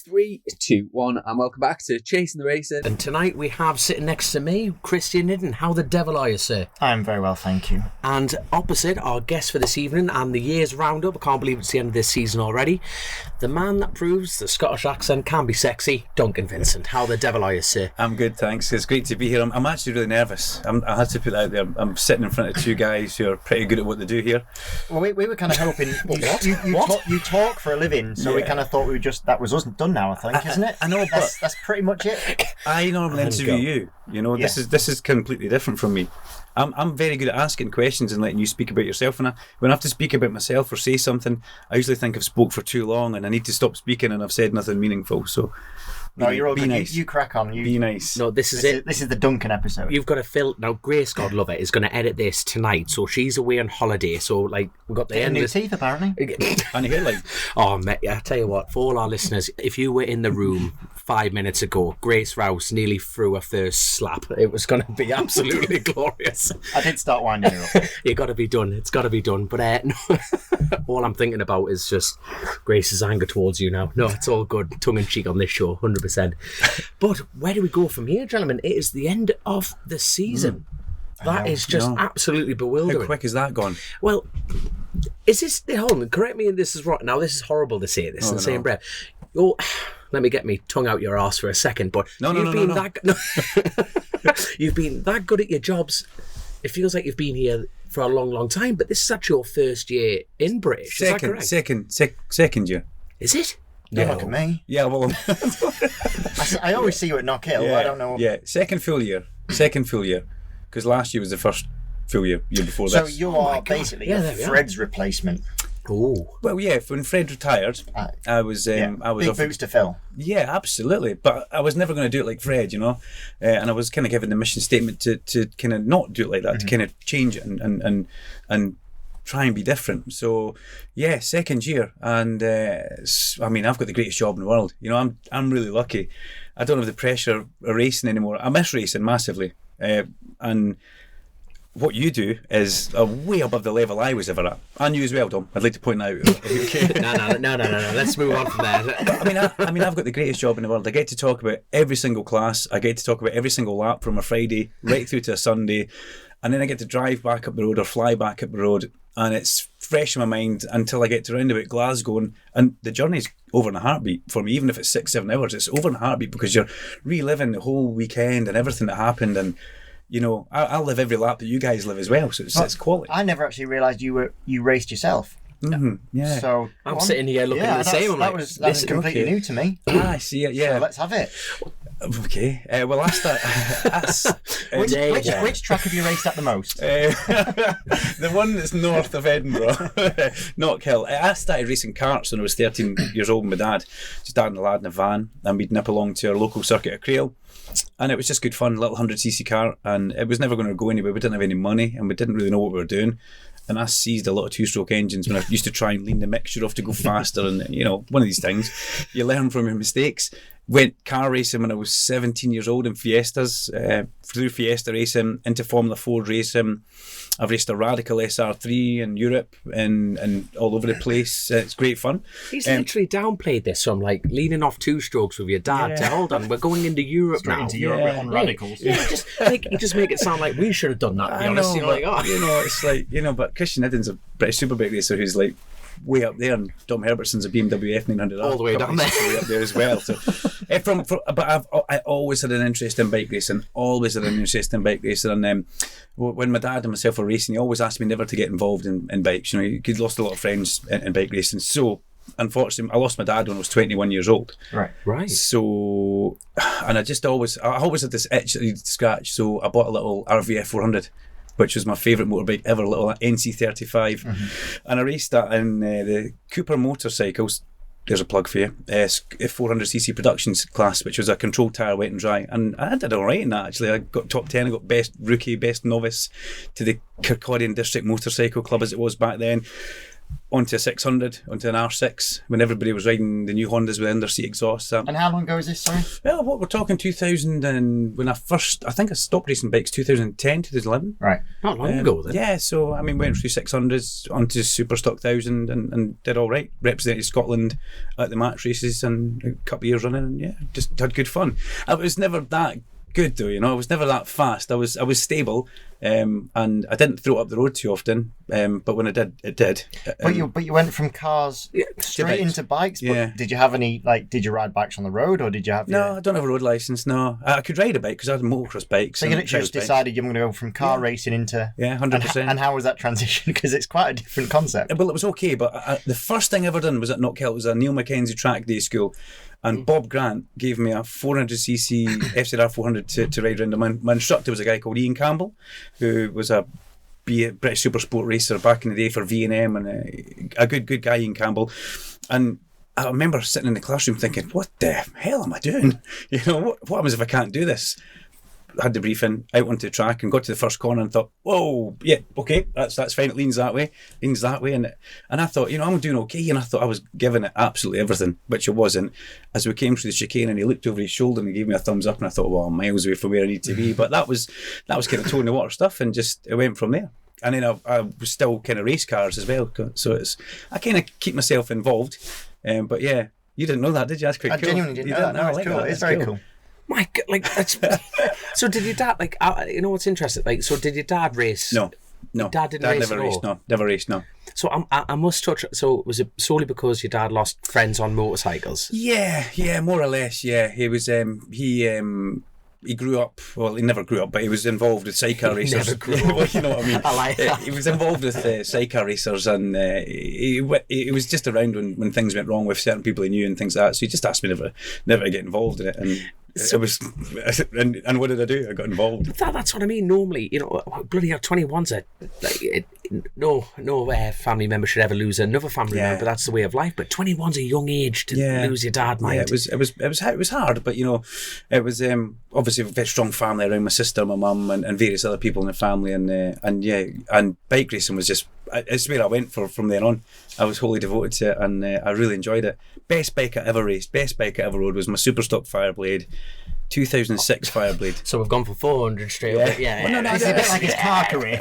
3, 2, 1, and welcome back to Chasin the Racin. And tonight we have sitting next to me, Christian Iddon. How the devil are you, sir? I'm very well, thank you. And opposite, our guest for this evening and the year's roundup, I can't believe it's the end of this season already, the man that proves the Scottish accent can be sexy, Duncan Vincent. How the devil are you, sir? I'm good, thanks. It's great to be here. I'm actually really nervous. I had to put that out there. I'm sitting in front of two guys who are pretty good at what they do here. Well, we were kind of hoping you talk for a living, so we kind of thought that was us done now, I think, isn't it? I know, but that's pretty much it. I normally interview you. You know, this is completely different from me. I'm very good at asking questions and letting you speak about yourself. And when I have to speak about myself or say something, I usually think I've spoke for too long and I need to stop speaking and I've said nothing meaningful. So. No, you're all be good. Nice. You crack on. Be nice. No, this is it. This is the Duncan episode. You've got to fill. Now, Grace, God love it, is going to edit this tonight. So she's away on holiday. So, like, we've got the end new teeth, apparently. And you hear, like... Oh, mate, I tell you what, for all our listeners, if you were in the room 5 minutes ago, Grace Rouse nearly threw her first slap. It was going to be absolutely glorious. I did start winding her up. It got to be done. It's got to be done. But no, all I'm thinking about is just Grace's anger towards you now. No, it's all good. Tongue in cheek on this show, 100%. But where do we go from here, gentlemen? It is the end of the season. That is just absolutely bewildering. How quick is that gone? Well, is this... Hold on, correct me if this is right. Now, this is horrible to say this in the same breath. Let me get me tongue out your arse for a second, but you've been that good at your jobs. It feels like you've been here for a long, long time, but this is actually your first year in British. Is that correct? Second year. Is it? Don't look at me. Yeah, well... I always see you at Knockhill. Yeah, I don't know. Yeah, second full year. Because last year was the first full year before this. So you are basically Fred's replacement. Oh. Well, yeah, when Fred retired, I was big boots to fill. Yeah, absolutely. But I was never going to do it like Fred, you know. And I was kind of given the mission statement to kind of not do it like that, to kind of change it and try and be different. So yeah, second year, and I mean, I've got the greatest job in the world. You know, I'm really lucky. I don't have the pressure of racing anymore. I miss racing massively, and what you do is way above the level I was ever at. And you as well, Dom. I'd like to point that out. Okay. No. Let's move on from there. I mean, I've got the greatest job in the world. I get to talk about every single class. I get to talk about every single lap from a Friday right through to a Sunday. And then I get to drive back up the road or fly back up the road, and it's fresh in my mind until I get to round about Glasgow, and the journey's over in a heartbeat for me. Even if it's 6-7 hours, it's over in a heartbeat because you're reliving the whole weekend and everything that happened. And you know, I live every lap that you guys live as well, so it's quality. I never actually realised you raced yourself. Mm-hmm. Yeah. So I'm sitting here looking at the same. That was completely new to me. I see it. Yeah. So let's have it. Okay. Well, which track have you raced at the most? The one that's north of Edinburgh, Knockhill. I started racing karts when I was 13 years old with my dad. Just dad and a lad in a van, and we'd nip along to our local circuit at Crail. And it was just good fun, little 100cc car, and it was never going to go anywhere. We didn't have any money, and we didn't really know what we were doing. And I seized a lot of two-stroke engines when I used to try and lean the mixture off to go faster. And, you know, one of these things, you learn from your mistakes. Went car racing when I was 17 years old in Fiestas, through Fiesta racing, into Formula 4 racing. I've raced a Radical SR3 in Europe and all over the place. It's great fun. He's literally downplayed this from like leaning off two strokes with your dad to hold on, we're going into Europe now. Into Europe on Radicals. Yeah, you just make it sound like we should have done that, to be honest. You know, it's like, you know, but Christian Iddon's a British Superbike racer who's like way up there, and Dom Herbertson's a BMW F900 all the way down there, way up there as well. So, but I always had an interest in bike racing. And when my dad and myself were racing, he always asked me never to get involved in bikes. You know, he'd lost a lot of friends in bike racing. So, unfortunately, I lost my dad when I was 21 years old. Right. So, and I always had this itch that I needed to scratch. So I bought a little RVF 400. Which was my favourite motorbike ever, a little NC35. And I raced that in the Cooper Motorcycles, there's a plug for you, 400cc production class, which was a controlled tyre, wet and dry. And I did all right in that, actually. I got top 10, I got best rookie, best novice to the Kirkcaldy District Motorcycle Club, as it was back then. onto a 600, onto an R6, when everybody was riding the new Hondas with under-seat exhausts. And how long ago is this, sorry? Well, what we're talking 2000, and when I think I stopped racing bikes 2010, 2011. Right. Not long ago then. Yeah, so I mean, went through 600s onto Super Stock 1000 and did all right. Represented Scotland at the match races and a couple of years running, and yeah, just had good fun. I was never that good though, I was never that fast. I was stable, and I didn't throw it up the road too often. But when I did, it did. But you went from cars straight bikes. into bikes. But Yeah. did you have any did you ride bikes on the road, or did you have? No, I don't have a road license. No, I could ride a bike because I had motocross bikes. So you and literally just bikes. decided you're going to go from car racing into 100%. And how was that transition? Because it's quite a different concept. Well, it was okay, but the first thing I ever done was at Knockhill. It was a Neil Mackenzie track day school, and Bob Grant gave me a 400cc FZR 400 to ride around. My instructor was a guy called Ian Campbell, who was a British Supersport racer back in the day for V&M, and a good guy, Ian Campbell. And I remember sitting in the classroom thinking, what the hell am I doing? What happens if I can't do this? Had the briefing, out onto the track, and got to the first corner and thought, whoa, yeah, okay, that's fine, it leans that way, and I thought, I'm doing okay, and I thought I was giving it absolutely everything, which I wasn't. As we came through the chicane, and he looked over his shoulder and he gave me a thumbs up, and I thought, well, I'm miles away from where I need to be, but that was kind of toe in the water stuff, and just it went from there. And then I was still kind of race cars as well, so I kind of keep myself involved, but yeah, you didn't know that, did you? That's quite I cool. genuinely didn't You know that. No, I it's like cool. that. It's That's very cool. My God, that's... So did your dad, what's interesting? So did your dad race? No. Dad didn't race never at raced. all? No, never raced. No. So I must touch. So was it solely because your dad lost friends on motorcycles? Yeah, more or less. Yeah, he was. He grew up. Well, he never grew up, but he was involved with sidecar racers. Never grew up. Well, you know what I mean. I like that. He was involved with sidecar racers, and he was just around when things went wrong with certain people he knew and things like that. So he just asked me never to get involved in it, and. So, it was, and what did I do? I got involved. That's what I mean. Normally, bloody hell, 21's no family member should ever lose another family member. That's the way of life. But 21's a young age to lose your dad, mind. Yeah, it was hard, but it was obviously a very strong family around my sister, my mum, and various other people in the family, and bike racing was just. It's where I went from there on. I was wholly devoted to it, and I really enjoyed it. Best bike I ever raced, best bike I ever rode was my Superstock Fireblade, 2006 Fireblade. So we've gone for 400 straight away. Yeah. Well, no, it's a bit like his car career.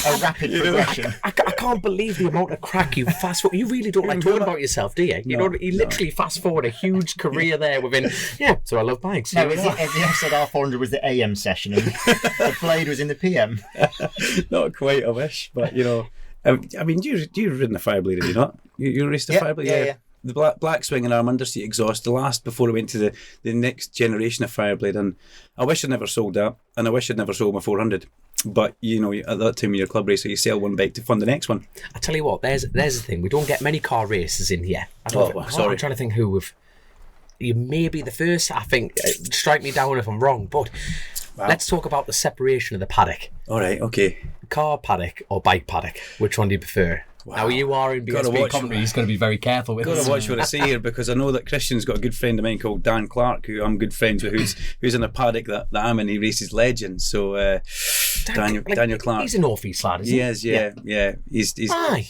A rapid progression. I can't believe the amount of crack you fast forward. You really don't like talking about yourself, do you? You literally fast forward a huge career there within. Yeah, so I love bikes. No, the FZR 400 was the AM session, and the Blade was in the PM. Not quite, I wish, but I mean, you've ridden a Fireblade, have you not? You raced a Fireblade? Yeah. The black swinging arm underseat exhaust, the last before I went to the next generation of Fireblade, and I wish I'd never sold that, and I wish I'd never sold my 400. But at that time when you're a club racer, you sell one bike to fund the next one. I tell you what, there's the thing. We don't get many car races in here. Sorry. I'm trying to think who we've. You may be the first. I think. Strike me down if I'm wrong, but. Wow. Let's talk about the separation of the paddock. All right, okay. Car paddock or bike paddock? Which one do you prefer? Wow. Now you are in BSB commentary. He's going to be very careful with this. Got to watch what I say here, because I know that Christian's got a good friend of mine called Dan Clark, who I'm good friends with, who's in a paddock that I'm in. He races Legends. So Daniel Clark. He's a North East lad, isn't he? He is, yeah. He's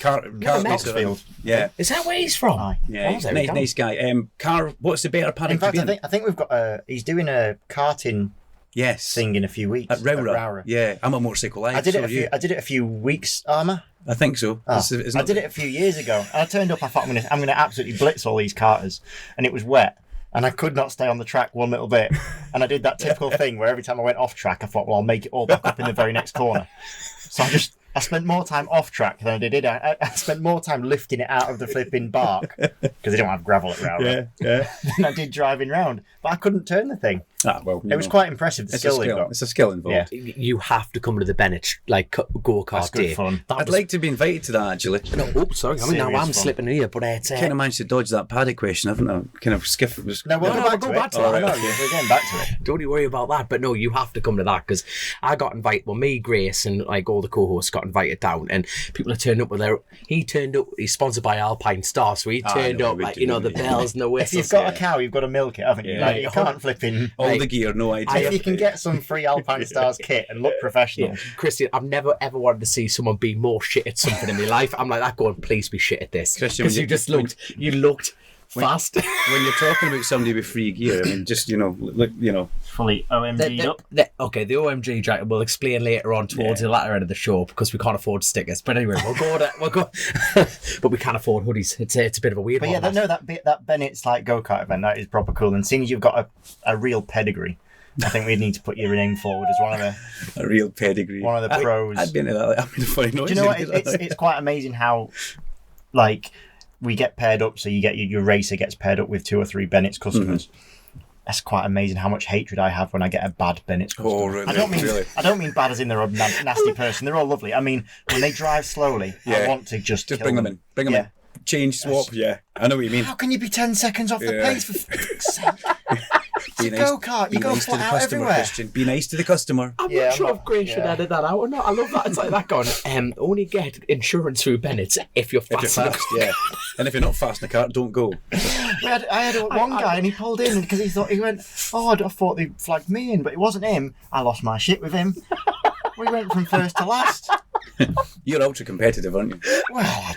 car Maxfield. Yeah. Is that where he's from? Aye. Yeah, he's nice guy. What's the better paddock? In fact, I think we've got. He's doing a karting. Yes. Thing in a few weeks. At Rowra. Yeah, I'm a motorcycle live. I did it a few weeks, Armour. I think so. I did it a few years ago. And I turned up, I thought I'm gonna absolutely blitz all these karters. And it was wet. And I could not stay on the track one little bit. And I did that typical thing where every time I went off track, I thought, well, I'll make it all back up in the very next corner. So I spent more time off track than I did. I spent more time lifting it out of the flipping bark, because they don't have gravel at Rowra, than I did driving round. But I couldn't turn the thing. It was quite impressive, the skill they've got. It's a skill involved. Yeah. You have to come to the Bennett go-kart day. Good fun. I'd like to be invited to that, actually. No, sorry. I mean, now I'm slipping here, but it's... kind of managed to dodge that paddock question, haven't I? Kind of skiff. No, we'll go back to it. We're getting back to it. Don't you worry about that. But no, you have to come to that, because I got invited. Well, me, Grace, and all the co-hosts got invited down, and people have turned up with their... He turned up. He's sponsored by Alpine Star, so he turned up the bells and the whistles. If you've got a cow, you've got to milk it, haven't you? Yeah. You can't flip in. All all the gear, no idea. If you can get some free Alpine Stars kit and look professional. Yeah. Christian, I've never ever wanted to see someone be more shit at something in my life. I'm like that going, please be shit at this. Christian, Because you looked fast. When you're talking about somebody with free gear, I mean, just, look, Fully OMG'd up. Okay, the OMG jacket we'll explain later on towards the latter end of the show because we can't afford stickers. But anyway, we'll go. But we can't afford hoodies. It's a bit of a weird But one. yeah, that Bennett's like go-kart event, that is proper cool. And seeing as you've got a real pedigree, I think we need to put your name forward as one of a real pedigree. One of the pros. I'd be into that. I'd be the funny noise. Do you know what? It's quite amazing how, like, we get paired up. So you get your racer gets paired up with 2 or 3 Bennett's customers. That's quite amazing how much hatred I have when I get a bad Bennett's customer. Oh, really? I don't mean bad as in they're a nasty person. They're all lovely. I mean, when they drive slowly, I want to just bring them in. Bring them in. Change, swap. Yeah, I know what you mean. How can you be 10 seconds off the pace, for fuck's sake? It's a go-kart. You go flat out everywhere. Christian. Be nice to the customer. I'm not sure if Gray should edit that out or not. I love that. It's like that going, only get insurance through Bennett's if you're fast. And if you're not fast in the car, don't go. I had one guy and he pulled in because he went, I thought they flagged me in, but it wasn't him. I lost my shit with him. We went from first to last. You're ultra competitive, aren't you? Well,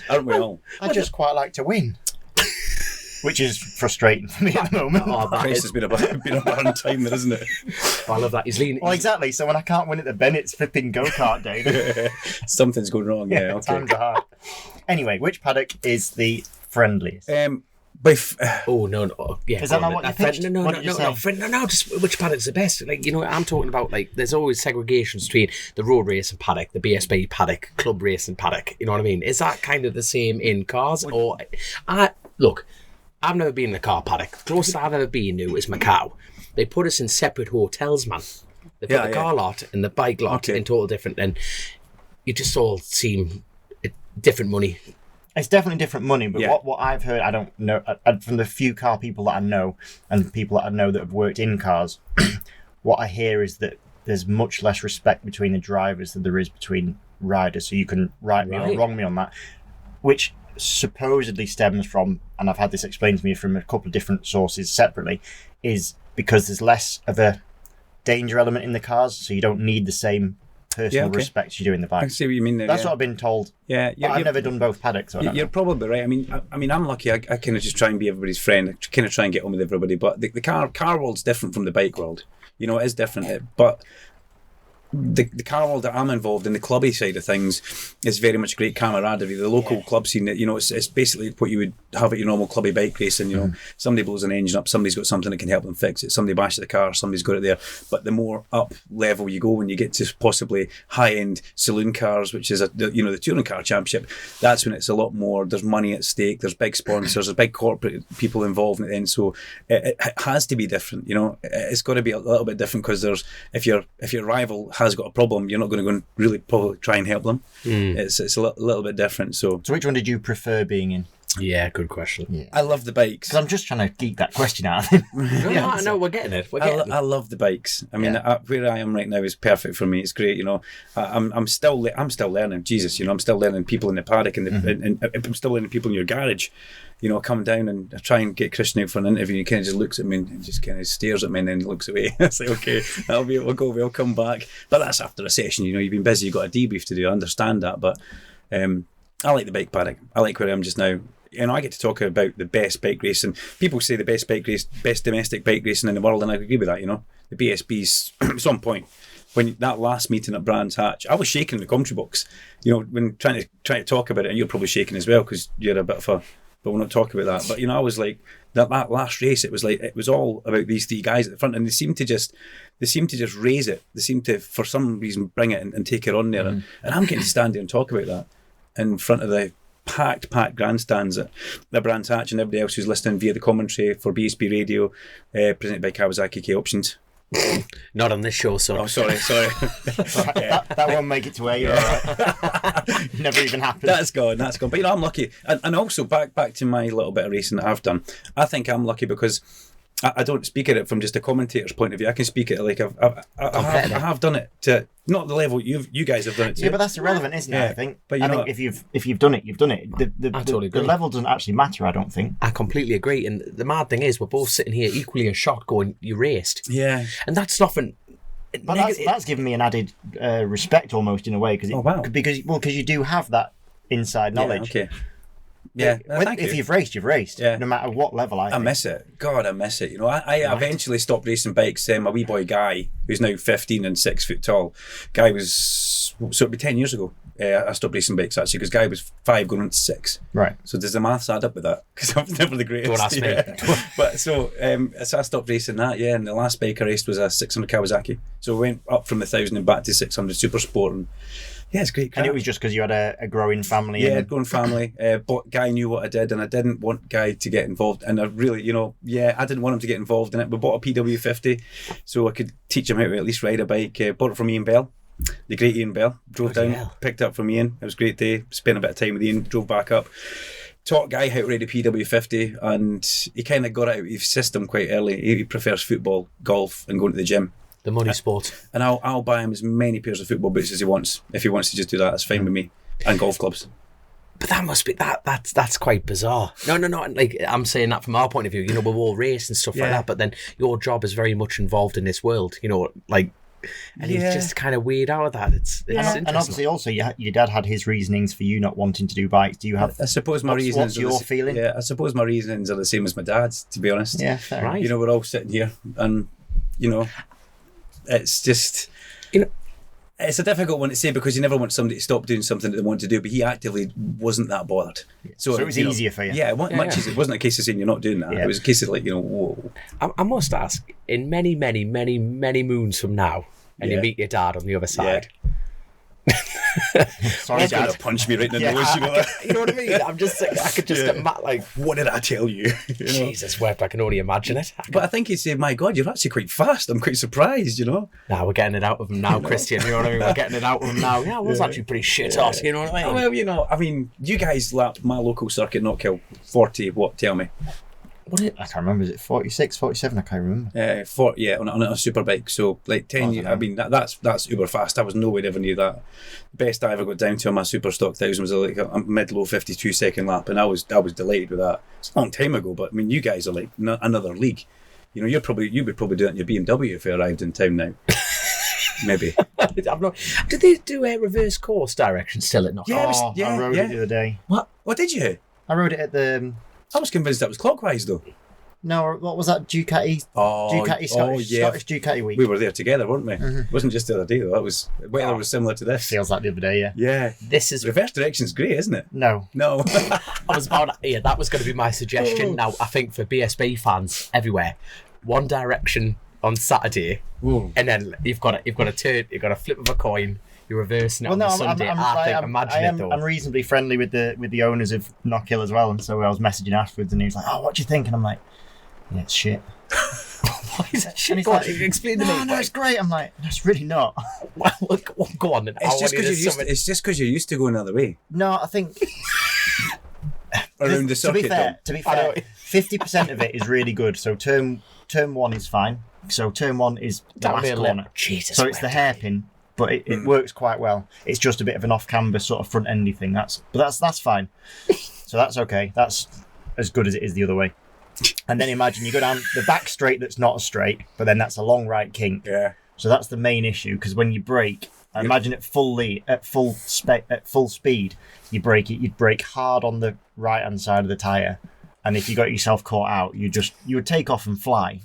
aren't we all? I just quite like to win. Which is frustrating for me at the moment. Chris has been a bad time there, isn't it? I love that. He's leaning. Well, exactly. So when I can't win at the Bennett's flipping go-kart day, something's going wrong. Yeah, okay. Times are hard. Anyway, which paddock is the friendliest? No. Yeah. Is that not what you pitched? No. Just which paddock's the best? Like, I'm talking about, like, there's always segregations between the road racing paddock, the BSB paddock, club racing paddock. You know what I mean? Is that kind of the same in cars? Or look, I've never been in a car paddock. The closest I've ever been to is Macau. They put us in separate hotels, man. They put the car lot and the bike lot in total different, and you just all seem different money. It's definitely different money, but what I've heard, I don't know, from the few car people that I know and people that I know that have worked in cars, what I hear is that there's much less respect between the drivers than there is between riders. So you can right me or wrong me on that, which supposedly stems from, and I've had this explained to me from a couple of different sources separately, is because there's less of a danger element in the cars, so you don't need the same personal respect you do in the bike. I see what you mean there. That's what I've been told. Yeah, but I've never done both paddocks. So you're probably right. I mean, I'm lucky. I kind of just try and be everybody's friend. I kind of try and get on with everybody. But the car world's different from the bike world. It is different. But the car world that I'm involved in, the clubby side of things, is very much great camaraderie. The local club scene, it's basically what you would have at your normal clubby bike racing. Somebody blows an engine up, somebody's got something that can help them fix it. Somebody bashes the car, somebody's got it there. But the more up level you go, when you get to possibly high end saloon cars, which is the touring car championship, that's when it's a lot more. There's money at stake. There's big sponsors. There's big corporate people involved in it. And so it has to be different. It's got to be a little bit different because if your rival has got a problem, you're not going to go and really probably try and help them. It's a little bit different. So which one did you prefer being in? Yeah, good question. Yeah. I love the bikes. Because I'm just trying to geek that question out of him. No, we're getting it. I love the bikes. I mean, where I am right now is perfect for me. It's great. I'm still learning. Jesus, I'm still learning people in the paddock and I'm still learning people in your garage. Come down and I try and get Christian out for an interview, and he kind of just looks at me and just kind of stares at me and then looks away. I say, okay, we'll come back. But that's after a session. You've been busy, you've got a debrief to do. I understand that, but I like the bike paddock. I like where I am just now. I get to talk about the best bike racing. People say the best domestic bike racing in the world, and I agree with that. The BSB's it's on point. When that last meeting at Brands Hatch, I was shaking in the commentary box. When trying to talk about it, and you're probably shaking as well because you're a bit of a. But we'll not talk about that. But I was like that last race. It was all about these 3 guys at the front, and they seem to just raise it. They seem to, for some reason, bring it and take it on there. And I'm getting to stand there and talk about that in front of the packed grandstands at the Brands Hatch and everybody else who's listening via the commentary for BSB Radio, presented by Kawasaki K Options. Not on this show, so. Oh, sorry. that won't make it to air. Right. Never even happened. That's gone. But I'm lucky, and also back to my little bit of racing that I've done. I think I'm lucky because I don't speak at it from just a commentator's point of view. I can speak at it like I have done it to not the level you guys have done it to. Yeah, but that's irrelevant, isn't it? I think. But I think if you've done it, you've done it. I totally agree. The level doesn't actually matter. I don't think. I completely agree. And the mad thing is, we're both sitting here equally as shocked, going, "You raced." Yeah. And that's nothing. But that's given me an added respect almost in a way because you do have that inside knowledge. Yeah, okay. Yeah, if you've raced, you've raced. Yeah. No matter what level. I miss it. God, I miss it. You know, I eventually stopped racing bikes. My wee boy Guy, who's now 15 and 6 foot tall, Guy was, so it'd be 10 years ago. I stopped racing bikes actually because Guy was 5 going on to 6. Right. So does the maths add up with that? Because I was never the greatest. Don't ask me. But so I stopped racing that. Yeah, and the last bike I raced was a 600 Kawasaki. So we went up from 1,000 and back to 600 Super Sport. And yeah, it's great. And it was just because you had a growing family. Yeah, growing family. But Guy knew what I did, and I didn't want Guy to get involved. And I really, I didn't want him to get involved in it. We bought a PW50 so I could teach him how to at least ride a bike. Bought it from Ian Bell, the great Ian Bell. Drove down, picked it up from Ian. It was a great day. Spent a bit of time with Ian, drove back up. Taught Guy how to ride a PW50, and he kind of got it out of his system quite early. He prefers football, golf, and going to the gym. The money sport. And I'll buy him as many pairs of football boots as he wants. If he wants to just do that, that's fine with me. And golf clubs. But that must be that's quite bizarre. No. Like, I'm saying that from our point of view. We're all race and stuff like that. But then your job is very much involved in this world. And he's just kind of weird out of that. It's interesting. And obviously, also, your dad had his reasonings for you not wanting to do bikes. Do you have? I suppose my reasons. What's your feeling? Yeah, I suppose my reasonings are the same as my dad's. To be honest. Yeah, fair. Right. We're all sitting here, and it's just. It's a difficult one to say because you never want somebody to stop doing something that they want to do, but he actively wasn't that bothered. So it was easier for you. Yeah, it wasn't a case of saying you're not doing that. It was a case of whoa. I must ask, in many, many, many, many moons from now, and you meet your dad on the other side. Sorry, He's going to punch me right in the nose, you know what I mean? I'm just I could just what did I tell you? Jesus wept, I can only imagine it. But I think he'd say, my God, you're actually quite fast. I'm quite surprised, Nah, we're getting it out of him now, Christian. You know what I mean? We're getting it out of him now. Yeah, I was actually pretty shit hot, you know what I mean? Well, you guys lapped my local circuit, not kill 40, tell me? I can't remember. Is it 46, 47? I can't remember. On a superbike. So 10 years. I mean that's uber fast. I was nowhere ever near that. Best I ever got down to on my super stock 1000 was like a mid-low 52-second lap, and I was delighted with that. It's a long time ago, but I mean you guys are like another league. You would probably do that in your BMW if you arrived in town now. Maybe. Did they do a reverse course direction still at Knockhill? I rode it the other day. What? What did you? I rode it at the. I was convinced that was clockwise though. No, what was that? Ducati? Scottish Ducati week. We were there together, weren't we? Mm-hmm. It wasn't just the other day though. That was weather was similar to this. Feels like the other day, yeah. Yeah. This is reverse direction's great, isn't it? No. That was going to be my suggestion. Now I think for BSB fans everywhere, one direction on Saturday, and then you've got to turn, you've got to flip of a coin. You're reversing it on Sunday. I'm reasonably friendly with the owners of Knockhill as well, and so I was messaging afterwards, and he was like, "Oh, what do you think?" And I'm like, "Yeah, it's shit." Why is that shit? Explain to me. No, it's great. I'm like, "No, it's really not." Well, go on. Then. It's just because you're used to going the other way. No, I think around the circuit. To be fair, 50% of it is really good. So turn 1 is fine. So turn 1 is the last corner. Jesus, so it's the hairpin. But it works quite well. It's just a bit of an off-camber sort of front-endy thing. That's fine. So that's okay. That's as good as it is the other way. And then imagine you go down the back straight that's not a straight, but then that's a long right kink. Yeah. So that's the main issue, because when you brake, I imagine at full speed, you'd brake hard on the right-hand side of the tyre. And if you got yourself caught out, you would take off and fly.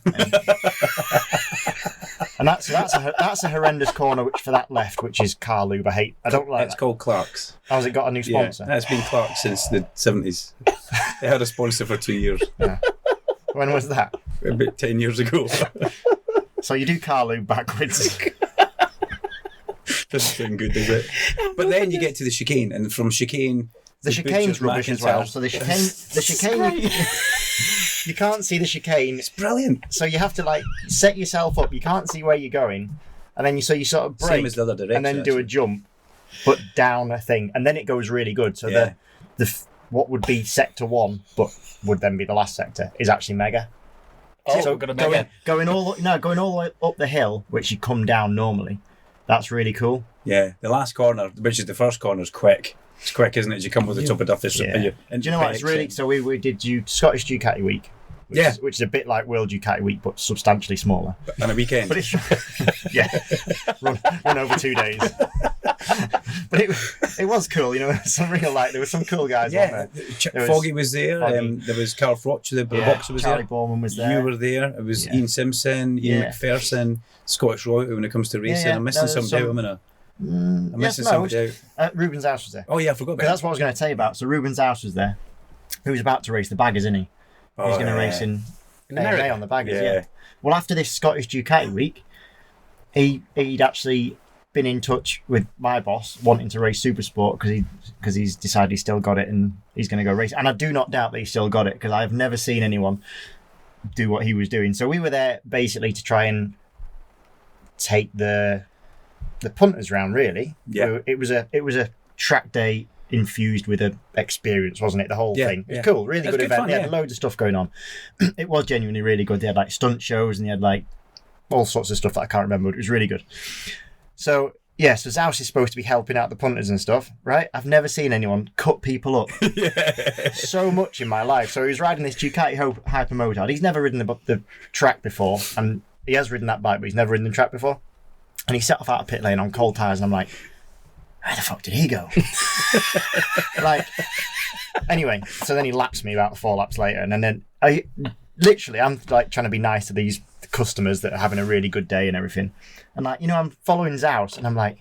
And that's a horrendous corner for that left, which is car lube. I don't like. It's called Clark's. How's it got a new sponsor? Yeah, it's been Clark's since the 70s. They had a sponsor for 2 years. Yeah. When was that? About 10 years ago. So you do car lube backwards. Doesn't sound good, does it? But then you get to the chicane, and from chicane. The chicane's rubbish as well. So the chicane, you can't see the chicane. It's brilliant. So you have to set yourself up. You can't see where you're going, and then you sort of brake, same as the other direction, and then do a jump, but down a thing, and then it goes really good. So the what would be sector 1, but would then be the last sector, is actually mega. Oh, so we're gonna make it. going all the way up the hill, which you come down normally. That's really cool. Yeah, the last corner, which is the first corner, is quick. It's quick, isn't it? As you come with the top of Duffy. Yeah. And do you know what? It's really so. We did Scottish Ducati Week. Which is a bit like World Ducati Week, but substantially smaller. On a weekend. But it's run over 2 days. But it was cool, you know. There were some cool guys. Yeah, Foggy was there. Foggy. There was Carl Froch, the boxer was Charlie there. Borman was there. You were there. It was Ian Simpson, Ian McPherson, Scottish royalty when it comes to racing. I'm missing somebody out. I'm missing somebody out. Ruben's house was there. Oh yeah, I forgot about That's what I was going to tell you about. So Ruben's house was there. He was about to race the baggers, isn't he? He's going to race in May on the baggers. Yeah. Well, after this Scottish Ducati Week, he'd actually been in touch with my boss wanting to race Supersport because he's decided he's still got it and he's going to go race. And I do not doubt that he's still got it because I've never seen anyone do what he was doing. So we were there basically to try and take the punters round. Really, yeah. It was a track day infused with a experience, wasn't it? The whole thing. It was cool, really good event. They had loads of stuff going on. It was genuinely really good. They had like stunt shows and they had like all sorts of stuff that I can't remember, but it was really good. So so Zaus is supposed to be helping out the punters and stuff, right? I've never seen anyone cut people up so much in my life. So he was riding this Ducati Hyper Motard. He's never ridden the track before, and he has ridden that bike, but he's never ridden the track before. And he set off out of pit lane on cold tyres, and I'm like, where the fuck did he go? Anyway, so then he laps me about 4 laps later, and then I'm like trying to be nice to these customers that are having a really good day and everything. And I'm following Zaus, and I'm like,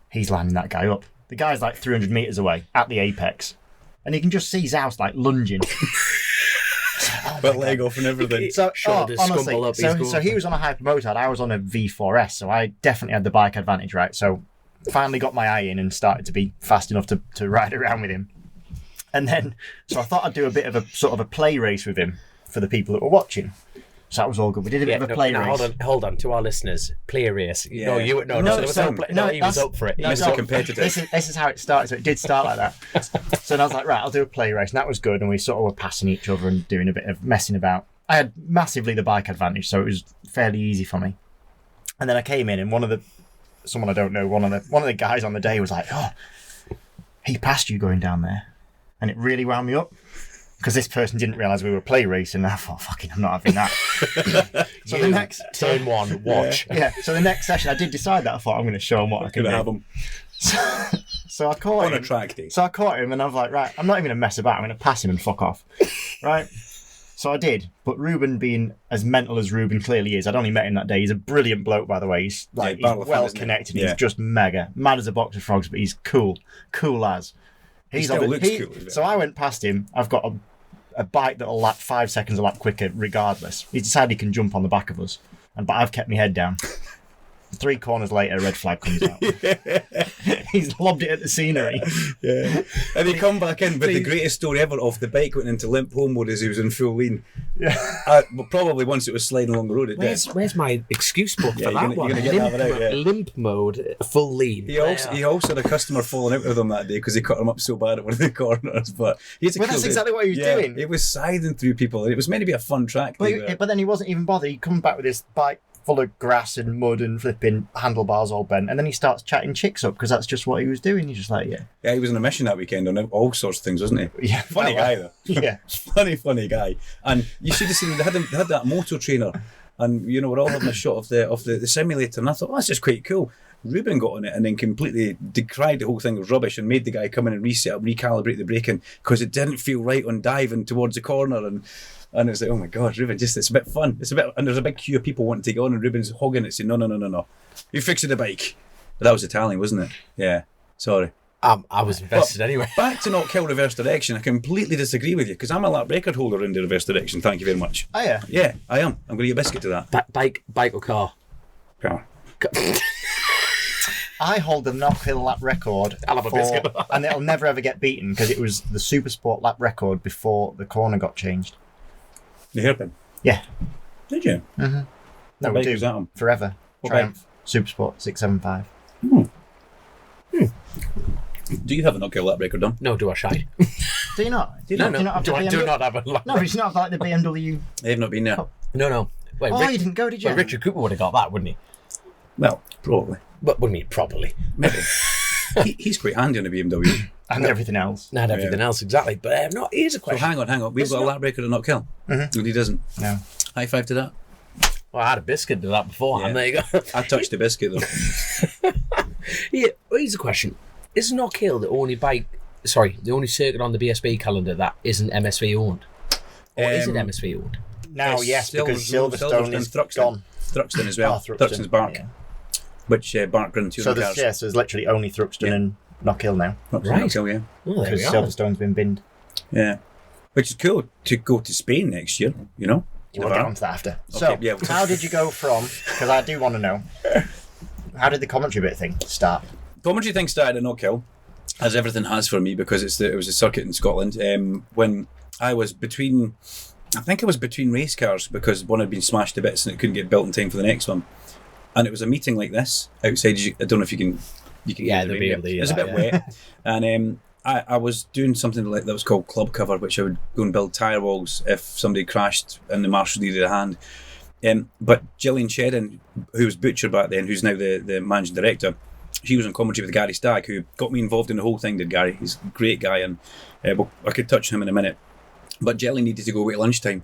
he's landing that guy up. The guy's like 300 metres away at the apex, and you can just see Zaus like lunging. But leg off and everything. So honestly, so he was on a Hyper Motard, I was on a V4S, so I definitely had the bike advantage, right? So finally got my eye in and started to be fast enough to ride around with him. And then, so I thought I'd do a bit of a sort of a play race with him for the people that were watching. So that was all good. We did a bit of a play race. Hold on. To our listeners, play a race. Yeah. He was up for it. He was competitive. This is how it started. So it did start like that. So then I was like, right, I'll do a play race. And that was good. And we sort of were passing each other and doing a bit of messing about. I had massively the bike advantage, so it was fairly easy for me. And then I came in, and one of the guys on the day was like, "Oh, he passed you going down there," and it really wound me up because this person didn't realise we were play racing. And I thought, "Fucking, I'm not having that." So the next turn one, watch. Yeah. So the next session, I did decide that. I thought I'm going to show him what I can do. Have him. So I caught him on a track day. So I caught him, and I was like, "Right, I'm not even going to mess about. I'm going to pass him and fuck off." Right. So I did, but Ruben, being as mental as Ruben clearly is, I'd only met him that day. He's a brilliant bloke, by the way. He's he's well connected. He's just mega mad as a box of frogs, but he's cool as. He still looks cool. So I went past him. I've got a bike that'll lap 5 seconds a lap quicker, regardless. He's decided he can jump on the back of us, but I've kept my head down. 3 corners later, a red flag comes out. He's lobbed it at the scenery. Yeah. And he come back in, but the greatest story ever of the bike went into limp homeward as he was in full lean. Yeah. Well, probably once it was sliding along the road. Where's my excuse book for that one? You're gonna get that one out, limp mode, full lean. He also had a customer falling out with him that day because he cut him up so bad at one of the corners. But that's exactly what he was doing. It was siding through people. It was meant to be a fun track. But then he wasn't even bothered. He come back with his bike full of grass and mud and flipping handlebars all bent, and then he starts chatting chicks up because that's just what he was doing. He's just like, he was on a mission that weekend on all sorts of things, wasn't he? Yeah, funny guy though. Yeah, funny guy. And you should have seen they had that motor trainer, and we're all having a shot of the simulator, and I thought, that's just quite cool. Ruben got on it and then completely decried the whole thing as rubbish and made the guy come in and reset up, recalibrate the braking because it didn't feel right on diving towards the corner. And it's like, oh my God, Ruben, it's a bit fun. And there's a big queue of people wanting to get on, and Ruben's hogging it, saying, no. You're fixing the bike. But that was Italian, wasn't it? Yeah. Sorry. I was invested anyway. Back to not kill reverse direction, I completely disagree with you, because I'm a lap record holder in the reverse direction. Thank you very much. Oh, yeah? Yeah, I am. I'm going to eat a biscuit to that. Bike or car? Car. I hold the Knockhill lap record, and it'll never ever get beaten because it was the Supersport lap record before the corner got changed. The hairpin? Yeah. Did you? Mm-hmm. No, we do. Was that on? Forever. Triumph. Supersport 675. Do you have a Knockhill lap record done? No, do I shine? Do you not? Do not have a lap. No, but you not have like the BMW. They've not been there. No. Wait, Oh, you didn't go, did you? Well, Richard Cooper would have got that, wouldn't he? Well, probably. But wouldn't he? Probably. Maybe. He's quite handy on a BMW. And everything else. Not everything else, exactly. But no, here's a So question. hang on. We've got a lap breaker to not kill. Mhm. And he doesn't. No. High five to that. Well, I had a biscuit to that beforehand. Yeah. There you go. I touched the biscuit though. Yeah, here's a question. Is Knockhill the only circuit on the BSB calendar that isn't MSV owned? Or is it MSV owned? Now, yes, because Silverstone is Thruxton. gone. Thruxton as well. Oh, Thruxton's Bark. Yeah. Which Bark run 200 So cars. there's literally only Thruxton and Knockhill now. Thruxton, Right. Knockhill, yeah. Oh, there Because we are. Silverstone's been binned. Yeah. Which is cool to go to Spain next year, you know? We'll get on to that after. Okay, So, yeah. how did you go from, because I do want to know, how did the commentary bit thing start? Commentary thing started at Knockhill, as everything has for me, because it was a circuit in Scotland. When I was between race cars because one had been smashed to bits and it couldn't get built in time for the next one. And it was a meeting like this outside. I don't know if you can Yeah, hear the they'll rain be here. able to hear It's a that, bit yeah. wet, and I was doing something like that was called club cover, which I would go and build tyre walls if somebody crashed and the marshal needed a hand. But Gillian Shedden, who was Butcher back then, who's now the managing director, she was on commentary with Gary Stagg, who got me involved in the whole thing. Did Gary? He's a great guy, and I could touch on him in a minute. But Gillian needed to go away at lunchtime,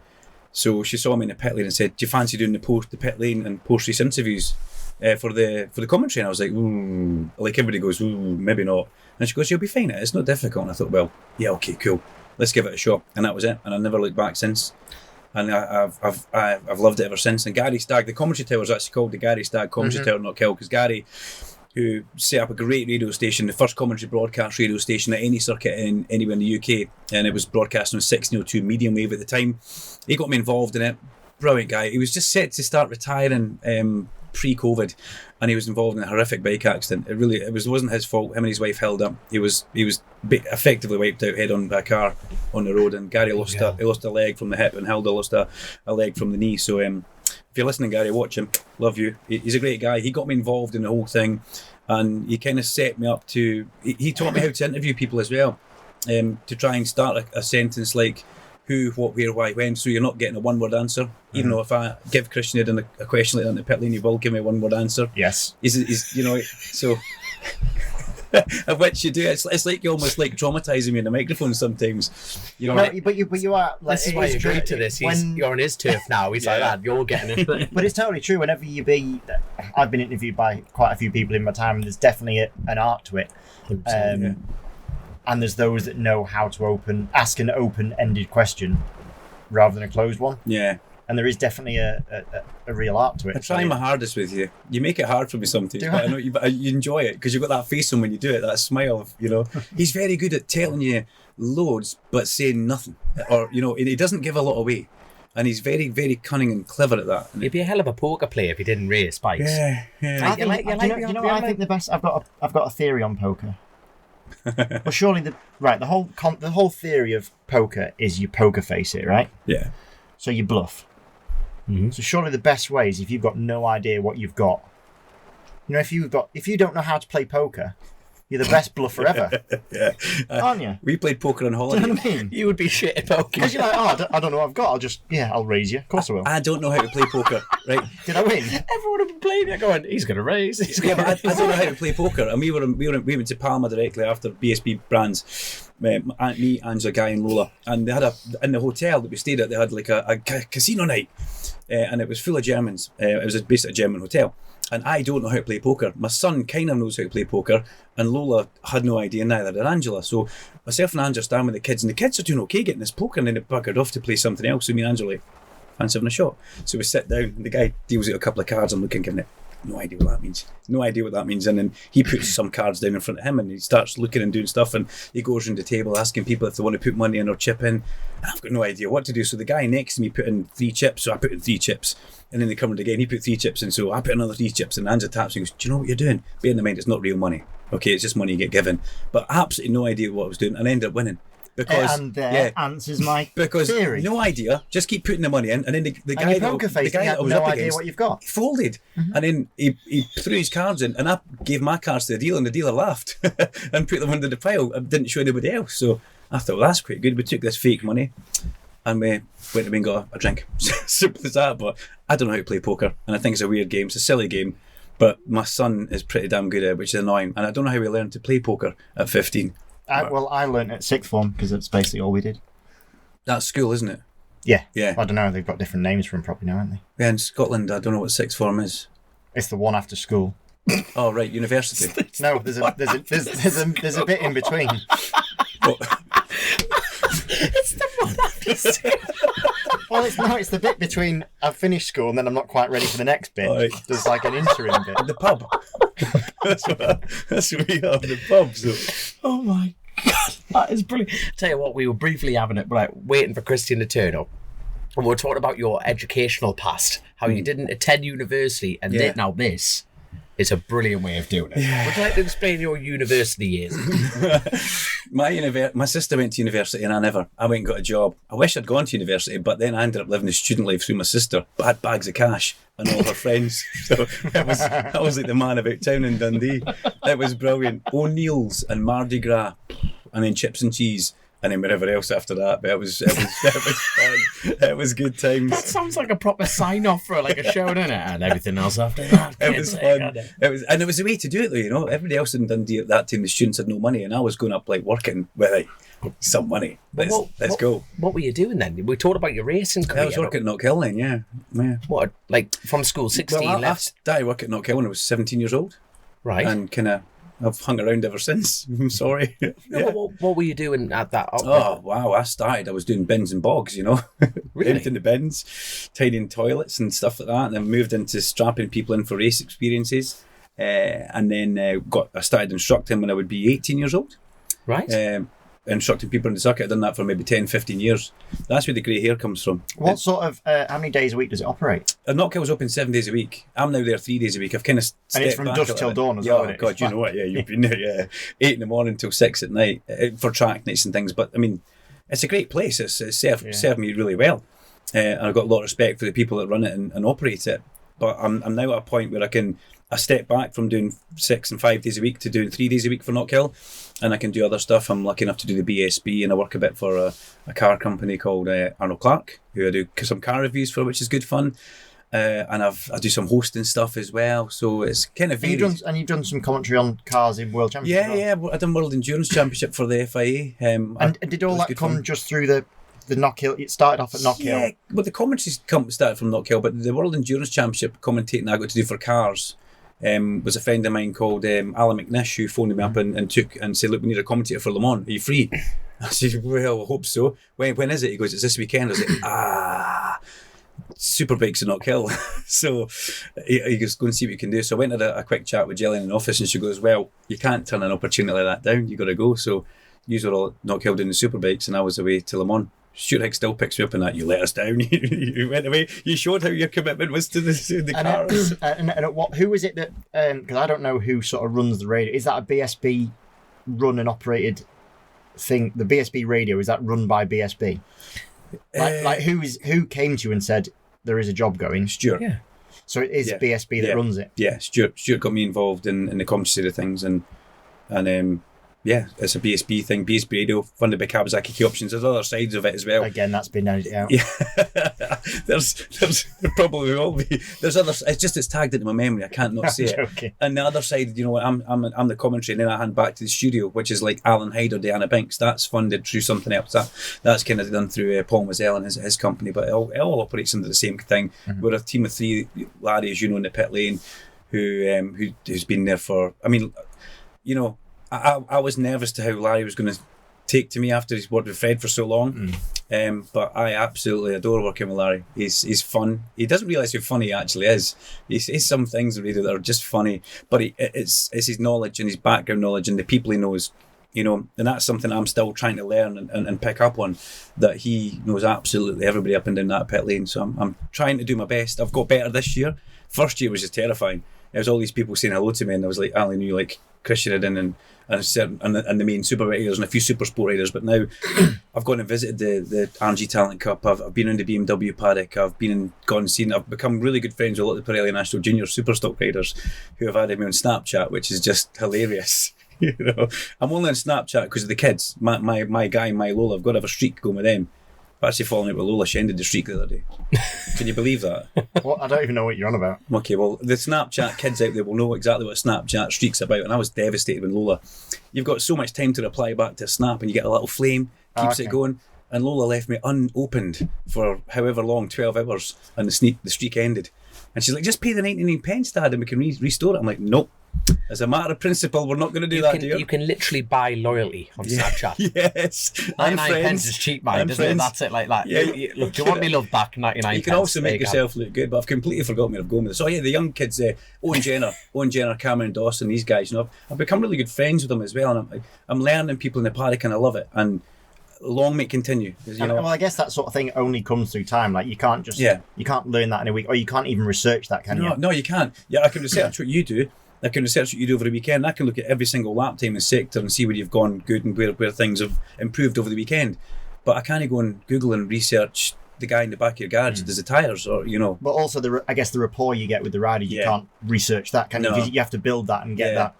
so she saw me in the pit lane and said, "Do you fancy doing the pit lane and post race interviews for the commentary?" And I was like, "Ooh," like everybody goes, "Ooh, maybe not." And she goes, "You'll be fine. It's not difficult." And I thought, well, yeah, okay, cool. Let's give it a shot. And that was it. And I never looked back since. And I've loved it ever since. And Gary Stagg, the commentary tower is actually called the Gary Stagg Commentary Tower, not Kill, because Gary, who set up a great radio station, the first commentary broadcast radio station at any circuit anywhere in the UK, and it was broadcast on 1602 medium wave at the time. He got me involved in it. Brilliant guy. He was just set to start retiring pre-COVID, and he was involved in a horrific bike accident. It wasn't his fault. Him and his wife held up. He was effectively wiped out head on by a car on the road, and Gary lost a leg from the hip, and Hilda lost a leg from the knee. So if you're listening, Gary, watch him. Love you. He's a great guy. He got me involved in the whole thing, and he kind of set me up to. He taught me how to interview people as well, to try and start a sentence like who, what, where, why, when, so you're not getting a one-word answer. Even though if I give Christian Iddon a question like that in the pit lane, he will give me a one-word answer. Yes. He's you know, so of which you do. It's like you're almost like traumatising me in the microphone sometimes. You know, No, but you are. Like, This is why you agreed to this. You're on his turf now. He's like that. You're getting it. But it's totally true. Whenever you be, I've been interviewed by quite a few people in my time, and there's definitely an art to it. And there's those that know how to ask an open-ended question rather than a closed one. Yeah. And there is definitely a real art to it. I try my hardest with you. You make it hard for me sometimes, Do but I? I know you enjoy it because you've got that face on when you do it, that smile. He's very good at telling you loads but saying nothing, or he doesn't give a lot away, and he's very, very cunning and clever at that. He'd be a hell of a poker player if he didn't race bikes. Yeah. I think, you know what I think the best. I've got a theory on poker. Well, surely the whole theory of poker is you poker face it, right? Yeah. So you bluff. Mm-hmm. So surely the best way is if you've got no idea what you've got. If you don't know how to play poker, you're the best bluffer ever, Yeah. aren't you? We played poker on Do holiday. you know what I mean? You would be shit at poker. Because you're like, I don't know what I've got. I'll raise you. Of course I will. I don't know how to play poker, right? Did I win? Everyone would be playing it going, he's going to raise. Yeah, but I don't know how to play poker. And we went to Palma directly after BSB Brands. Me, Angela, Guy, and Lola, and they had in the hotel that we stayed at. They had like a casino night, and it was full of Germans. It was basically a German hotel, and I don't know how to play poker. My son kind of knows how to play poker, and Lola had no idea, neither did Angela. So myself and Angela stand with the kids, and the kids are doing okay getting this poker, and then it buggered off to play something else. So me and Angela like, fancy having a shot. So we sit down, and the guy deals out a couple of cards. I'm looking, giving it. No idea what that means. And then he puts some cards down in front of him, and he starts looking and doing stuff, and he goes around the table asking people if they want to put money in or chip in. And I've got no idea what to do. So the guy next to me put in 3 chips, so I put in 3 chips. And then they come around again, he put 3 chips in, so I put another 3 chips. And Angela taps me and goes, "Do you know what you're doing?" Bearing in mind, it's not real money. Okay, it's just money you get given. But absolutely no idea what I was doing, and I ended up winning. Because answers my because theory. no idea, just keep putting the money in, and then the guy and poker face, you have no idea what you've got. he folded, and then he threw his cards in, and I gave my cards to the dealer, and the dealer laughed and put them under the pile and didn't show anybody else. So I thought, well, that's quite good. We took this fake money and we went and got a drink. Simple as that. But I don't know how to play poker, and I think it's a weird game. It's a silly game, but my son is pretty damn good at it, which is annoying. And I don't know how we learned to play poker at 15. I learned at sixth form because that's basically all we did. That's school, isn't it? Yeah. Yeah. I don't know. They've got different names for them probably now, haven't they? Yeah, in Scotland, I don't know what sixth form is. It's the one after school. Oh, right, university. No, there's a bit in between. It's the one after school. Well, it's the bit between I've finished school and then I'm not quite ready for the next bit. Right. There's like an interim bit. The pub. That's what we have, the pub. So. Oh my God, that is brilliant. Tell you what, we were briefly having it, like waiting for Christian to turn up. And we were talking about your educational past, how you didn't attend university, and now this is a brilliant way of doing it. Yeah. Would you like to explain your university years? My sister went to university and I went and got a job. I wish I'd gone to university, but then I ended up living the student life through my sister, but I had bags of cash and all her friends. So I was like the man about town in Dundee. It was brilliant. O'Neill's and Mardi Gras, and then chips and cheese. And then wherever else after that, but it was fun. It was good times. That sounds like a proper sign-off for like a show, doesn't it? And everything else after that. It was fun. It was the way to do it, though. You know, everybody else in Dundee at that time, the students had no money, and I was going up like working with like some money. Let's go. What were you doing then? We talked about your racing career. I was working at Knockhill then, yeah. What, like from school, 16? Well, I started working at Knockhill when I was 17 years old, right? And kind of. I've hung around ever since. I'm sorry. No, what were you doing at that? Oh, wow. I was doing bins and bogs, you know. Really? Emptying the bins, tidying toilets and stuff like that. And then moved into strapping people in for race experiences. And then I started instructing when I would be 18 years old. Right. Instructing people in the circuit. I've done that for maybe 10, 15 years. That's where the grey hair comes from. What sort of, how many days a week does it operate? Knockhill's open 7 days a week. I'm now there 3 days a week. I've kind of And it's from dusk till dawn as well. Oh, God, you know what? Yeah, you've been there, yeah. 8 in the morning till 6 at night for track nights and things. But, I mean, it's a great place. It's served me really well. And I've got a lot of respect for the people that run it and operate it. But I'm now at a point where I step back from doing 6 and 5 days a week to doing 3 days a week for Knockhill, and I can do other stuff. I'm lucky enough to do the BSB, and I work a bit for a car company called Arnold Clark, who I do some car reviews for, which is good fun. And I do some hosting stuff as well, so it's kind of varied. And you've done some commentary on cars in World Championship. Yeah, I done World Endurance Championship for the FIA. And did all that come just through the Knockhill? It started off at Knockhill. Yeah, well, the commentary started from Knockhill, but the World Endurance Championship commentating I got to do for cars. Was a friend of mine called Alan McNish, who phoned me up and said, look, we need a commentator for Le Mans. Are you free? I said, well, I hope so. When is it? He goes, it's this weekend. I was like, Superbike's in Knockhill. So he goes, go and see what you can do. So I went and had a quick chat with Gillian in the office, and she goes, well, you can't turn an opportunity like that down. You got to go. So you were all at Knockhill doing the Superbikes, and I was away to Le Mans. Stuart Hicks still picks me up in that. You let us down. You went away. You showed how your commitment was to the cars. Who is it that? Because I don't know who sort of runs the radio. Is that a BSB run and operated thing? The BSB radio, is that run by BSB? Like who came to you and said there is a job going? Stuart. Yeah. So it is BSB that runs it. Yeah. Stuart got me involved in the commentary side of things, and yeah, it's a BSB thing. BSB radio, funded by Kawasaki Key Options. There's other sides of it as well. Again, that's been edited out. Yeah, there's there probably will be. There's others. It's tagged into my memory. I can't not say it. And the other side, you know, I'm the commentary, and then I hand back to the studio, which is like Alan Hyde or Diana Binks. That's funded through something else. That's kind of done through Paul Mazel and his company, but it all operates under the same thing. Mm-hmm. We're a team of 3, Larry, as you know, in the pit lane, who's been there for. I mean, you know. I was nervous to how Larry was going to take to me after he's worked with Fred for so long. But I absolutely adore working with Larry. He's fun. He doesn't realise how funny he actually is. He says some things really that are just funny, but it's his knowledge and his background knowledge and the people he knows, you know, and that's something I'm still trying to learn and pick up on, that he knows absolutely everybody up and down that pit lane. So I'm trying to do my best. I've got better this year. First year was just terrifying. There was all these people saying hello to me, and I was like, I only knew like Christian Iddon and the main super riders and a few super sport riders, but now I've gone and visited the RNG Talent Cup. I've been in the BMW paddock. I've gone and seen. I've become really good friends with a lot of the Pirelli National Junior Super Stock riders who have added me on Snapchat, which is just hilarious. You know, I'm only on Snapchat because of the kids. My guy, my Lola, I've got to have a streak going with them. I've actually fallen out with Lola. She ended the streak the other day. Can you believe that? What? I don't even know what you're on about. Okay, well, the Snapchat kids out there will know exactly what Snapchat streak's about, and I was devastated with Lola. You've got so much time to reply back to a snap, and you get a little flame, keeps it going, and Lola left me unopened for however long, 12 hours, and the streak ended. And she's like, just pay the 99 pence, Dad, and we can restore it. I'm like, nope. As a matter of principle, we're not going to do that, dear. You can literally buy loyalty on Snapchat. Yes. 99 pence is cheap, man, isn't it? That's it, like that. Yeah. Look, do you want me love back? 99 pence. You can also make yourself look good, but I've completely forgotten where I've gone with this. So yeah, the young kids, Owen Jenner, Cameron Dawson, these guys, I've become really good friends with them as well, and I'm learning people in the paddock, and I love it. And long may it continue. Well, I guess that sort of thing only comes through time. Like, you can't just you can't learn that in a week, or you can't even research that, can you? No, you can't. Yeah, I can research what you do. I can research what you do over the weekend. I can look at every single lap time in the sector and see where you've gone good and where things have improved over the weekend. But I can't go and Google and research the guy in the back of your garage that does the tyres, or But also, I guess the rapport you get with the rider, you can't research that, can you? Because you have to build that and get that.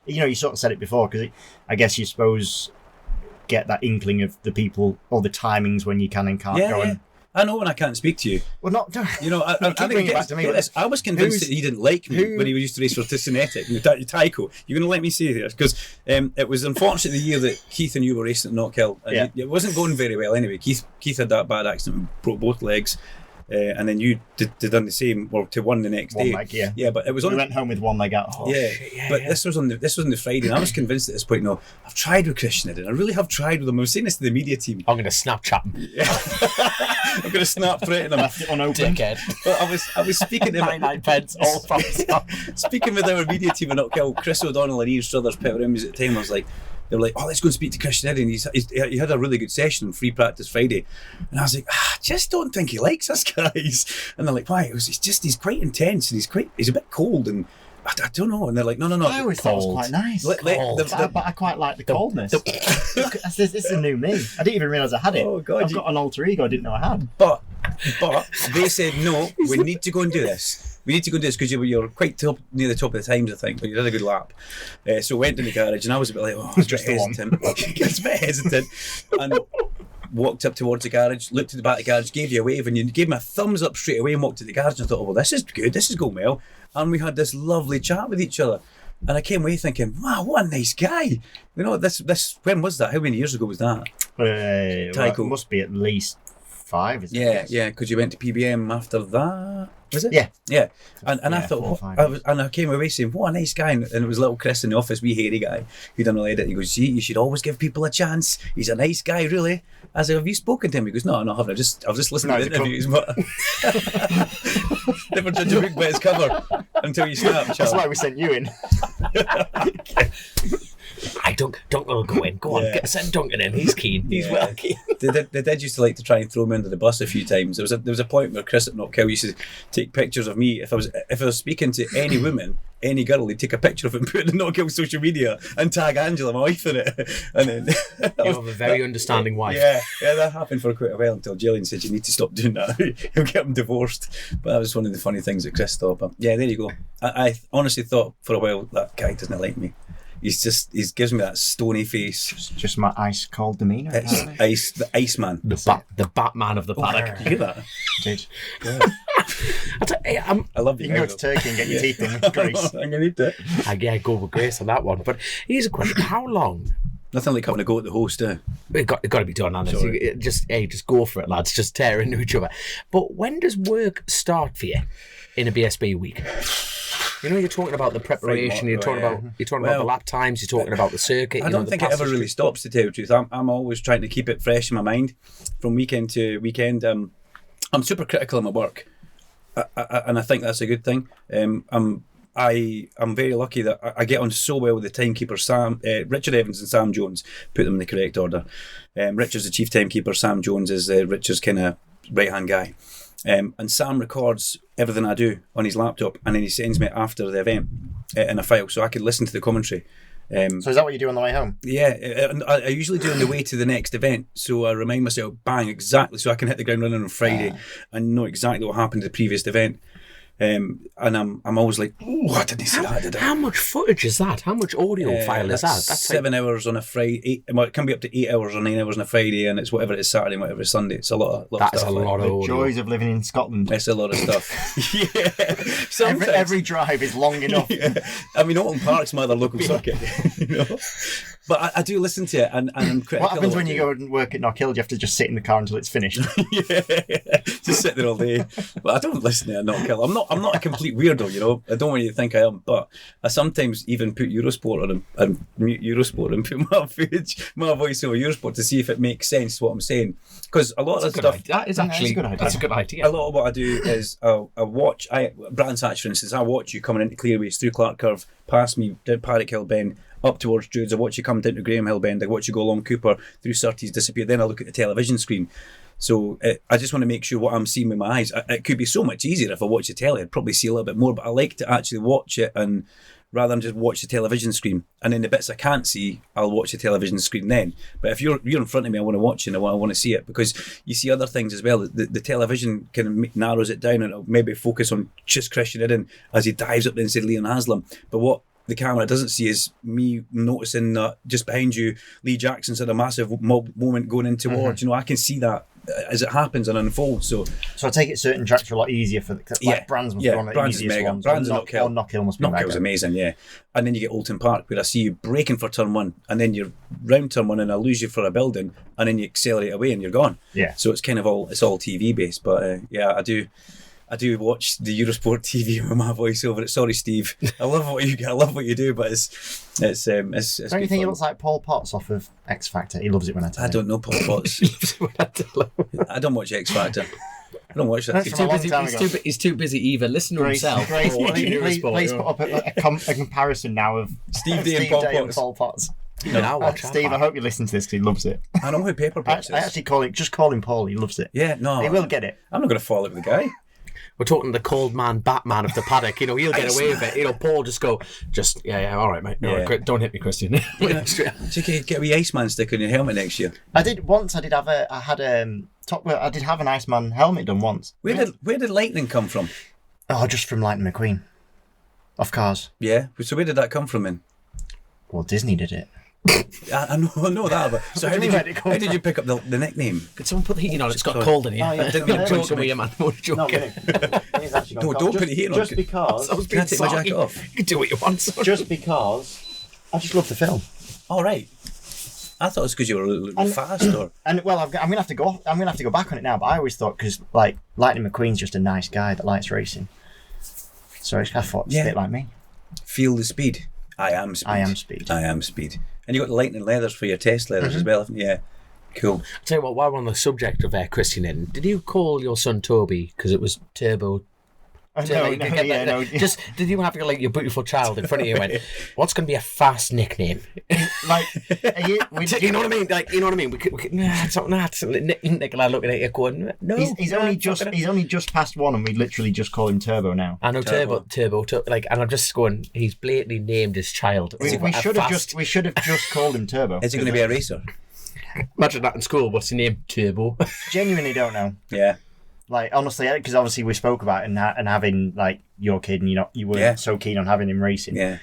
You sort of said it before, because I guess you suppose get that inkling of the people or the timings when you can and can't go. And I know when I can't speak to you. Well, not. I think back to me. I was convinced that he didn't like me when he used to race for Cincinnati. Tycho, you're going to let me say this, because it was unfortunate the year that Keith and you were racing at Knockhill, and it wasn't going very well anyway. Keith had that bad accident and broke both legs. And then you did done the same, or to one the next day. Leg, yeah, but it was we went home with one leg out. This was on the Friday, and I was convinced at this point. No, I've tried with Christian Iddon. I really have tried with him. I was saying this to the media team. I'm going to Snapchat him. I'm going to snap threaten him. Left it unopened. Dickhead. But I was speaking to 99 pence, all from speaking with our media team in Knockhill, Chris O'Donnell and Ian Struthers, Peter Immies at the time. I was like, they were like, oh, let's go and speak to Christian Iddon. He had a really good session on free practice Friday. And I was like, I just don't think he likes us guys. And they're like, why? He's quite intense, and he's a bit cold, and I don't know. And they're like, no. I always thought it was quite nice. But I quite like the coldness. This is a new me. I didn't even realise I had it. Oh, God, I've got an alter ego I didn't know I had. But they said, no, we need to go and do this. We need to go do this because you're quite near the top of the times, I think, but you did a good lap. So went in the garage, and I was a bit like, oh, it's just hesitant. It's a bit hesitant. And walked up towards the garage, looked at the back of the garage, gave you a wave, and you gave me a thumbs up straight away and walked to the garage, and I thought, oh, well, this is good, this is going well. And we had this lovely chat with each other. And I came away thinking, wow, what a nice guy. This when was that? How many years ago was that? It must be at least 5, isn't it? Yeah, because you went to PBM after that. Was it? Yeah. And I thought, I came away saying, what a nice guy. And it was little Chris in the office, wee hairy guy, who done all the edit. He goes, see, you should always give people a chance. He's a nice guy, really. I said, have you spoken to him? He goes, no, I haven't. I've just listened to the interviews. But never judge a book by its cover until you snap. That's why we sent you in. Duncan will go in. Go on, send Duncan in. He's keen. He's well keen. They did used to like to try and throw me under the bus a few times. There was a point where Chris at Knockhill used to take pictures of me. If I was speaking to any woman, any girl, he'd take a picture of it and put it in Knockhill social media and tag Angela, my wife, in it. And then you have a very understanding wife. Yeah, that happened for quite a while until Gillian said you need to stop doing that. He'll get him divorced. But that was one of the funny things that Chris thought. But yeah, there you go. I honestly thought for a while that guy doesn't like me. He gives me that stony face. Just my ice cold demeanour. It's the Iceman. The Batman of the paddock. You get that? Did. I love you. You can go to Turkey and get your teeth in with Grace. I'm going to need that. I go with Grace on that one. But here's a question. How long? Nothing like having a go at the host, eh? It got to be done, honestly. Just go for it, lads. Just tear into each other. But when does work start for you in a BSB week? You're talking about the preparation. You're talking about the lap times. You're talking about the circuit. I don't think it ever really stops, to tell you the truth. I'm always trying to keep it fresh in my mind from weekend to weekend. I'm super critical of my work, and I think that's a good thing. I'm very lucky that I get on so well with the timekeeper Richard Evans and Sam Jones. Put them in the correct order. Richard's the chief timekeeper. Sam Jones is Richard's kind of right hand guy. And Sam records everything I do on his laptop, and then he sends me after the event in a file, so I can listen to the commentary. So is that what you do on the way home? Yeah, I usually do on the way to the next event, so I remind myself, bang, exactly, so I can hit the ground running on Friday and know exactly what happened to the previous event. And I'm always like, oh, I didn't see that, did I? How much footage is that? How much audio file is that? That's 7 hours on a Friday. It can be up to 8 hours or 9 hours on a Friday, and it's whatever it is Saturday and whatever it's Sunday. It's a lot of That is stuff. a lot of The audio. joys of living in Scotland. It's a lot of stuff. Yeah. Sometimes. Every drive is long enough. Yeah. I mean, Alton Park's my other local circuit, you know. But I do listen to it, and I'm critical. What happens of when you go and work at Knockhill? Do you have to just sit in the car until it's finished? Yeah, just sit there all day. But I don't listen to it, Knockhill. I'm not a complete weirdo, you know. I don't want you to think I am, but I sometimes even put Eurosport on and mute Eurosport and put my voice over Eurosport to see if it makes sense what I'm saying. Because a lot of the stuff That is actually that's a good idea. a lot of what I do is I watch. Brands Hatch, for instance, I watch you coming into Clearways through Clark Curve, past me down Paddock Hill Bend, up towards Jude's. I watch you come down to Graham Hill Bend. I watch you go along Cooper through Surtees, disappear. Then I look at the television screen. So I just want to make sure what I'm seeing with my eyes. It could be so much easier if I watch the telly. I'd probably see a little bit more, but I like to actually watch it and rather than just watch the television screen. And then the bits I can't see, I'll watch the television screen then. But if you're in front of me, I want to watch it and I want to see it, because you see other things as well. The television kind of narrows it down and it'll maybe focus on just Christian Iddon as he dives up the inside Leon Haslam. But what the camera doesn't see is me noticing that just behind you, Lee Jackson's had a massive moment going in towards. You know, I can see that as it happens and unfolds. So I take it certain tracks are a lot easier for Brands must be one of the Brands is easiest mega. ones. Brands or and Knockhill. Knockhill must be Knockhill's mega. amazing, yeah. And then you get Alton Park, where I see you braking for turn one, and then you're round turn one, and I lose you for a building, and then you accelerate away, and you're gone. Yeah. So it's kind of all TV based, but yeah, I do watch the Eurosport TV with my voice over it. Sorry, Steve. I love what you do, but it's Don't you good think he fun. looks like Paul Potts off of X Factor? He loves it when I tell I him. don't know Paul Potts. I don't watch X Factor. I don't watch that. That's from a long time ago. He's too busy either listening to himself Grace, or watching please Eurosport. put up a comparison now of Steve Day and Paul Potts. Potts. Even I'll watch that, Steve, man. I hope you listen to this because he loves it. I know who Paper Potts is. I actually call him Paul. He loves it. Yeah, no. He will get it. I'm not going to fall out with the guy. We're talking the cold man Batman of the paddock. You know, he'll get away with it. You know, Paul all right, mate. All right, don't hit me, Christian. Get a wee Iceman stick on your helmet next year. I did have an Iceman helmet done once. Where did lightning come from? Oh, just from Lightning McQueen. Off Cars. Yeah. So where did that come from then? Well, Disney did it. I know that, but so how did you pick up the nickname? Could someone put the heating on? It's got cold in here. Oh, yeah. I'm joking with you, man. I'm joking. Don't put the heating on. Just because. I was Can I being take my sorry. jacket off? You can do what you want. Sorry. Just because. I just love the film. All right. I thought it was because you were fast, or And well, I'm gonna have to go. I'm gonna have to go back on it now. But I always thought because like Lightning McQueen's just a nice guy that likes racing. So I thought it's a bit like me. feel the speed. I am speed. I am speed. I am speed. And you got the lightning leathers for your test leathers as well, haven't you? Yeah. Cool. I'll tell you what, while we're on the subject of Christian Iddon, did you call your son Toby because it was Turbo? Just did you have your beautiful child in front of you and went, what's going to be a fast nickname? Like, you know what I mean? Like, you know what I mean? We could Nicola looking at you going, no. He's only just past one, and we literally just call him Turbo now. I know Turbo, and I'm just going. He's blatantly named his child. We should have just called him Turbo. Is he going to be a racer? Imagine that in school. What's his name? Turbo. Genuinely don't know. Yeah. Like, honestly, because obviously we spoke about it and having like your kid, and you weren't so keen on having him racing. Yeah.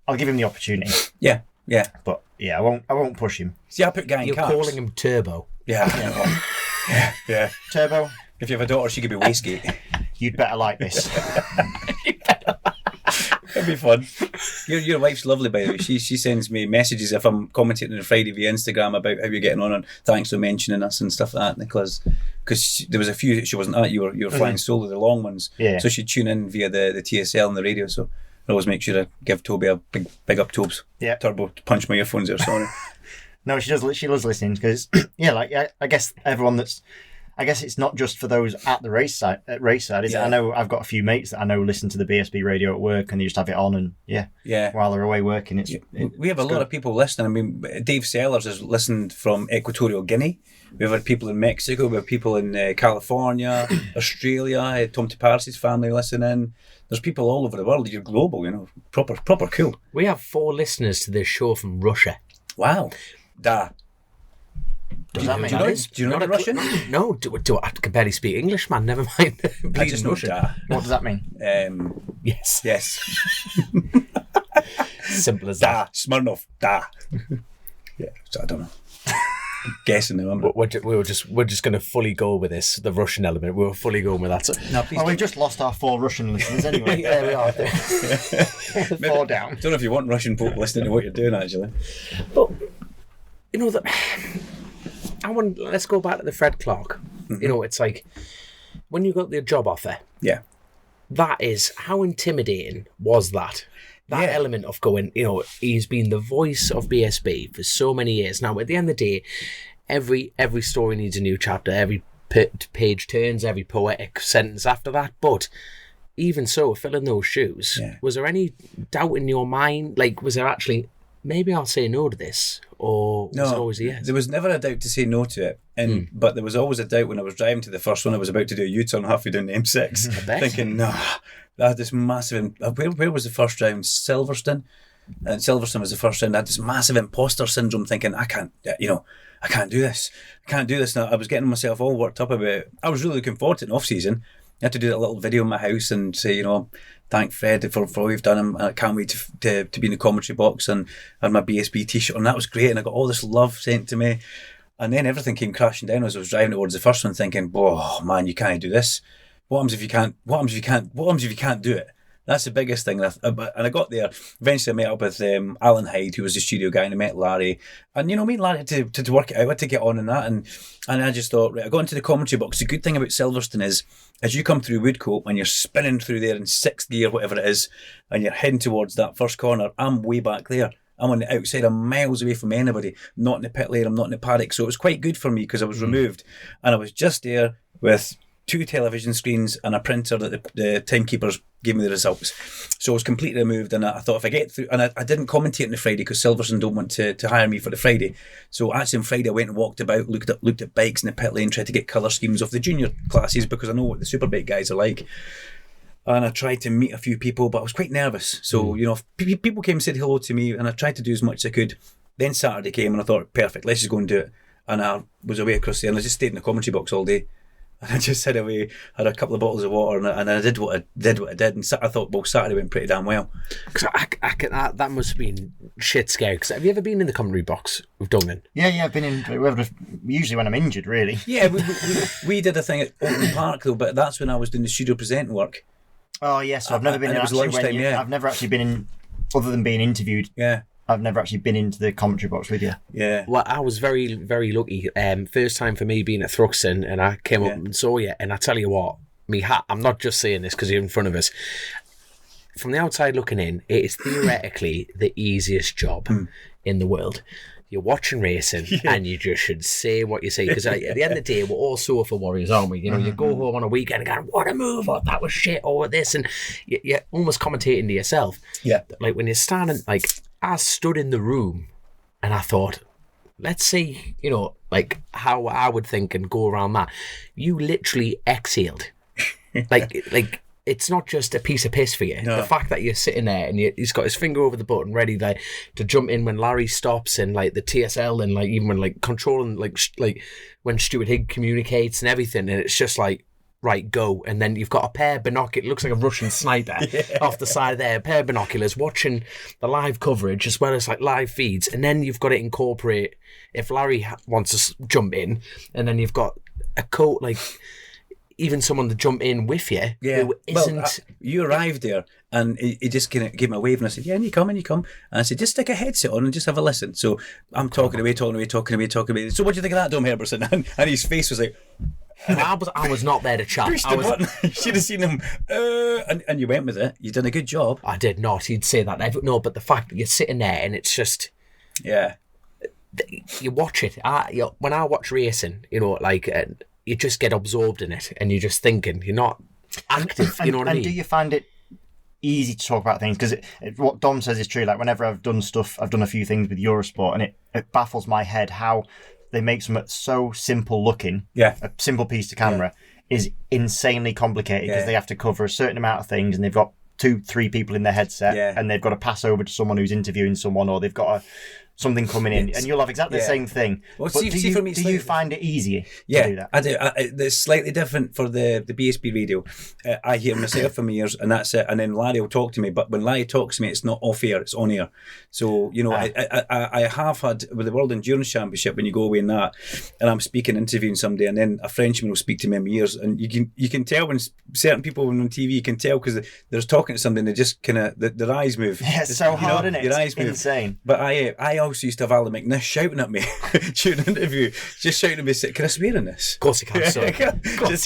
I'll give him the opportunity. Yeah. Yeah. But yeah, I won't push him. See, I put Guy in You're cars. calling him Turbo. Yeah. Yeah. Turbo, If you have a daughter, she could be Wastegate. you'd better like this. It'd be fun. Your wife's lovely, by the way. She sends me messages if I'm commentating on Friday via Instagram about how you're getting on, and thanks for mentioning us and stuff like that, Nicholas. Because there was a few that she wasn't at. You were flying solo, the long ones. Yeah. So she'd tune in via the TSL and the radio. So I always make sure to give Toby a big up Tobes. Yeah. Turbo to punch my earphones there. Sorry. No, she does. She loves listening because I guess everyone that's. I guess it's not just for those at the race side, is it? I know I've got a few mates that I know listen to the BSB radio at work, and they just have it on, and while they're away working, we have a lot of people listening. I mean, Dave Sellers has listened from Equatorial Guinea. We've had people in Mexico. We have people in California, Australia. Tom Taparsi's family listening. There's people all over the world. You're global, you know. Proper cool. We have 4 listeners to this show from Russia. Wow. Does that mean? Do you know Russian? No, I can barely speak English, man. Never mind. I just know Russian. da. What does that mean? Yes. Yes. Simple as Da. that. Smirnov. Da. Yeah. So I don't know. Guessing the number. We're just going to fully go with this, the Russian element. We're fully going with that. So, No, please Well, we've just lost our 4 Russian listeners anyway. there we are. 4 down. don't know if you want Russian folk listening to what you're doing, actually. But you know that let's go back to the Fred Clark. Mm-hmm. You know, it's like when you got the job offer. Yeah. That is how intimidating was that? That Yeah. element of going, you know, he's been the voice of BSB for so many years. Now, at the end of the day, every story needs a new chapter. Every page turns, every poetic sentence after that. But even so, filling those shoes, was there any doubt in your mind? Like, was there actually, maybe I'll say no to this? Or was it always a yes? There was never a doubt to say no to it. But there was always a doubt when I was driving to the first one. I was about to do a U-turn halfway down the M6, thinking, no, I had this massive... Where was the first round? Silverstone? And Silverstone was the first round. I had this massive imposter syndrome, thinking, I can't do this. I can't do this. Now, I was getting myself all worked up about it. I was really looking forward to an off-season. I had to do that little video in my house and say, you know, thank Fred for all you've done. And I can't wait to be in the commentary box, and I had my BSB t-shirt, and that was great. And I got all this love sent to me. And then everything came crashing down as I was driving towards the first one, thinking, oh man, you can't do this. What happens if you can't? What happens if you can't do it? That's the biggest thing. And I got there. Eventually, I met up with Alan Hyde, who was the studio guy, and I met Larry. And you know, me and Larry had to work it out, I had to get on in that. And I just thought, right, I got into the commentary box. The good thing about Silverstone is, as you come through Woodcote and you're spinning through there in 6th gear, whatever it is, and you're heading towards that first corner, I'm way back there. I'm on the outside, I'm miles away from anybody, not in the pit lane, I'm not in the paddock. So it was quite good for me because I was removed. And I was just there with 2 television screens and a printer that the timekeepers gave me the results. So I was completely removed, and I thought if I get through, and I didn't commentate on the Friday because Silverstone don't want to hire me for the Friday. So actually on Friday I went and walked about, looked at bikes in the pit lane, tried to get colour schemes of the junior classes because I know what the Superbike guys are like. And I tried to meet a few people, but I was quite nervous. So, you know, people came and said hello to me, and I tried to do as much as I could. Then Saturday came, and I thought, perfect, let's just go and do it. And I was away across there, and I just stayed in the commentary box all day. And I just sat away, had a couple of bottles of water, and I did what I did. And I thought, well, Saturday went pretty damn well. Because that must have been shit scary. Because have you ever been in the commentary box with Duncan? Yeah, I've been in, usually when I'm injured, really. Yeah, we did a thing at Oakland Park, though, but that's when I was doing the studio presenting work. Oh, yes, so I've never been in, I've never actually been in, other than being interviewed. Yeah. I've never actually been into the commentary box with you. Yeah. Well, I was very, very lucky. First time for me being at Thruxton, and I came up and saw you. And I tell you what, I'm not just saying this because you're in front of us. From the outside looking in, it is theoretically the easiest job in the world. You're watching racing, and you just should say what you say. Because at the end of the day, we're all sofa warriors, aren't we? You know, you go home on a weekend and go, what a move, or that was shit, or this. And you're almost commentating to yourself. Yeah. Like when you're standing, like, I stood in the room and I thought, let's see, you know, like how I would think and go around that. You literally exhaled. like it's not just a piece of piss for you. No. The fact that you're sitting there and he's got his finger over the button ready like to jump in when Larry stops, and like the TSL, and like even when like controlling like when Stuart Higg communicates and everything, and it's just like, right, go. And then you've got a pair of binoculars, it looks like a Russian sniper off the side there, a pair of binoculars watching the live coverage as well as like live feeds. And then you've got to incorporate if Larry wants to jump in, and then you've got a coat, like even someone to jump in with you who isn't... Well, you arrived there and he just kind of gave me a wave, and I said, yeah, and you come. And I said, just stick a headset on and just have a listen. So I'm talking away. So what do you think of that, Dom Herbertson? And his face was like... I was not there to chat. You should have seen him. And you went with it. You did a good job. I did not. He'd say that. No, but the fact that you're sitting there and it's just... Yeah. You watch it. When I watch racing, you know, like... you just get absorbed in it, and you're just thinking. You're not active. You know what I mean? And do you find it easy to talk about things? Because what Dom says is true. Like whenever I've done stuff, I've done a few things with Eurosport, and it baffles my head how they make something so simple looking. Yeah, a simple piece to camera is insanely complicated because they have to cover a certain amount of things, and they've got 2-3 people in their headset, and they've got to pass over to someone who's interviewing someone, or they've got to something coming in, and you'll have exactly the same thing. Well, But do you find it easier to do that? I do. It's slightly different for the BSB radio. I hear myself in my ears, and that's it. And then Larry will talk to me. But when Larry talks to me, it's not off air; it's on air. So I have had with the World Endurance Championship when you go away in that, and I'm speaking, interviewing somebody, and then a Frenchman will speak to me in my ears, and you can tell when certain people on TV, you can tell because they're talking to somebody, and they just kind of their eyes move. Yeah, it's so hard, isn't it? Your eyes It's move. insane. But I also used to have Alan McNish shouting at me during an interview, just shouting at me, "Can I swear in this?" Of course you can, son.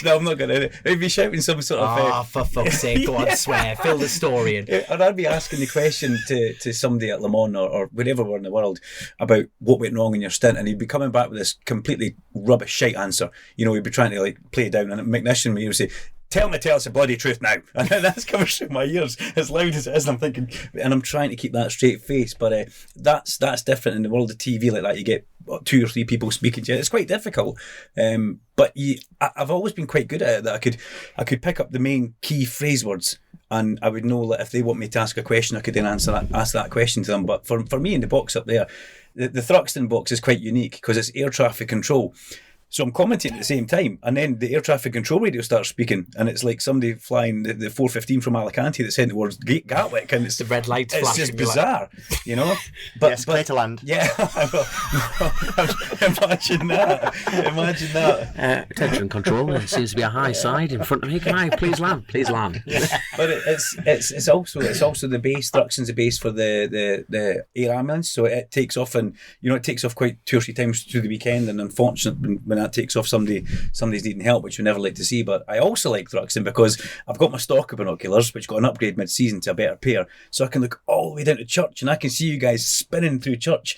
No, I'm not going to. He'd be shouting some sort of. For fuck's sake, go on, swear. Fill the story in. And I'd be asking the question to somebody at Le Mans or wherever we're in the world about what went wrong in your stint, and he'd be coming back with this completely rubbish shite answer. He'd be trying to like play it down, and McNish and me would say, tell us the bloody truth now. And that's coming through my ears as loud as it is, and I'm thinking, and I'm trying to keep that straight face, but that's different in the world of TV like that. You get 2 or 3 people speaking to you. It's quite difficult, but I've always been quite good at it, that I could pick up the main key phrase words, and I would know that if they want me to ask a question, I could then ask that question to them. But for me in the box up there, the Thruxton box is quite unique because it's air traffic control. So I'm commentating at the same time, and then the air traffic control radio starts speaking, and it's like somebody flying the 415 from Alicante that's heading towards Gatwick, and it's The red lights it's flashing. just bizarre, But Yes, to land. yeah, imagine that. Attention control, there seems to be a high side in front of me. Can I please land? Please land. But it's also the base. Thruxton's the base for the air ambulance, so it takes off, and it takes off quite 2 or 3 times through the weekend, and unfortunately when that takes off, somebody's needing help, which we never like to see. But I also like Thruxton because I've got my Stalker binoculars, which got an upgrade mid-season to a better pair, so I can look all the way down to Church, and I can see you guys spinning through Church.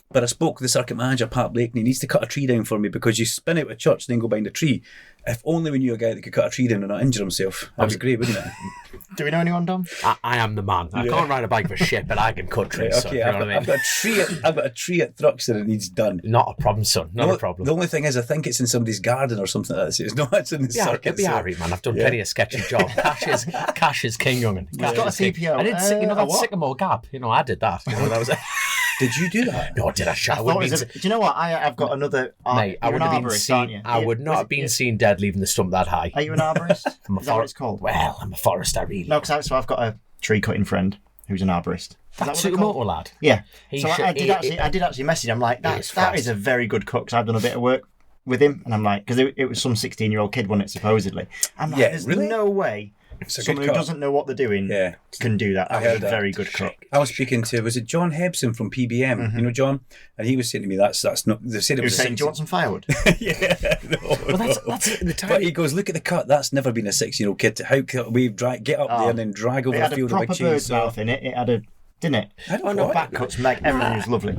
But I spoke to the circuit manager, Pat Blake, and he needs to cut a tree down for me because you spin out of Church and then go behind a tree. If only we knew a guy that could cut a tree down and not injure himself. That'd be great, wouldn't it? Do we know anyone, Dom? I am the man. I can't ride a bike for shit, but I can cut trees. Right, son, okay, you know what I mean? I've got a tree at Thruxton that needs done. Not a problem, son. Not a problem. The only thing is, I think it's in somebody's garden or something like that. So it's not in the circuit. It'll be alright, man. I've done plenty of sketchy jobs. Cash is king, young'un. He's got a CPO. I did, that Sycamore Gap. I did that. That was it. Did you do that? No, did I? Do you know what? I've got another. Mate, I would have been seen. I would not have been seen dead leaving the stump that high. Are you an arborist? Is that what it's called? Well, I'm a forester, really. No, because I've got a tree cutting friend who's an arborist. That's a motor lad. Yeah. I did actually message him. I'm like, that is a very good cut, because I've done a bit of work with him, and I'm like, because it was some 16-year-old kid, wasn't it, supposedly? I'm like, there's no way someone who doesn't know what they're doing can do that. That was a very good cut. I was speaking to, was it John Hebson from PBM? Mm-hmm. You know John? And he was saying to me, that's not, they said it was saying, do you want some firewood? Well, that's the time. But he goes, look at the cut, that's never been a 16-year-old kid. How can we get up there and then drag over the field of big cheese? It had a proper bird's mouth in it. It had didn't it? I don't know. Back cuts, everything was lovely.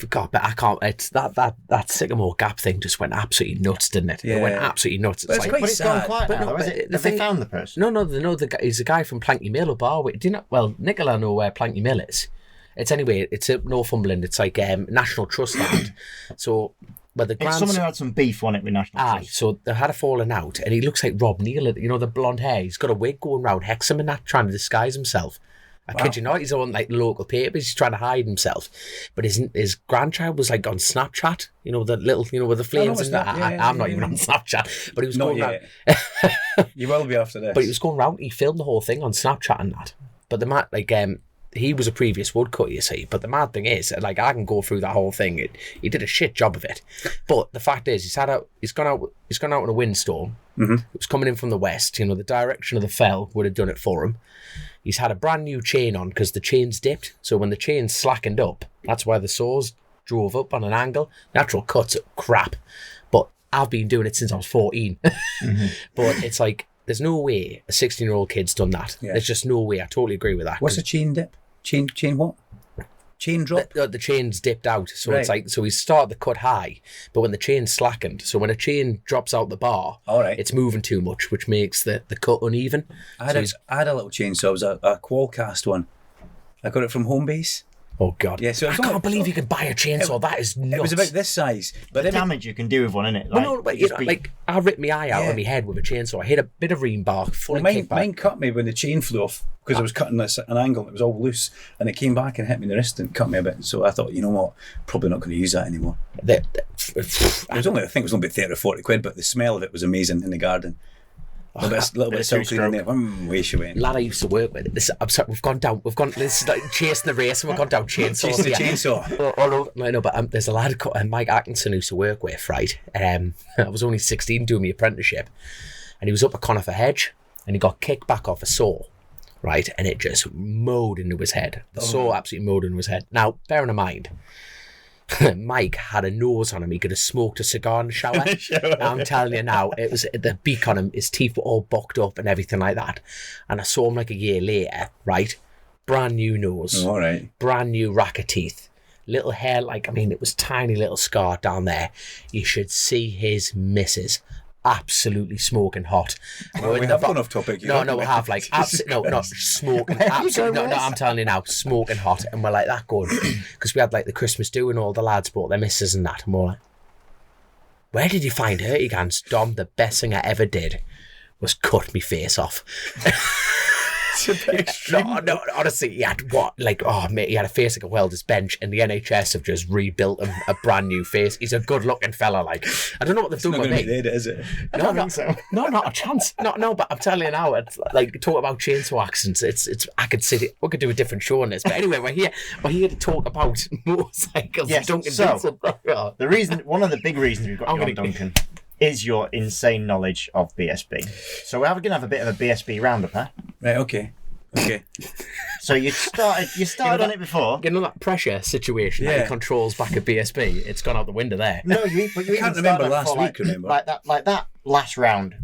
God, but I can't. It's that Sycamore Gap thing just went absolutely nuts, didn't it? Yeah. It went absolutely nuts. But it's gone quiet now, is it? Have they found the person? No, the guy, he's a guy from Planky Mill up Barwick. Do you know? Well, Nicola know where Planky Mill is. It's at Northumberland. It's like National Trust land. So. It's someone who had some beef on it with National Trust. So they had a falling out, and he looks like Rob Neal. The blonde hair. He's got a wig going round Hexham and that, trying to disguise himself. I kid you not, he's on like the local papers, he's trying to hide himself. But his grandchild was like on Snapchat, the little, with the flames and that. I'm not even on Snapchat, but he was not going yet. You will be after this. But he was going round, he filmed the whole thing on Snapchat and that. But the man, he was a previous woodcut, you see. But the mad thing is, I can go through that whole thing. He did a shit job of it. But the fact is, he's gone out in a windstorm. Mm-hmm. It was coming in from the west. The direction of the fell would have done it for him. He's had a brand new chain on because the chain's dipped. So when the chain's slackened up, that's why the saws drove up on an angle. Natural cuts are crap. But I've been doing it since I was 14. Mm-hmm. But it's like, there's no way a 16-year-old kid's done that. Yeah. There's just no way. I totally agree with that. What's a chain dip? Chain what? Chain drop? The chain's dipped out. So It's like, so he started the cut high, but when the chain's slackened, so when a chain drops out the bar, it's moving too much, which makes the cut uneven. I had a little chain, so it was a Qualcast one. I got it from Homebase. Oh God! Yeah, so I can't believe you can buy a chainsaw. That is nuts. It was about this size, but The damage you can do with one, innit? Well, no, but like I ripped my eye out of my head with a chainsaw. I hit a bit of ream bark, fully kicked back. Mine cut me when the chain flew off because I was cutting this at an angle. It was all loose, and it came back and hit me in the wrist and cut me a bit. So I thought, you know what, probably not going to use that anymore. It was only, I think it was only about 30 or 40 quid, but the smell of it was amazing in the garden. A little bit of self cleaning there. Way she went. Lad I used to work with. I'm sorry, we've gone. This is like chasing the race, and we've gone down chainsaws. Chasing the chainsaw. All over. No, but there's a lad called Mike Atkinson who used to work with. Right. I was only 16 doing my apprenticeship, and he was up a conifer hedge, and he got kicked back off a saw. Right, and it just mowed into his head. The saw absolutely mowed into his head. Now, bearing in mind, Mike had a nose on him. He could have smoked a cigar in the shower. I'm telling you now, it was the beak on him. His teeth were all bucked up and everything like that. And I saw him like a year later, right? Brand new nose. All right. Brand new rack of teeth. Little hair, it was tiny little scar down there. You should see his missus. Absolutely smoking hot. Well, we have gone off topic. No, we have not smoking. Absolutely, no, I'm telling you now, smoking hot, and we're like that going because we had like the Christmas do and all the lads brought their misses and that, and we're like, where did you find her? He goes, Dom, the best thing I ever did was cut me face off. It's a bit extreme. No, honestly, he had he had a face like a welder's bench, and the NHS have just rebuilt him a brand new face. He's a good-looking fella. Like, I don't know what they've done with me. Is it? No, not a chance. No, but I'm telling you now, it's like talk about chainsaw accidents. It's I could sit. We could do a different show on this, but anyway, we're here to talk about motorcycles. Yes, Duncan so Vincent. one of the big reasons we've got you on, Duncan, is your insane knowledge of BSB. So we're going to have a bit of a BSB roundup, huh? Right. Okay. So you started on it before. You know that pressure situation that he controls back at BSB. It's gone out the window there. No, you can't remember last week. Remember like that last round,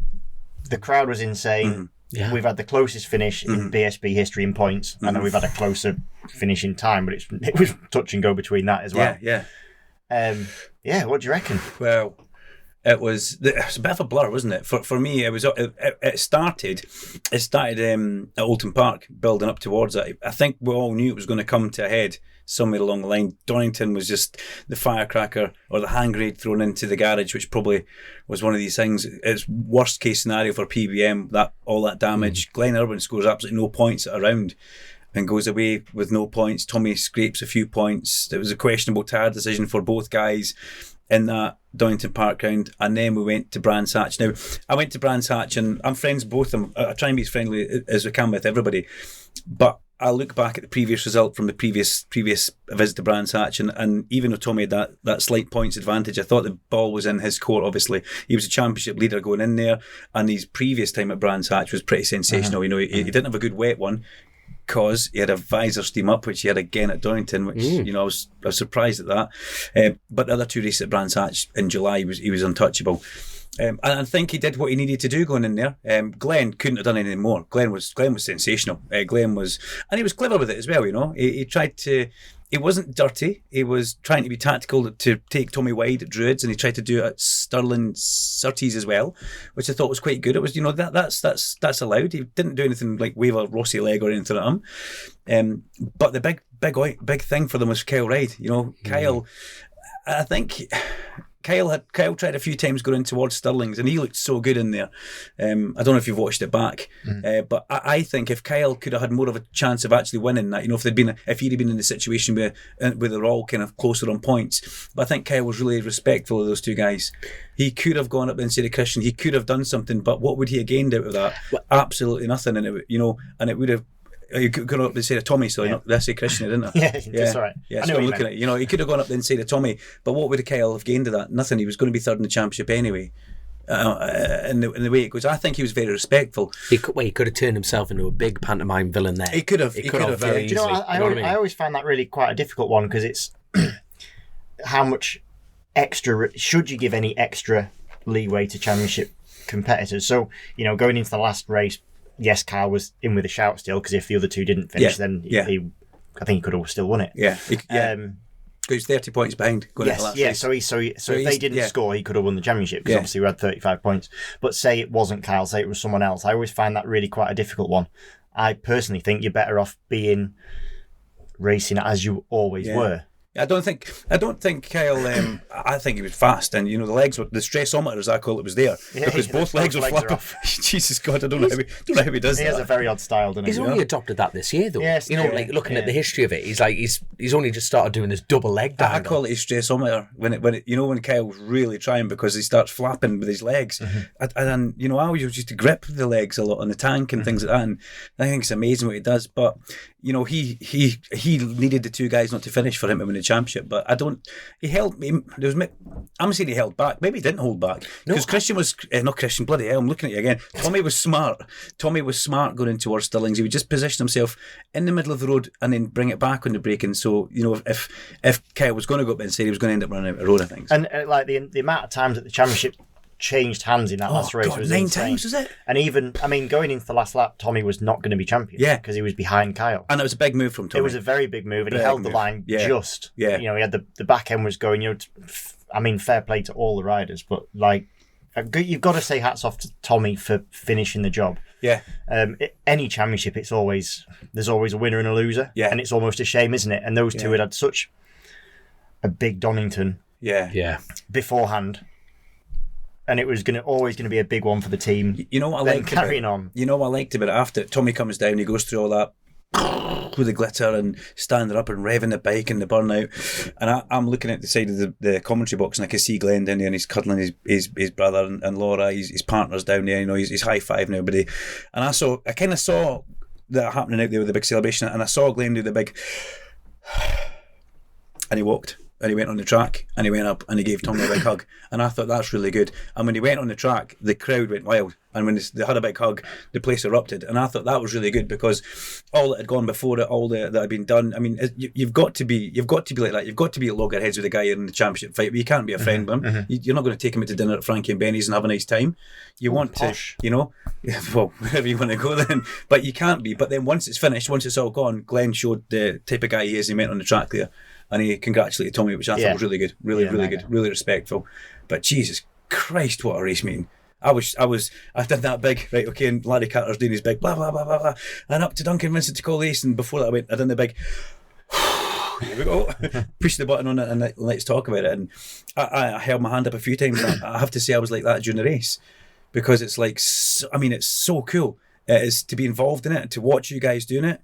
the crowd was insane. Mm-hmm. Yeah. We've had the closest finish in BSB history in points. I know we've had a closer finish in time, but it was touch and go between that as well. Yeah. What do you reckon? Well, it was a bit of a blur, wasn't it? For me, it started at Oulton Park, building up towards it. I think we all knew it was going to come to a head somewhere along the line. Donington was just the firecracker or the hand grenade thrown into the garage, which probably was one of these things. It's worst case scenario for PBM, all that damage. Glenn Irwin scores absolutely no points at a round and goes away with no points. Tommy scrapes a few points. There was a questionable tyre decision for both guys in that Donington Park round, and then we went to Brands Hatch. Now, I went to Brands Hatch, and I'm friends with both of them. I try and be as friendly as we can with everybody, but I look back at the previous result from the previous visit to Brands Hatch, and even though Tommy had that slight points advantage, I thought the ball was in his court. Obviously, he was a championship leader going in there, and his previous time at Brands Hatch was pretty sensational. You know, he didn't have a good wet one, because he had a visor steam up, which he had again at Donington, which I was surprised at that. But the other two races at Brands Hatch in July, he was untouchable. And I think he did what he needed to do going in there. Glenn couldn't have done anything more. Glenn was sensational. Glenn was, and he was clever with it as well. You know, he tried to. He wasn't dirty. He was trying to be tactical to take Tommy wide at Druids, and he tried to do it at Stirling Surtees as well, which I thought was quite good. It was, that's allowed. He didn't do anything like wave a Rossi leg or anything at him. But the big thing for them was Kyle Ryde. Kyle. I think Kyle tried a few times going in towards Stirling's, and he looked so good in there. I don't know if you've watched it back, but I think if Kyle could have had more of a chance of actually winning that, if he'd have been in the situation where they're all kind of closer on points. But I think Kyle was really respectful of those two guys. He could have gone up there instead of Christian. He could have done something, but what would he have gained out of that? Absolutely nothing. And it would have. You could go up and say to Tommy, so did I say Christian, didn't I? Yeah, that's all right. Yeah, so I'm looking at it. He could have gone up there and said to Tommy, but what would Kyle have gained of that? Nothing. He was going to be third in the championship anyway. In the way it goes, I think he was very respectful. He could have turned himself into a big pantomime villain there. He could have. Very easily. Do I always found that really quite a difficult one, because it's how much extra should you give any extra leeway to championship competitors? So going into the last race. Yes, Kyle was in with a shout still, because if the other two didn't finish, then I think he could have still won it. Yeah, he's 30 points behind going into the last race. So if they didn't score, he could have won the championship, because obviously we had 35 points. But say it wasn't Kyle, say it was someone else. I always find that really quite a difficult one. I personally think you're better off being racing as you always were. I don't think Kyle. I think he was fast, and the legs, the stressometer as I call it, was there because both legs were flapping. Jesus God, I don't know how he does that. He has a very odd style, doesn't he? He's only adopted that this year, though. Yes, looking at the history of it, he's only just started doing this double leg down. I call it his stressometer when Kyle's really trying because he starts flapping with his legs, and I always used to grip the legs a lot on the tank and things like that, and I think it's amazing what he does. But he needed the two guys not to finish for him to win the championship, but he held me. I'm saying he held back. Maybe he didn't hold back because Christian was not Christian. Bloody hell! I'm looking at you again. Tommy was smart. Tommy was smart going in towards Stirlings. He would just position himself in the middle of the road and then bring it back on the braking. So if Kyle was going to go up inside, he was going to end up running out of road. I think. And the amount of times that the championship changed hands in that last race was 9 insane. times, was it? And even, going into the last lap, Tommy was not going to be champion. Yeah, because he was behind Kyle. And it was a big move from Tommy. It was a very big move, and he held the line just. Yeah. He had the back end was going. Fair play to all the riders, but you've got to say hats off to Tommy for finishing the job. Yeah. Any championship, there's always a winner and a loser. Yeah. And it's almost a shame, isn't it? And those two had such a big Donington. Yeah. Beforehand. And it was always going to be a big one for the team. You know what I liked carrying on. You know what I liked about it after Tommy comes down, he goes through all that with the glitter and standing up and revving the bike and the burnout. And I'm looking at the side of the commentary box and I can see Glenn down there and he's cuddling his brother and Laura, his partner's down there. He's high five now, buddy. And I kind of saw that happening out there with the big celebration, and I saw Glenn do the big, and he walked. And he went on the track and he went up and he gave Tommy a big hug. And I thought that's really good. And when he went on the track, the crowd went wild. And when they had a big hug, the place erupted. And I thought that was really good because all that had gone before it, all that had been done. I mean, you've got to be like that. You've got to be at loggerheads with the guy in the championship fight, but you can't be a friend with him. You're not going to take him out to dinner at Frankie and Benny's and have a nice time. You want posh. To, well, wherever you want to go then. But you can't be. But then once it's finished, once it's all gone, Glenn showed the type of guy he is. He went on the track there. And he congratulated Tommy, which I thought was really good, really good, really respectful. But Jesus Christ, what a race meeting! I did that big, right? Okay, and Larry Carter's doing his big blah blah blah blah blah, and up to Duncan Vincent to call the race. And before that, I done the big. Here we go. Push the button on it and let's talk about it. And I held my hand up a few times. And I have to say I was like that during the race because it's it's so cool. It is to be involved in it, to watch you guys doing it.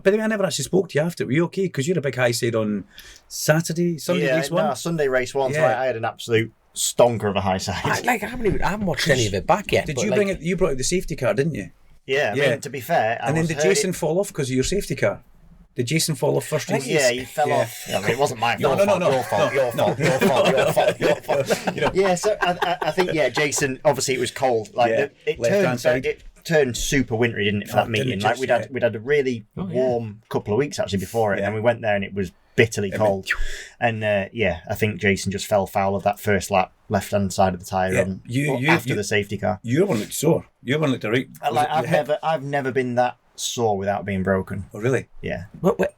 By the way, I never actually spoke to you after. Were you okay? Because you had a big high side on Sunday race one. No, Sunday race one. Yeah. So I had an absolute stonker of a high side. I haven't watched any of it back yet. Did you bring it? You brought out the safety car, didn't you? Yeah. I mean, to be fair, and then did Jason fall off because of your safety car? Did Jason fall off first race? Yeah, he fell off. I mean, it wasn't my fault. No. Your fault. Yeah, so I think Jason. Obviously, it was cold. It turned super wintry, didn't it, for that meeting? We'd had a really warm couple of weeks actually before it, and we went there and it was bitterly cold. And I think Jason just fell foul of that first lap, left hand side of the tyre after the safety car. Your one looked sore. Your one looked right. I've never been that sore without being broken. Oh really? Yeah.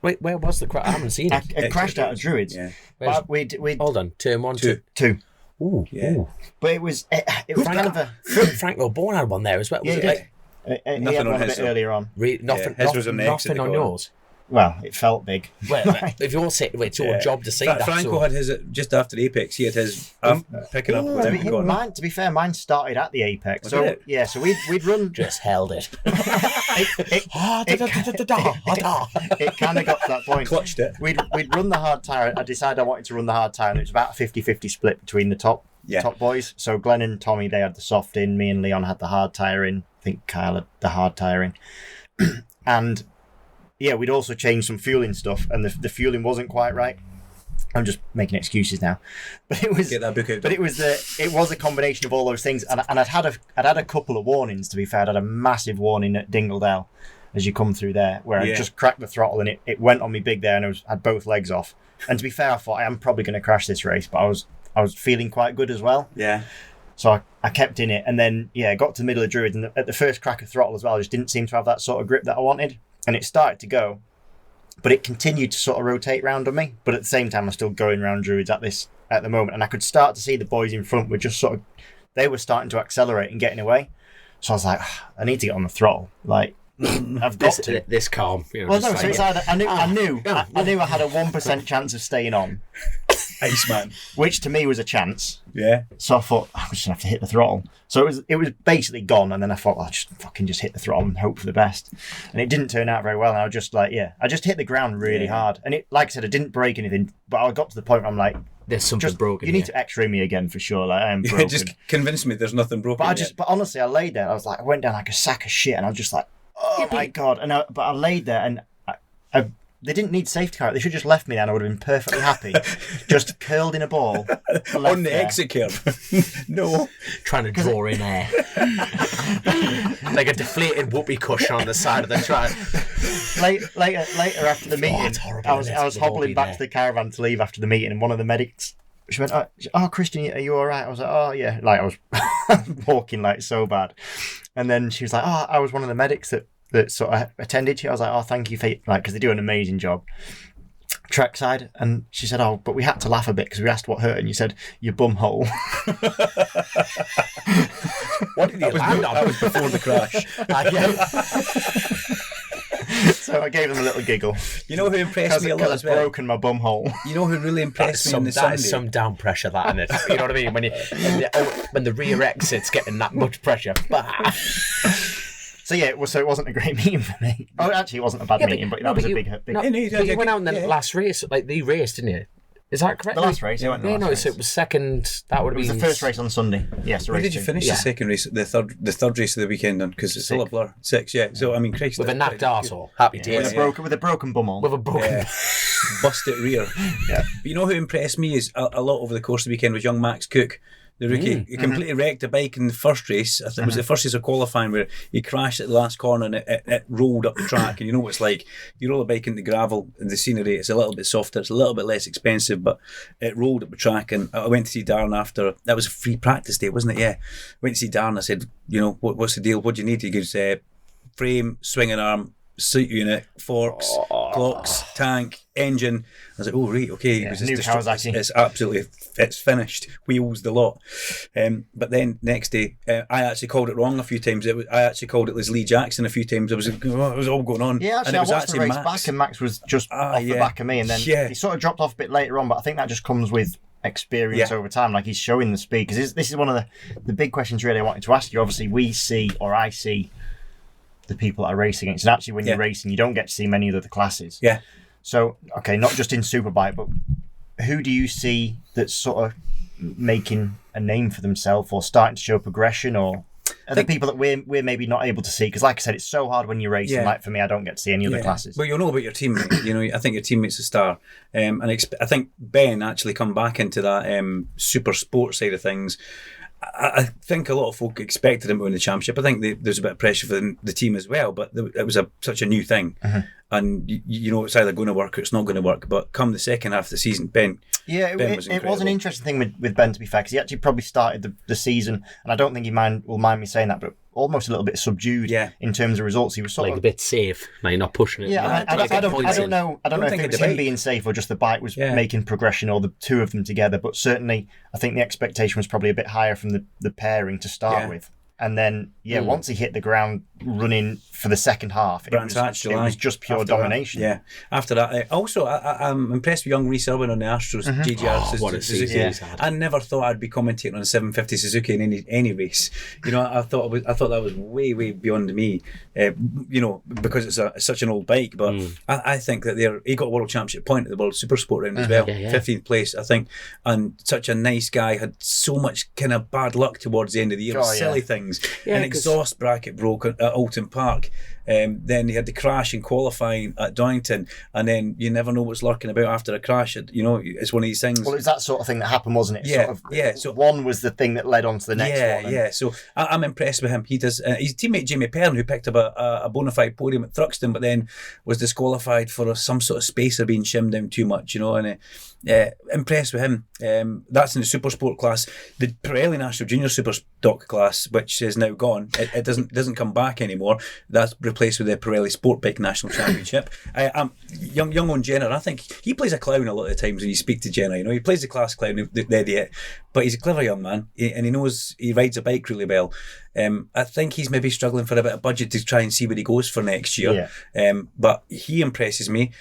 Wait, where was the crash? I haven't seen it. It crashed out of Druids. Yeah. Hold on, turn 1, 2. Ooh, yeah. Ooh. But it was kind of a Frank O'Bourne had one there as well. Was it like he had one a bit earlier on. Nothing was on the exit on yours. Well, it felt big. Well, if you're saying it's your job to say that. Franco had his just after Apex. He had his picking up. Mine, to be fair, mine started at the Apex. So we'd run. Just held it. It kind of got to that point. Clutched it. We'd run the hard tyre. I decided I wanted to run the hard tyre, and it was about a 50-50 split between the top boys. So Glenn and Tommy, they had the soft in. Me and Leon had the hard tyre in. I think Kyle had the hard tyre in. And we'd also changed some fueling stuff, and the fueling wasn't quite right. I'm just making excuses now, but it was. Get that book out. But it was a combination of all those things, and I'd had a couple of warnings. To be fair, I'd had a massive warning at Dingledale as you come through there, where I just cracked the throttle and it went on me big there, and I had both legs off. And to be fair, I thought I am probably going to crash this race, but I was feeling quite good as well. Yeah. So I kept in it, and then got to the middle of Druids, and at the first crack of throttle as well, I just didn't seem to have that sort of grip that I wanted. And it started to go, but it continued to sort of rotate round on me. But at the same time, I'm still going round Druids at the moment, and I could start to see the boys in front were just they were starting to accelerate and getting away. So I was like, I need to get on the throttle. I've got to. This calm. You know, Well, just no, so like- it's either, I knew I had a 1% chance of staying on, Iceman. which to me was a chance. Yeah. So I thought I was just gonna have to hit the throttle. So it was basically gone, and then I thought, I'll just fucking just hit the throttle and hope for the best. And it didn't turn out very well. And I was just like, I just hit the ground really hard. And it, like I said, I didn't break anything, but I got to the point where I'm like, there's something broken. You need to X-ray me again for sure. Like I am broken. Just convince me there's nothing broken. But honestly, I laid there. I went down like a sack of shit, and I was just like, oh my god. And but I laid there, and they didn't need safety car. They should have just left me there, and I would have been perfectly happy, just curled in a ball on the exit curve. No, trying to draw in air, like a deflated whoopee cushion on the side of the track. Later after the meeting, it's horrible, I was they've all hobbling been back there. to the caravan to leave after the meeting, and one of the medics, she went, "Oh, Christian, are you all right?" I was like, "Oh yeah," like I was walking like so bad, and then she was like, "Oh, I was one of the medics that sort of attended you." I was like, "Oh, thank you for because they do an amazing job." Trackside, and she said, "Oh, but we had to laugh a bit because we asked what hurt, and you said your bum hole." What did you land on? That was before the crash. So I gave them a little giggle. You know who impressed me a lot Because as I've well? broken my bum hole. You know who really impressed me on the That Sunday? is some down pressure, that, isn't it? You know what I mean? When the rear exit's getting that much pressure. So yeah, it wasn't a great meeting for me. Oh, actually, it wasn't a bad meeting, but that was a big. No, Yeah, no, you but you did- went out in the yeah. last race, like the race, didn't you? Is that correct? The last race, I went in the last race. So it was second. That would It have was been the first race on Sunday. Yes, Where did you finish Yeah. the second race? The third race of the weekend on? Because it's still a blur. 6, yeah. So I mean, Christ, with a that's knocked quite- arsehole. Happy with days. a broken bum hole. With a broken. Yeah. Busted rear. Yeah. But you know who impressed me is a lot over the course of the weekend was young Max Cook, the rookie. He completely wrecked a bike in the first race. I think it was the first race of qualifying where he crashed at the last corner and it rolled up the track. And you know what it's like. You roll a bike into gravel and the scenery, it's a little bit softer, it's a little bit less expensive, but it rolled up the track. And I went to see Darren after. That was a free practice day, wasn't it? Yeah. Went to see Darren. I said, you know, what's the deal? What do you need? He goes, frame, swinging arm, suit unit, forks, clocks, tank, engine. I was like, oh, right, okay. Yeah, It was new Kawasaki. It's absolutely, it's finished. Wheels, the lot. But then next day, I actually called it wrong a few times. I actually called it as Lee Jackson a few times. It was all going on. Yeah, actually, and it was I watched the race Max. back, and Max was just off the yeah. back of me, and then Yeah. he sort of dropped off a bit later on. But I think that just comes with experience over time. Like he's showing the speed. Because this is one of the big questions really I wanted to ask you. Obviously, I see the people that I race against, and actually, when you're racing, you don't get to see many of the other classes. Yeah. So, okay, not just in Superbike, but who do you see that's sort of making a name for themselves or starting to show progression, or are the people that we're maybe not able to see? Because, like I said, it's so hard when you're racing. Yeah. Like for me, I don't get to see any other classes. Well, you'll know about your teammate. You know, I think your teammate's a star. And I think Ben actually come back into that super sport side of things. I think a lot of folk expected him to win the championship. I think there's a bit of pressure for the team as well, but it was such a new thing. And you know, it's either going to work or it's not going to work. But come the second half of the season, Ben was it was an incredible. interesting thing with Ben, to be fair, because he actually probably started the season, and I don't think he will mind me saying that, but almost a little bit subdued in terms of results. He was sort Like of a bit safe. Like you're not pushing it. Yeah, I don't know if think it of was the him bike. being safe or just the bike was making progression, or the two of them together. But certainly, I think the expectation was probably a bit higher from the pairing to start with. And then, once he hit the ground running for the second half, it was just pure domination. After that, I'm impressed with young Rhys Irwin on the Astros GGR what a Suzuki. season he's had. I never thought I'd be commentating on a 750 Suzuki in any race. You know, I thought that was way beyond me. You know, because it's such an old bike. But I think that he got a world championship point at the World Super Sport round as well, 15th place, I think. And such a nice guy, had so much kind of bad luck towards the end of the year, silly things. An exhaust bracket broke at Alton Park. Then he had the crash in qualifying at Donington, and then you never know what's lurking about after a crash. You know, it's one of these things. Well, it was that sort of thing that happened, wasn't it? So one was the thing that led on to the next one. Yeah. So I'm impressed with him. He does. His teammate Jamie Perrin, who picked up a bona fide podium at Thruxton, but then was disqualified for some sort of spacer being shimmed down too much. You know, and impressed with him. That's in the super sport class. The Pirelli National Junior Super Stock class, which is now gone, it doesn't come back anymore. That's place with the Pirelli Sportbike National Championship. Young on Jenner, I think he plays a clown a lot of the times when you speak to Jenner. You know, he plays the class clown, the idiot, but he's a clever young man, and he knows he rides a bike really well. I think he's maybe struggling for a bit of budget to try and see where he goes for next year. But he impresses me.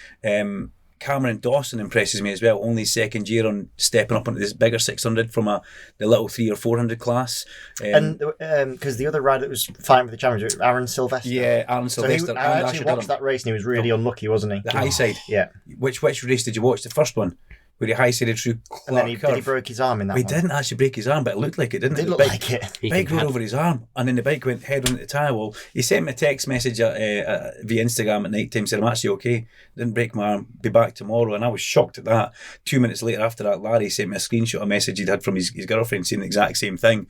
Cameron Dawson impresses me as well. Only his second year on stepping up into this bigger 600 from the little 300 or 400 class. And because the other rider that was fighting for the championship, Aaron Sylvester. Yeah, Aaron Sylvester. So I actually watched that race and he was really unlucky, wasn't he? The high side. Yeah. Which race did you watch? The first one? Where he high-sided through Clark and then he, Curve. Did he broke his arm in that one? He didn't actually break his arm, but it looked like it, didn't it? It did look like it. The bike rode over his arm, and then the bike went head on the tyre wall. He sent me a text message via Instagram at night time saying, I'm actually okay, didn't break my arm, be back tomorrow. And I was shocked at that. 2 minutes later after that, Larry sent me a screenshot, a message he'd had from his girlfriend saying the exact same thing.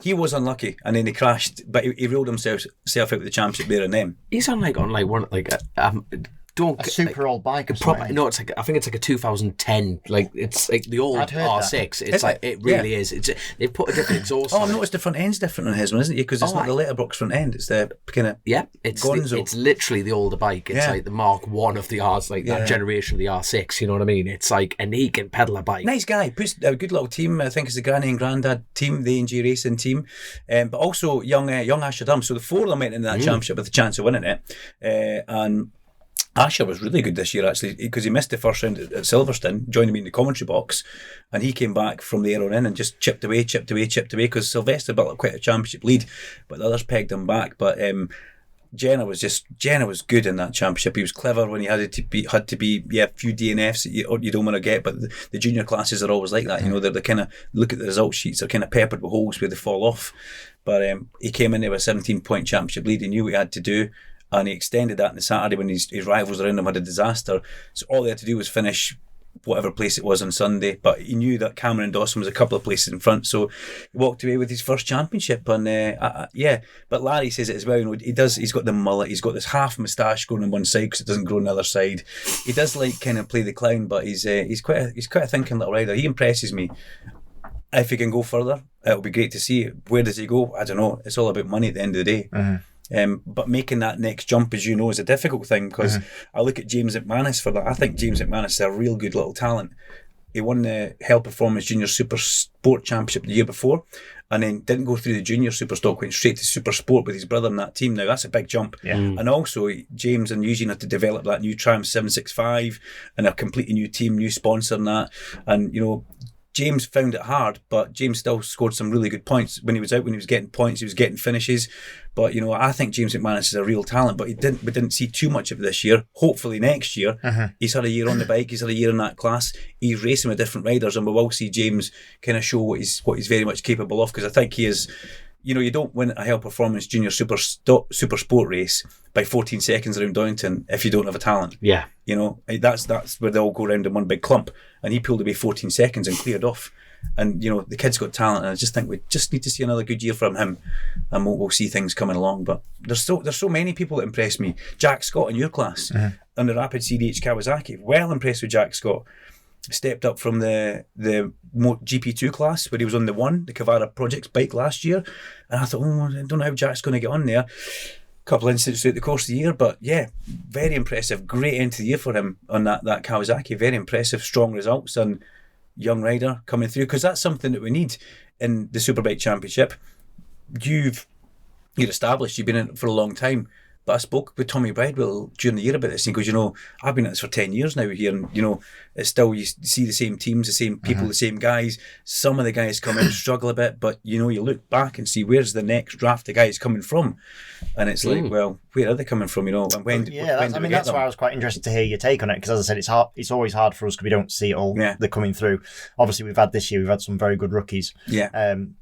He was unlucky, and then he crashed, but he rolled himself out with the championship there and then. He's on one a super old bike. No, it's like I think it's like a 2010. Like it's like the old R6. It's like it really is. It's they put a different exhaust. I've noticed the front end's different on his one, isn't it? Because it's not the letterbox front end. It's the kind of It's literally the older bike. It's like the Mark 1 of the R's, like that generation of the R6. You know what I mean? It's like, and he can pedal a bike. Nice guy. Puts a good little team. I think it's the granny and granddad team, the A&G Racing team, but also young Asher Durham. So the four of them went into that championship with a chance of winning it, and Asher was really good this year actually because he missed the first round at Silverstone, joining me in the commentary box, and he came back from there on in and just chipped away because Sylvester built up quite a championship lead, but the others pegged him back. But Jenner was good in that championship. He was clever when he had to be a few DNFs that you don't want to get, but the junior classes are always like that. You know, they're kind of look at the result sheets, they're kind of peppered with holes where they fall off. But he came in there with a 17-point championship lead. He knew what he had to do. And he extended that on the Saturday when his rivals around him had a disaster. So all they had to do was finish whatever place it was on Sunday. But he knew that Cameron Dawson was a couple of places in front. So he walked away with his first championship. And but Larry says it as well. You know, he's got the mullet. He's got this half moustache going on one side because it doesn't grow on the other side. He does like kind of play the clown, but he's quite a thinking little rider. He impresses me. If he can go further, it'll be great to see. Where does he go? I don't know. It's all about money at the end of the day. But making that next jump, as you know, is a difficult thing because I look at James McManus for that. I think James McManus is a real good little talent. He won the Hell Performance Junior Super Sport Championship the year before and then didn't go through the Junior Super Stock, went straight to Super Sport with his brother in that team. Now, that's a big jump. And also, James and Eugene had to develop that new Triumph 765 and a completely new team, new sponsor and that. And, you know, James found it hard, but James still scored some really good points when he was out. When he was getting points, he was getting finishes. But you know, I think James McManus is a real talent. But we didn't see too much of it this year. Hopefully next year, he's had a year on the bike. He's had a year in that class. He's racing with different riders, and we will see James kind of show what he's very much capable of. Because I think he is. You know, you don't win a Hell Performance Junior Super Sport race by 14 seconds around Donington if you don't have a talent. Yeah. You know, that's where they all go around in one big clump. And he pulled away 14 seconds and cleared off. And, you know, the kid's got talent. And I just think we just need to see another good year from him. And we'll see things coming along. But there's so many people that impress me. Jack Scott in your class on the Rapid CDH Kawasaki. Well impressed with Jack Scott. Stepped up from the GP2 class where he was on the Cavara Projects bike last year, and I thought, I don't know how Jack's going to get on there. Couple of incidents throughout the course of the year, but yeah, very impressive. Great end to the year for him on that Kawasaki. Very impressive, strong results, and young rider coming through because that's something that we need in the Superbike Championship. You're established. You've been in it for a long time. But I spoke with Tommy Bridewell during the year about this, and he goes, you know, I've been at this for 10 years now here, and, you know, it's still, you see the same teams, the same people, the same guys. Some of the guys come in, struggle a bit, but, you know, you look back and see where's the next draft of guys coming from. And it's like, well, where are they coming from, you know? And when that's why I was quite interested to hear your take on it, because as I said, it's hard. It's always hard for us because we don't see it all. They're coming through. Obviously, we've had some very good rookies. You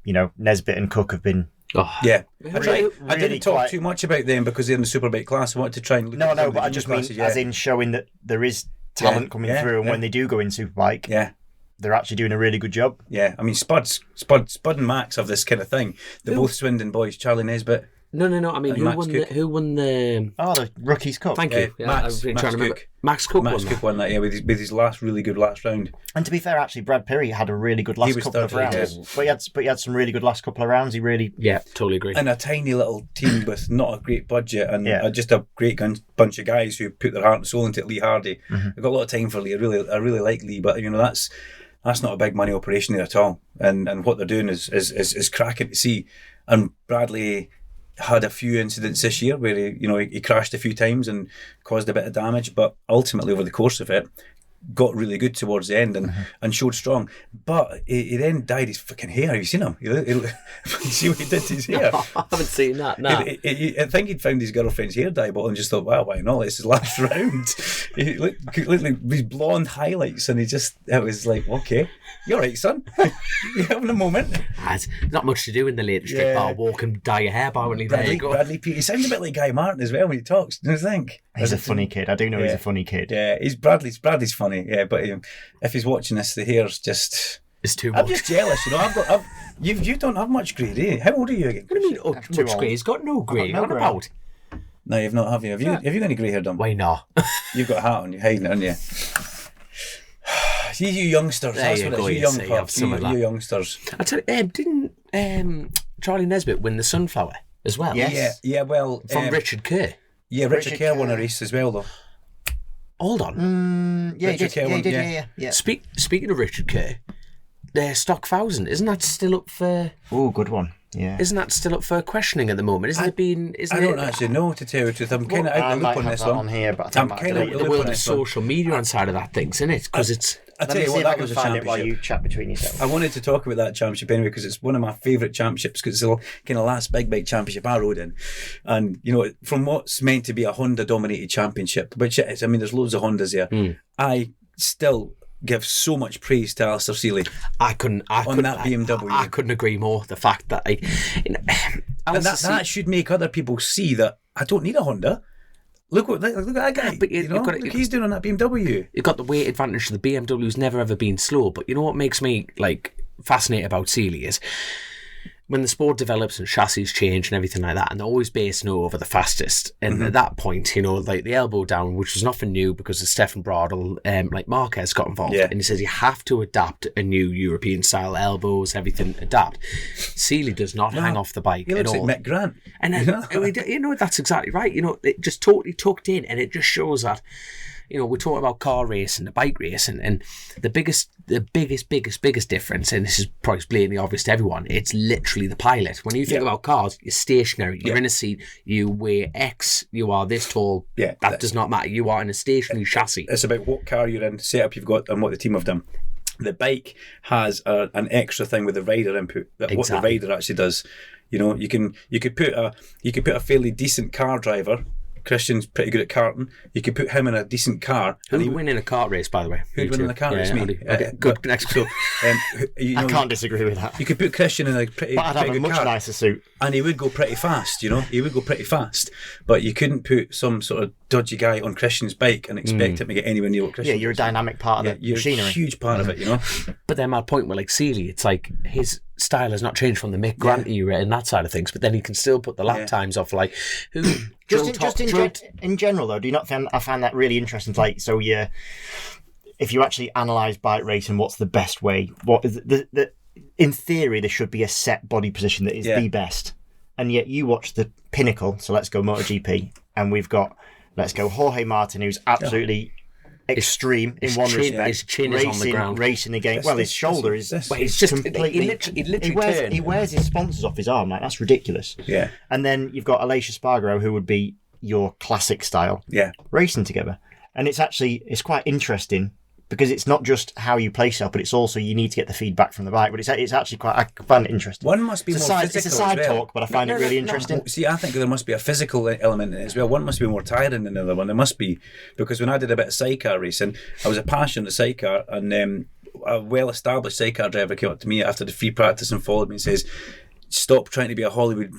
know, Nesbitt and Cook have been... I didn't talk too much about them because they're in the Superbike class. I wanted to try and look at but I just mean as in showing that there is talent coming through, and when they do go in Superbike, they're actually doing a really good job. Yeah, I mean Spud and Max have this kind of thing. They're both Swindon boys. Charlie Nesbitt, No. I mean, And who won the? Oh, the Rookies Cup. Thank you. Yeah, Max Cook. Max Cook won that, with his last round. And to be fair, actually, Brad Perry had a really good last couple of rounds. Yeah. But he had some really good last couple of rounds. He really... Yeah, totally agree. And a tiny little team with not a great budget and just a great bunch of guys who put their heart and soul into it. Lee Hardy. I've got a lot of time for Lee. I really like Lee, but that's not a big money operation there at all. And what they're doing is cracking to see. And Bradley had a few incidents this year where he crashed a few times and caused a bit of damage, but ultimately over the course of it got really good towards the end and showed strong. But he then dyed his fucking hair. Have you seen him? You see what he did to his hair? No, I haven't seen that. No. I think he'd found his girlfriend's hair dye bottle and just thought, wow, why not? It's his last round. He looked like these blonde highlights, and it was like, okay, you're right, son. You're having a moment. There's not much to do in the latest strip bar. Walk and dye your hair, bar, and there you go. Bradley Peete. He sounds a bit like Guy Martin as well when he talks. Don't you think? He's a funny kid. I do know he's a funny kid. Yeah, Bradley's funny. Yeah, but if he's watching this, the hair's just... It's too much. I'm just jealous, you don't have much grey, do you? How old are you again? What do you mean, much grey? He's got no grey. What about? No, you've not, have you? Have you got any grey hair done? Why not? You've got a hat on, you're hiding it, aren't you? See, you youngsters, that's what it is. You youngsters. I tell you, didn't Charlie Nesbitt win the Sunflower as well? Yes. Yeah, well... From Richard Kerr. Yeah, Richard Kerr won a race as well, though. Hold on. Yeah, he did. Speaking of Richard Kerr, the Stock 1000, isn't that still up for... Oh, good one. Yeah. Isn't that still up for questioning at the moment? I don't actually know, to tell you the truth. I'm kind of out of the loop on this one. On here, but I'm kind of the world of social media on side of that thing, isn't it? Because it's... I tell you what, that was a championship. While you chat between yourselves. I wanted to talk about that championship anyway because it's one of my favourite championships because it's the kind of last big championship I rode in, and from what's meant to be a Honda dominated championship, which it is. I mean, there's loads of Hondas there. I still give so much praise to Alistair Seeley. I couldn't that BMW. I couldn't agree more. The fact that that should make other people see that I don't need a Honda. Look at that guy. But look he's doing on that BMW. You've got the weight advantage. The BMW's never ever been slow. But you know what makes me fascinated about Seeley is when the sport develops and chassis change and everything like that, and they're always basing over the fastest. And at that point, the elbow down, which was nothing new because of Stefan Bradl, Marquez got involved. And he says you have to adapt a new European style elbows, everything adapt. Seeley does not hang off the bike at all. He looks like Mick Grant. And that's exactly right. It just totally tucked in, and it just shows that. We talk about car racing, the bike racing, and the biggest difference, and this is probably blatantly obvious to everyone, it's literally the pilot. When you think about cars, you're stationary, you're in a seat, you weigh X, you are this tall, that does not matter, you are in a stationary chassis. It's about what car you're in, setup you've got, and what the team have done. The bike has an extra thing with the rider input, what the rider actually does. You could put a fairly decent car driver. Christian's pretty good at karting. You could put him in a decent car. Who'd win in a kart race, by the way? Who'd win in a kart race? Me. Okay, good. Next. So, I can't disagree with that. You could put Christian in a pretty. But I'd have a much nicer suit. And he would go pretty fast. He would go pretty fast. But you couldn't put some sort of dodgy guy on Christian's bike and expect him to get anywhere near what Christian. Yeah, you're a dynamic part of the machinery. You're a huge part of it. But then my point with Seeley, it's like his style has not changed from the Mick Grant era and that side of things, but then he can still put the lap times off who. In general, though, do you not find I find that really interesting? If you actually analyse bike racing, what's the best way? What is in theory, there should be a set body position that is the best, and yet you watch the pinnacle. So let's go MotoGP, and let's go Jorge Martin, who's absolutely extreme in one respect. His chin is on the ground. Racing again. His shoulder is. He's just completely. He wears his sponsors off his arm. That's ridiculous. Yeah. And then you've got Aleix Espargaro, who would be your classic style. Yeah. Racing together, and it's quite interesting because it's not just how you place yourself, but it's also you need to get the feedback from the bike. But it's actually quite. I find it interesting. One must be more physical. It's a side talk, but I find it really interesting. See, I think there must be a physical element in it as well. One must be more tiring than the other one. There must be, because when I did a bit of sidecar racing, I was a passionate sidecar, and a well-established sidecar driver came up to me after the free practice and followed me and says, "Stop trying to be a Hollywood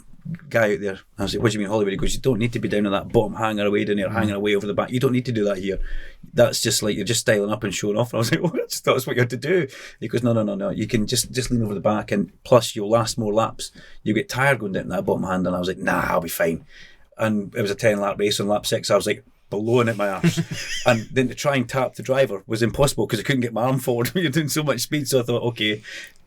guy out there." I was like, "What do you mean Hollywood?" He goes, "You don't need to be down on that bottom hanger away down there, hanging away over the back. You don't need to do that here. that's just like you're just styling up and showing off. And I was like, oh, I just thought that's what you had to do. He goes, no. You can just lean over the back, and plus you'll last more laps. You get tired going down that bottom hand, and I was like, nah, I'll be fine. And it was a 10-lap race on lap 6. I was like, blowing at my arse. And then to try and tap the driver was impossible because I couldn't get my arm forward when you're doing so much speed. So I thought, okay,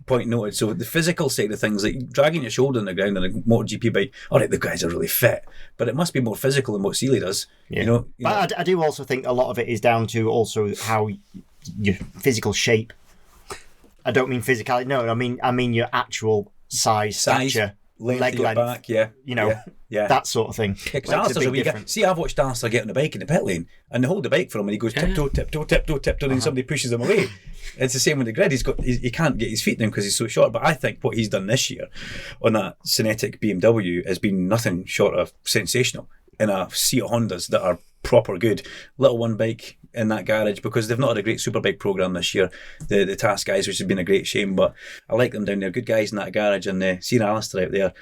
point noted. So the physical side of things, like dragging your shoulder on the ground on a MotoGP bike, all right, the guys are really fit, but it must be more physical than what Seeley does. Yeah. You know? But I do also think a lot of it is down to also how your physical shape. I don't mean physicality. No, I mean your actual size, stature, leg length, back, yeah. You know, that sort of thing. Because Alistair's a wee guy. See, I've watched Alistair get on the bike in the pit lane, and they hold the bike for him, and he goes tiptoe, and then somebody pushes him away. It's the same with the grid. He can't get his feet down because he's so short. But I think what he's done this year on that Cinetic BMW has been nothing short of sensational in a sea of Hondas that are proper good. Little one bike in that garage because they've not had a great Superbike programme this year, the Task guys, which has been a great shame, but I like them down there. Good guys in that garage, and seeing Alistair out there,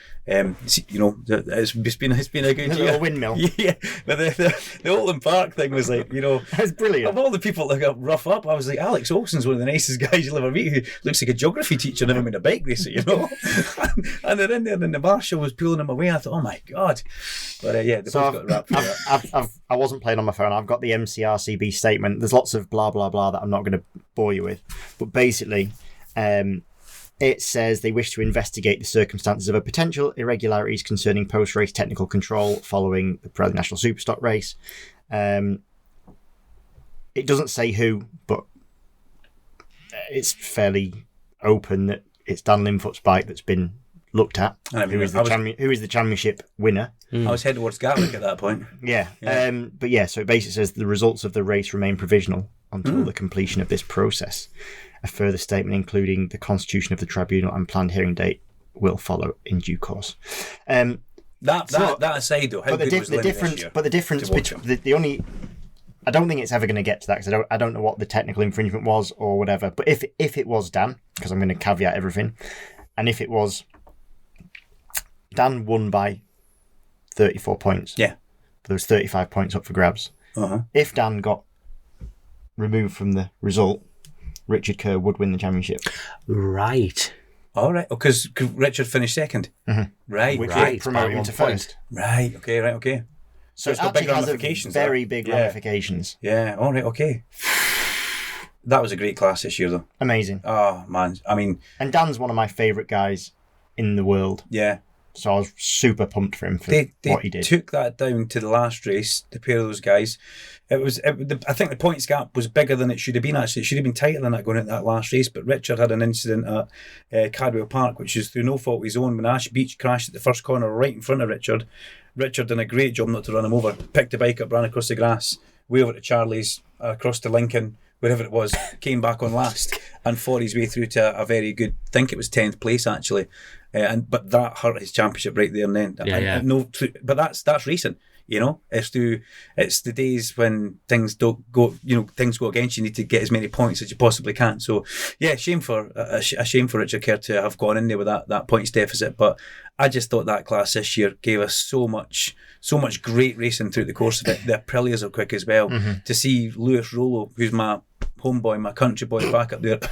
you know, it's been a good year. Little windmill. Yeah, but the Oldham Park thing was like, you know, that's brilliant. Of all the people that got rough up, I was like, Alex Olsen's one of the nicest guys you'll ever meet, who looks like a geography teacher, never been a bike racer, you know. And they're in there, and the marshal was pulling him away. I thought, oh my god. But they both got wrapped for that. I wasn't playing on my phone. I've got the MCRCB statement. There's lots of blah blah blah that I'm not going to bore you with, but basically it says they wish to investigate the circumstances of a potential irregularities concerning post-race technical control following the Pirelli National Superstock race. It doesn't say who, but it's fairly open that it's Dan Linfoot's bike that's been looked at, who is the championship winner. I was heading towards Gatwick at that point. Yeah. But yeah, so it basically says the results of the race remain provisional until the completion of this process. A further statement including the constitution of the tribunal and planned hearing date will follow in due course. That aside though, how good was Lindy this year? But the difference between the only, I don't think it's ever going to get to that because I don't know what the technical infringement was or whatever. But if it was Dan, because I'm going to caveat everything, and if it was Dan won by 34 points. Yeah. But there was 35 points up for grabs. Uh-huh. If Dan got removed from the result, Richard Kerr would win the championship. Right. All right. Because Richard finished second. Mm-hmm. Right. Which Right. would promote him to first. Right. Okay. So it's it got big actually has ramifications. very big ramifications. Yeah. All right. Okay. That was a great class this year, though. Amazing. Oh man. I mean. And Dan's one of my favourite guys in the world. Yeah. So I was super pumped for him for what he did. They took that down to the last race, the pair of those guys. I think the points gap was bigger than it should have been, actually. It should have been tighter than that going into that last race, but Richard had an incident at Cadwell Park, which is through no fault of his own, when Ash Beach crashed at the first corner right in front of Richard. Richard done a great job not to run him over, picked the bike up, ran across the grass, way over to Charlie's, across to Lincoln, wherever it was, came back on last and fought his way through to a very good, I think it was 10th place actually. But that hurt his championship right there and then. Yeah. But that's racing, you know. It's the days when things don't go, you know, things go against you. You need to get as many points as you possibly can. So yeah, a shame for Richard Kerr to have gone in there with that points deficit. But I just thought that class this year gave us so much great racing throughout the course of it. The Aprilias are quick as well. Mm-hmm. To see Lewis Rollo, who's my homeboy, my country boy, back up there at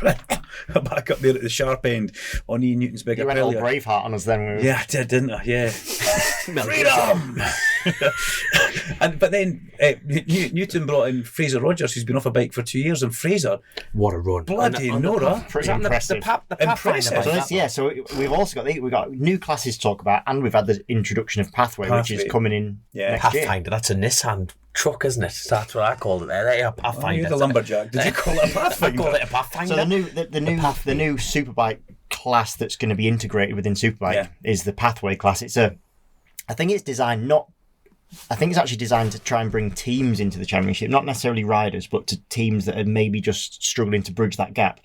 the sharp end on Ian Newton's big Aprilia. You went all Braveheart on us then. Yeah, I did, didn't I? Yeah. Freedom! But then Newton brought in Fraser Rogers, who's been off a bike for 2 years, and Fraser, what a run! Bloody Nora, pretty impressive. Impressive. So we've also got new classes to talk about, and we've had the introduction of Pathway. Which is coming in next Pathfinder. year. That's a Nissan truck, isn't it? That's what I called it. There, Pathfinder. You're the lumberjack. Did you call it a Pathfinder? I called it a Pathfinder. So the new Superbike class that's going to be integrated within Superbike is the Pathway class. I think it's actually designed to try and bring teams into the championship, not necessarily riders, but to teams that are maybe just struggling to bridge that gap.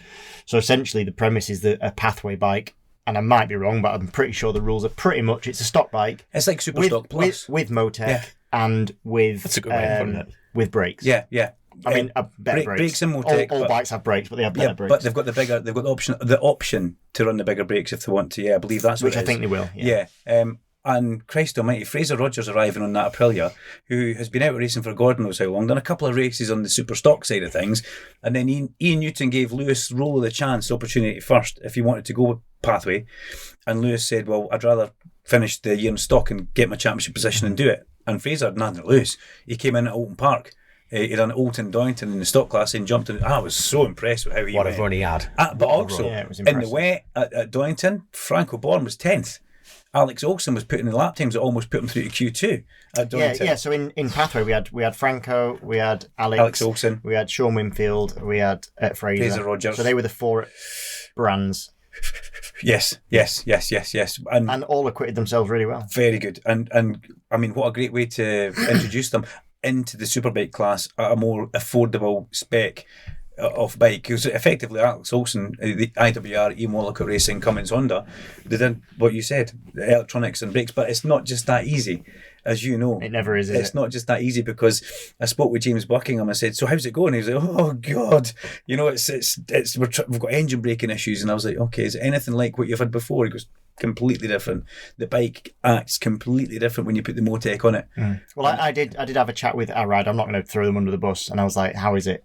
So essentially the premise is that a Pathway bike, and I might be wrong, but I'm pretty sure the rules are pretty much, it's a stock bike. It's like Superstock Plus. With Motec and with, that's a good way of putting it. With brakes. Yeah. I mean, better brakes. Brakes and Motec. All bikes have brakes, but they have better brakes. But they've got the option to run the bigger brakes if they want to. Yeah, I believe that's which what it I think is. they will. Yeah. And Christ almighty, Fraser Rogers arriving on that Aprilia, who has been out racing for God knows how long, done a couple of races on the super stock side of things, and then Ian Newton gave Lewis roll of the chance opportunity first if he wanted to go pathway, and Lewis said, well, I'd rather finish the year in stock and get my championship position and do it. And Fraser had nothing to lose. He came in at Alton Park. He done Alton Doynton in the stock class and jumped in. I was so impressed with how he What went. a run he had. But also, Yeah, it was in the impressive. wet at Doynton, Franco Born was 10th. Alex Olsen was putting the lap times that almost put him through to Q2 at Doynton. Yeah. So in pathway we had Franco, we had Alex Olsen, we had Sean Winfield, we had Fraser Rogers. So they were the 4 brands, Yes. And and all acquitted themselves really well. very good. And I mean, what a great way to introduce them into the Superbike class at a more affordable spec of bike. Because effectively, Alex Olsen, the IWR, Ian Walcott Racing, Cummins Honda, they did what you said, the electronics and brakes. But it's not just that easy, as you know. It never is It's it? not just that easy, because I spoke with James Buckingham. I said, "So how's it going?" He was like, "Oh God, you know, we've got engine braking issues." And I was like, "Okay, is it anything like what you've had before?" He goes, "Completely different. The bike acts completely different when you put the Motec on it." Well, I did have a chat with Arad. I'm not going to throw them under the bus, and I was like, "How is it?"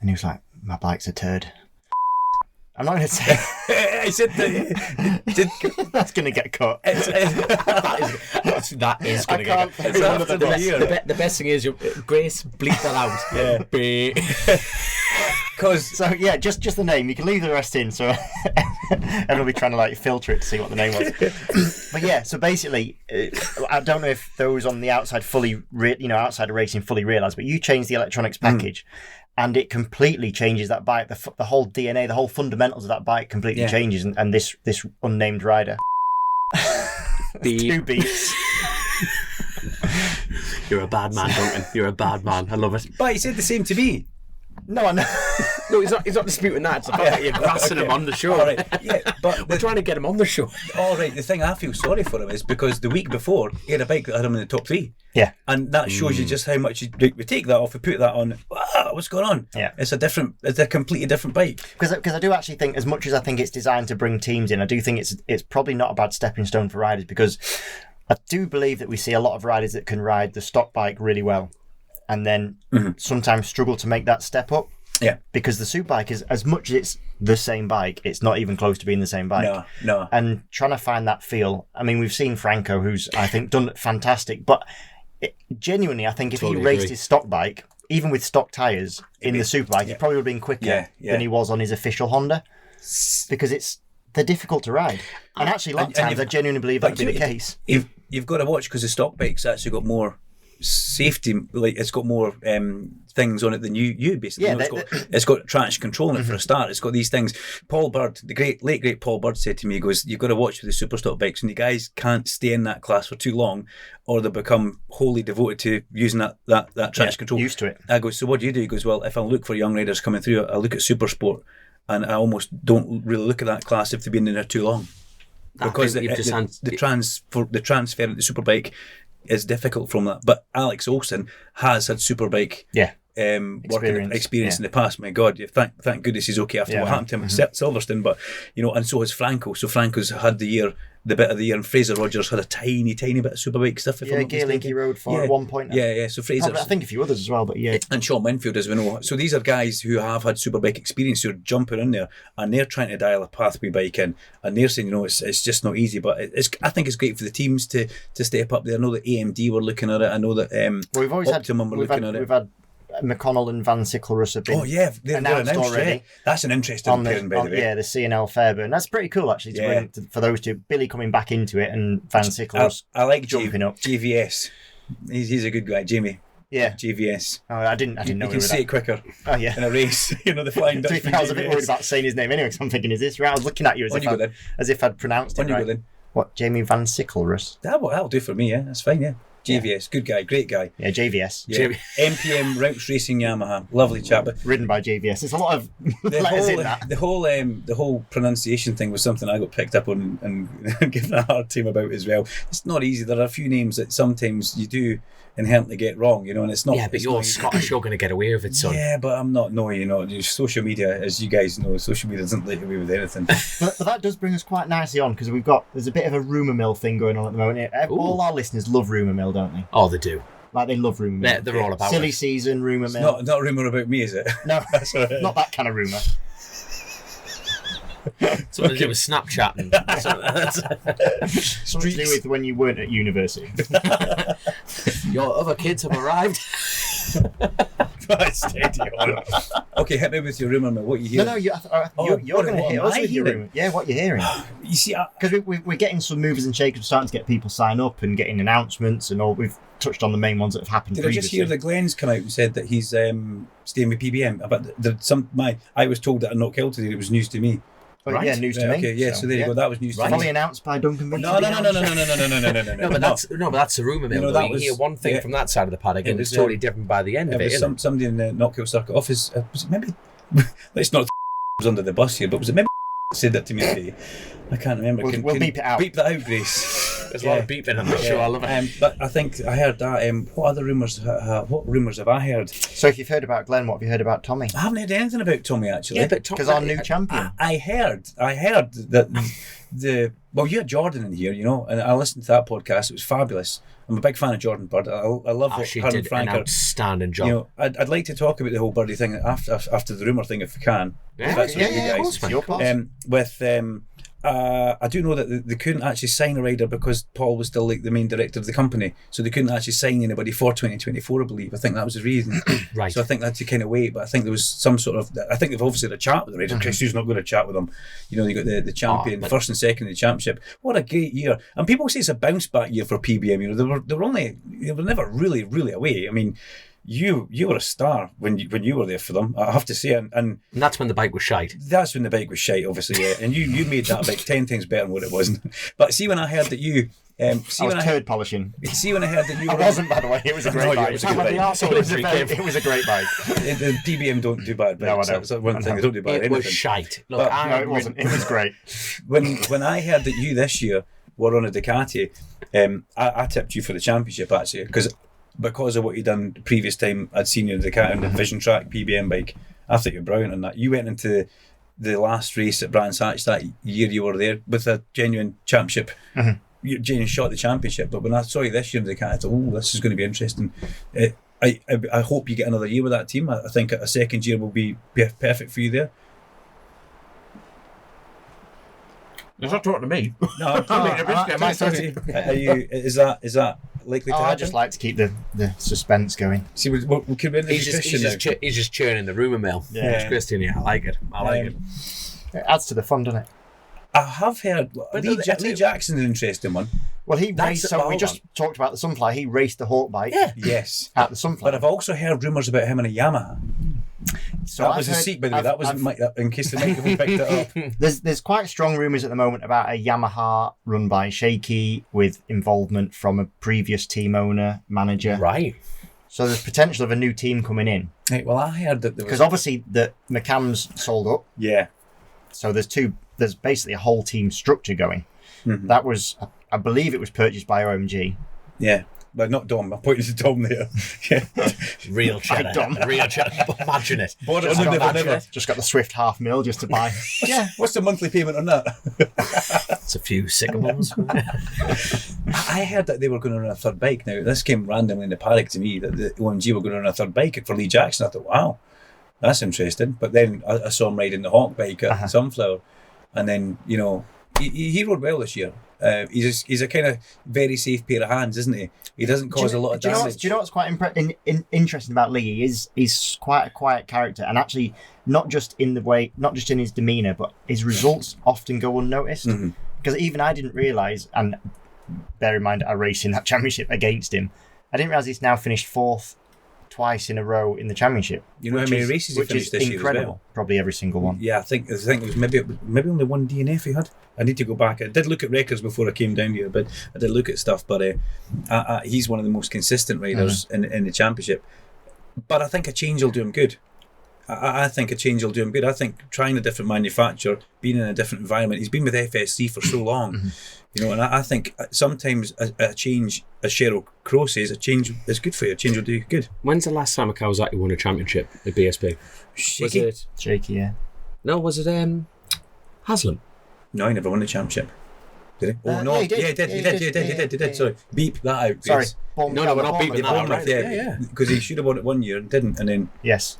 And he was like, "My bike's a turd." I'm not going to say I said that. that's going to get cut. That is going to can't get throw them under the bus. the best thing is, Grace, bleep that out. Yeah. Because So yeah, just the name. You can leave the rest in, so everyone will be trying to like filter it to see what the name was. But yeah, so basically, I don't know if those on the outside outside of racing fully realise, but you change the electronics package, and it completely changes that bike. The whole DNA, the whole fundamentals of that bike completely changes. And this unnamed rider, two beats. You're a bad man, Duncan. You're a bad man. I love it. but he said the same to me. No, I know. No, he's not disputing that. It's the fact that you're grassing him on the show. All right. Yeah, but We're trying to get him on the show. all right. The thing I feel sorry for him is because the week before he had a bike that had him in the top 3. Yeah. And that shows you just how much we take that off, we put that on. What's going on? Yeah. It's a completely different bike. Because I do actually think, as much as I think it's designed to bring teams in, I do think it's probably not a bad stepping stone for riders, because I do believe that we see a lot of riders that can ride the stock bike really well and then sometimes struggle to make that step up. Yeah. Because the Superbike is, as much as it's the same bike, it's not even close to being the same bike. No. And trying to find that feel. I mean, we've seen Franco, who's, I think, done fantastic, but genuinely, I think if Totally he raced agree. his stock bike, even with stock tyres in the Superbike, he probably would have been quicker than he was on his official Honda. Because they're difficult to ride. And actually, a lot of times, I genuinely believe that would be the case. You've got to watch, because the stock bike's actually got more safety, like it's got more things on it than you basically. Yeah, it's got traction control in it for a start. It's got these things. Paul Bird, the late great Paul Bird, said to me, he goes, "You've got to watch with the super stock bikes, and the guys can't stay in that class for too long, or they become wholly devoted to using that traction control." Used to it. I go, "So what do?" He goes, "Well, if I look for young riders coming through, I look at super sport, and I almost don't really look at that class if they've been in there too long." Because the transfer at the Superbike is difficult from that. But Alex Olsen has had Superbike experience in the past. My God, thank goodness he's okay after what happened to him at Silverstone. But and so has Franco. So Franco's had the bit of the year, and Fraser Rogers had a tiny bit of Superbike stuff. If I'm not Gaelic mistaken. he rode for at one point. Yeah. So Fraser, I think a few others as well, but yeah. and Sean Winfield, as we know. So these are guys who have had Superbike experience, who are jumping in there, and they're trying to dial a pathway bike in, and they're saying, it's just not easy. But I think it's great for the teams to step up there. I know that AMD were looking at it. I know that We've always Optimum were looking at it. We've had McConnell and Van Sicklerus have been they're announced already. Yeah. That's an interesting pairing, by the way. Yeah, the CNL Fairburn. That's pretty cool, actually, to bring for those two. Billy coming back into it and Van Sicklerus I like jumping up. JVS. He's a good guy, Jamie. Yeah. JVS. Oh, I didn't You know can say it quicker Oh, yeah. in a race. The Flying Dutchman. I was a bit worried about saying his name anyway, because I'm thinking, is this right? I was looking at you as if I'd pronounced it right. Then. What, Jamie Van Sicklerus? That'll do for me, yeah. That's fine, yeah. JVS, good guy, great guy. Yeah, JVS. Yeah. MPM Routes Racing Yamaha, lovely chap. But Ridden by JVS. There's a lot of letters in that. the whole pronunciation thing was something I got picked up on and given a hard time about as well. It's not easy. There are a few names that sometimes you do inherently get wrong, and it's not. Yeah, but you're Scottish. You're going to get away with it, son. Yeah, but I'm not. No, social media, as you guys know, social media doesn't let away with anything. But that does bring us quite nicely on, because there's a bit of a rumour mill thing going on at the moment. All our listeners love rumour mill, don't they? Oh, they do. Like, they love rumour mill. They're all about Silly it. season, rumour mill. Not rumour about me, is it? No, not that kind of rumour. Something to do with Snapchat. Something to do with when you weren't at university. Your other kids have arrived. Right, steady on. Okay, hit me with your rumour mill. What you hear? No, you're going to hit us with your rumour. Yeah, what you're hearing. You see, because we're getting some movers and shakers, starting to get people sign up and getting announcements and all. We've touched on the main ones that have happened did previously. I just hear that Glenn's come out and said that he's staying with PBM? But I was told that at Not Kill today. It was news to me. Right. Yeah, news to me. Okay, yeah. So there you go. That was news. Right. To me. Fully announced by Duncan Vincent. No. No, but that's the rumour mill. that You was, hear one thing from that side of the paddock, and it's was, totally different by the end of it. Was somebody in the Not Kill circuit office. Was it maybe? Let's not was under the bus here, but was it maybe said that to me today? I can't remember. We'll beep it out. Beep that out, Grace. There's a lot of beeping on the show. I love it. But I think I heard that. What other rumours? What rumours have I heard? So if you've heard about Glenn, what have you heard about Tommy? I haven't heard anything about Tommy actually. Yeah, but because our new champion. I heard that you had Jordan in here, and I listened to that podcast. It was fabulous. I'm a big fan of Jordan Bird. I love what she her and did Frank an outstanding job. I'd like to talk about the whole Birdie thing after the rumour thing if we can. Yeah, if that's of course, man. Your part. I do know that they couldn't actually sign a rider because Paul was still like the main director of the company, so they couldn't actually sign anybody for 2024. I believe. I think that was the reason. Right. So I think that's to kind of wait. But I think there was some sort of. I think they've obviously had a chat with the rider. Chris, who's not going to chat with them? You got the champion, first and second in the championship. What a great year! And people say it's a bounce back year for PBM. They were never really away. I mean. You were a star when you were there for them, I have to say, and that's when the bike was shite. That's when the bike was shite, obviously, yeah. And you made that bike 10 times better than what it was. But see, when I heard that you, turd polishing. See, when I heard that you, I wasn't, by the way. It was a great bike. It was a good bike. It was a great bike. The PBM don't do bad bikes. No, I don't. That's one thing they don't do bad. It was shite. Look, no, it wasn't. It was great. When I heard that you this year were on a Ducati, I tipped you for the championship actually because of what you'd done the previous time I'd seen you in the Vision Track PBM bike. I thought you were brilliant on that. You went into the last race at Brands Hatch that year you were there with a genuine championship. Mm-hmm. You genuine shot the championship, but when I saw you this year in the Ducati, I thought, this is going to be interesting. I hope you get another year with that team. I think a second year will be perfect for you there. You're not talking to me. No, is that likely to happen? I just like to keep the suspense going. See, we could be in the he's just churning the rumour mill. Yeah. Christian, yeah, I like it. It adds to the fun, doesn't it? I have heard Lee Jackson's an interesting one. Well, he raced. So we just talked about the Sunfly. He raced the Hawk bike. Yeah. Yes. At the Sunfly. But I've also heard rumours about him in a Yamaha. So that was a seat, by the way. That wasn't in case the microphone picked it up. There's quite strong rumours at the moment about a Yamaha run by Shaky with involvement from a previous team owner, manager. Right. So there's potential of a new team coming in. Right, well, I heard that there was... Because obviously the McCann's sold up. Yeah. So there's basically a whole team structure going. Mm-hmm. That was, I believe it was purchased by OMG. Yeah. But not Dom. I'm pointing to Dom there. Real cheddar. Real cheddar. Imagine it. Just got the Swift $500,000 just to buy. Yeah. What's the monthly payment on that? It's a few sycamones. I heard that they were going to run a third bike. Now, this came randomly in the paddock to me, that the OMG were going to run a third bike for Lee Jackson. I thought, wow, that's interesting. But then I saw him riding the Hawk bike at Sunflower. And then, he rode well this year. He's a kind of very safe pair of hands, isn't he? He doesn't cause a lot of damage. Do you know what's quite interesting about Lee? He's quite a quiet character, and actually not just in his demeanour, but his results often go unnoticed. Because even I didn't realise, and bear in mind I raced in that championship against him, I didn't realise he's now finished 4th twice in a row in the championship. You know how many races he which finished is this year as incredible. well? Probably every single one. Yeah, I think it was maybe only one DNF he had. I need to go back. I did look at records before I came down here, but I did look at stuff. But he's one of the most consistent riders in the championship. But I think a change will do him good. I think a change will do him good. I think trying a different manufacturer, being in a different environment. He's been with FS3 for so long, and I think sometimes a change, as Cheryl Crow says, a change is good for you. A change will do you good. When's the last time a Kawasaki won a championship at BSP? Shaky. Was it? Shaky, yeah. No, was it Haslam? No, he never won the championship. Did he? Oh no, yeah, he did. He did. Yeah. Sorry, beep that out. Sorry. Yes. No, we're not beeping that out. Bournemouth, yeah, because he should have won it one year and didn't, and then Yes.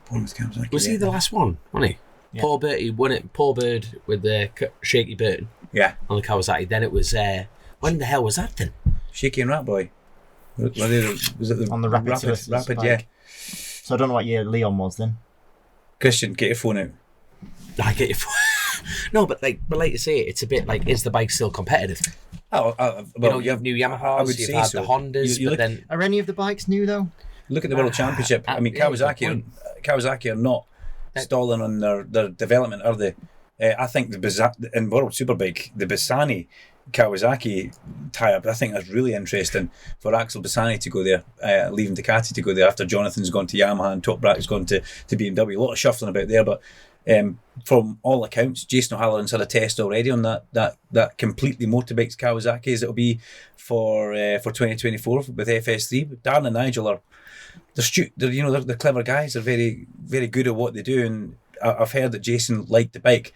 Bournemouth Kawasaki. Was he the last one? Wasn't he? Yeah. Paul Bird, he won it. Paul Bird with the shaky Burton Yeah, on the Kawasaki. Then it was when the hell was that then? Shaky and Rat Boy. Was it the On the Rapid yeah. Spike. So I don't know what year Leon was then. Christian, get your phone out. I get you. No, but like you say, it's a bit like, is the bike still competitive? Well, You have new Yamahas, I would you've say had so. the Hondas, You but look- then Are any of the bikes new though? Look at the World Championship. I mean, yeah, good Kawasaki are not stalling on their development, are they? I think in World Superbike, the Bassani Kawasaki tie-up, I think that's really interesting for Axel Bassani to go there, leaving Ducati to go there after Jonathan's gone to Yamaha and Top Brack's gone to BMW. A lot of shuffling about there, but from all accounts, Jason O'Halloran's had a test already on that completely motorbikes Kawasaki's. It'll be for 2024 with FS3. But Darren and Nigel are they're clever guys. They're very, very good at what they do, and I've heard that Jason liked the bike,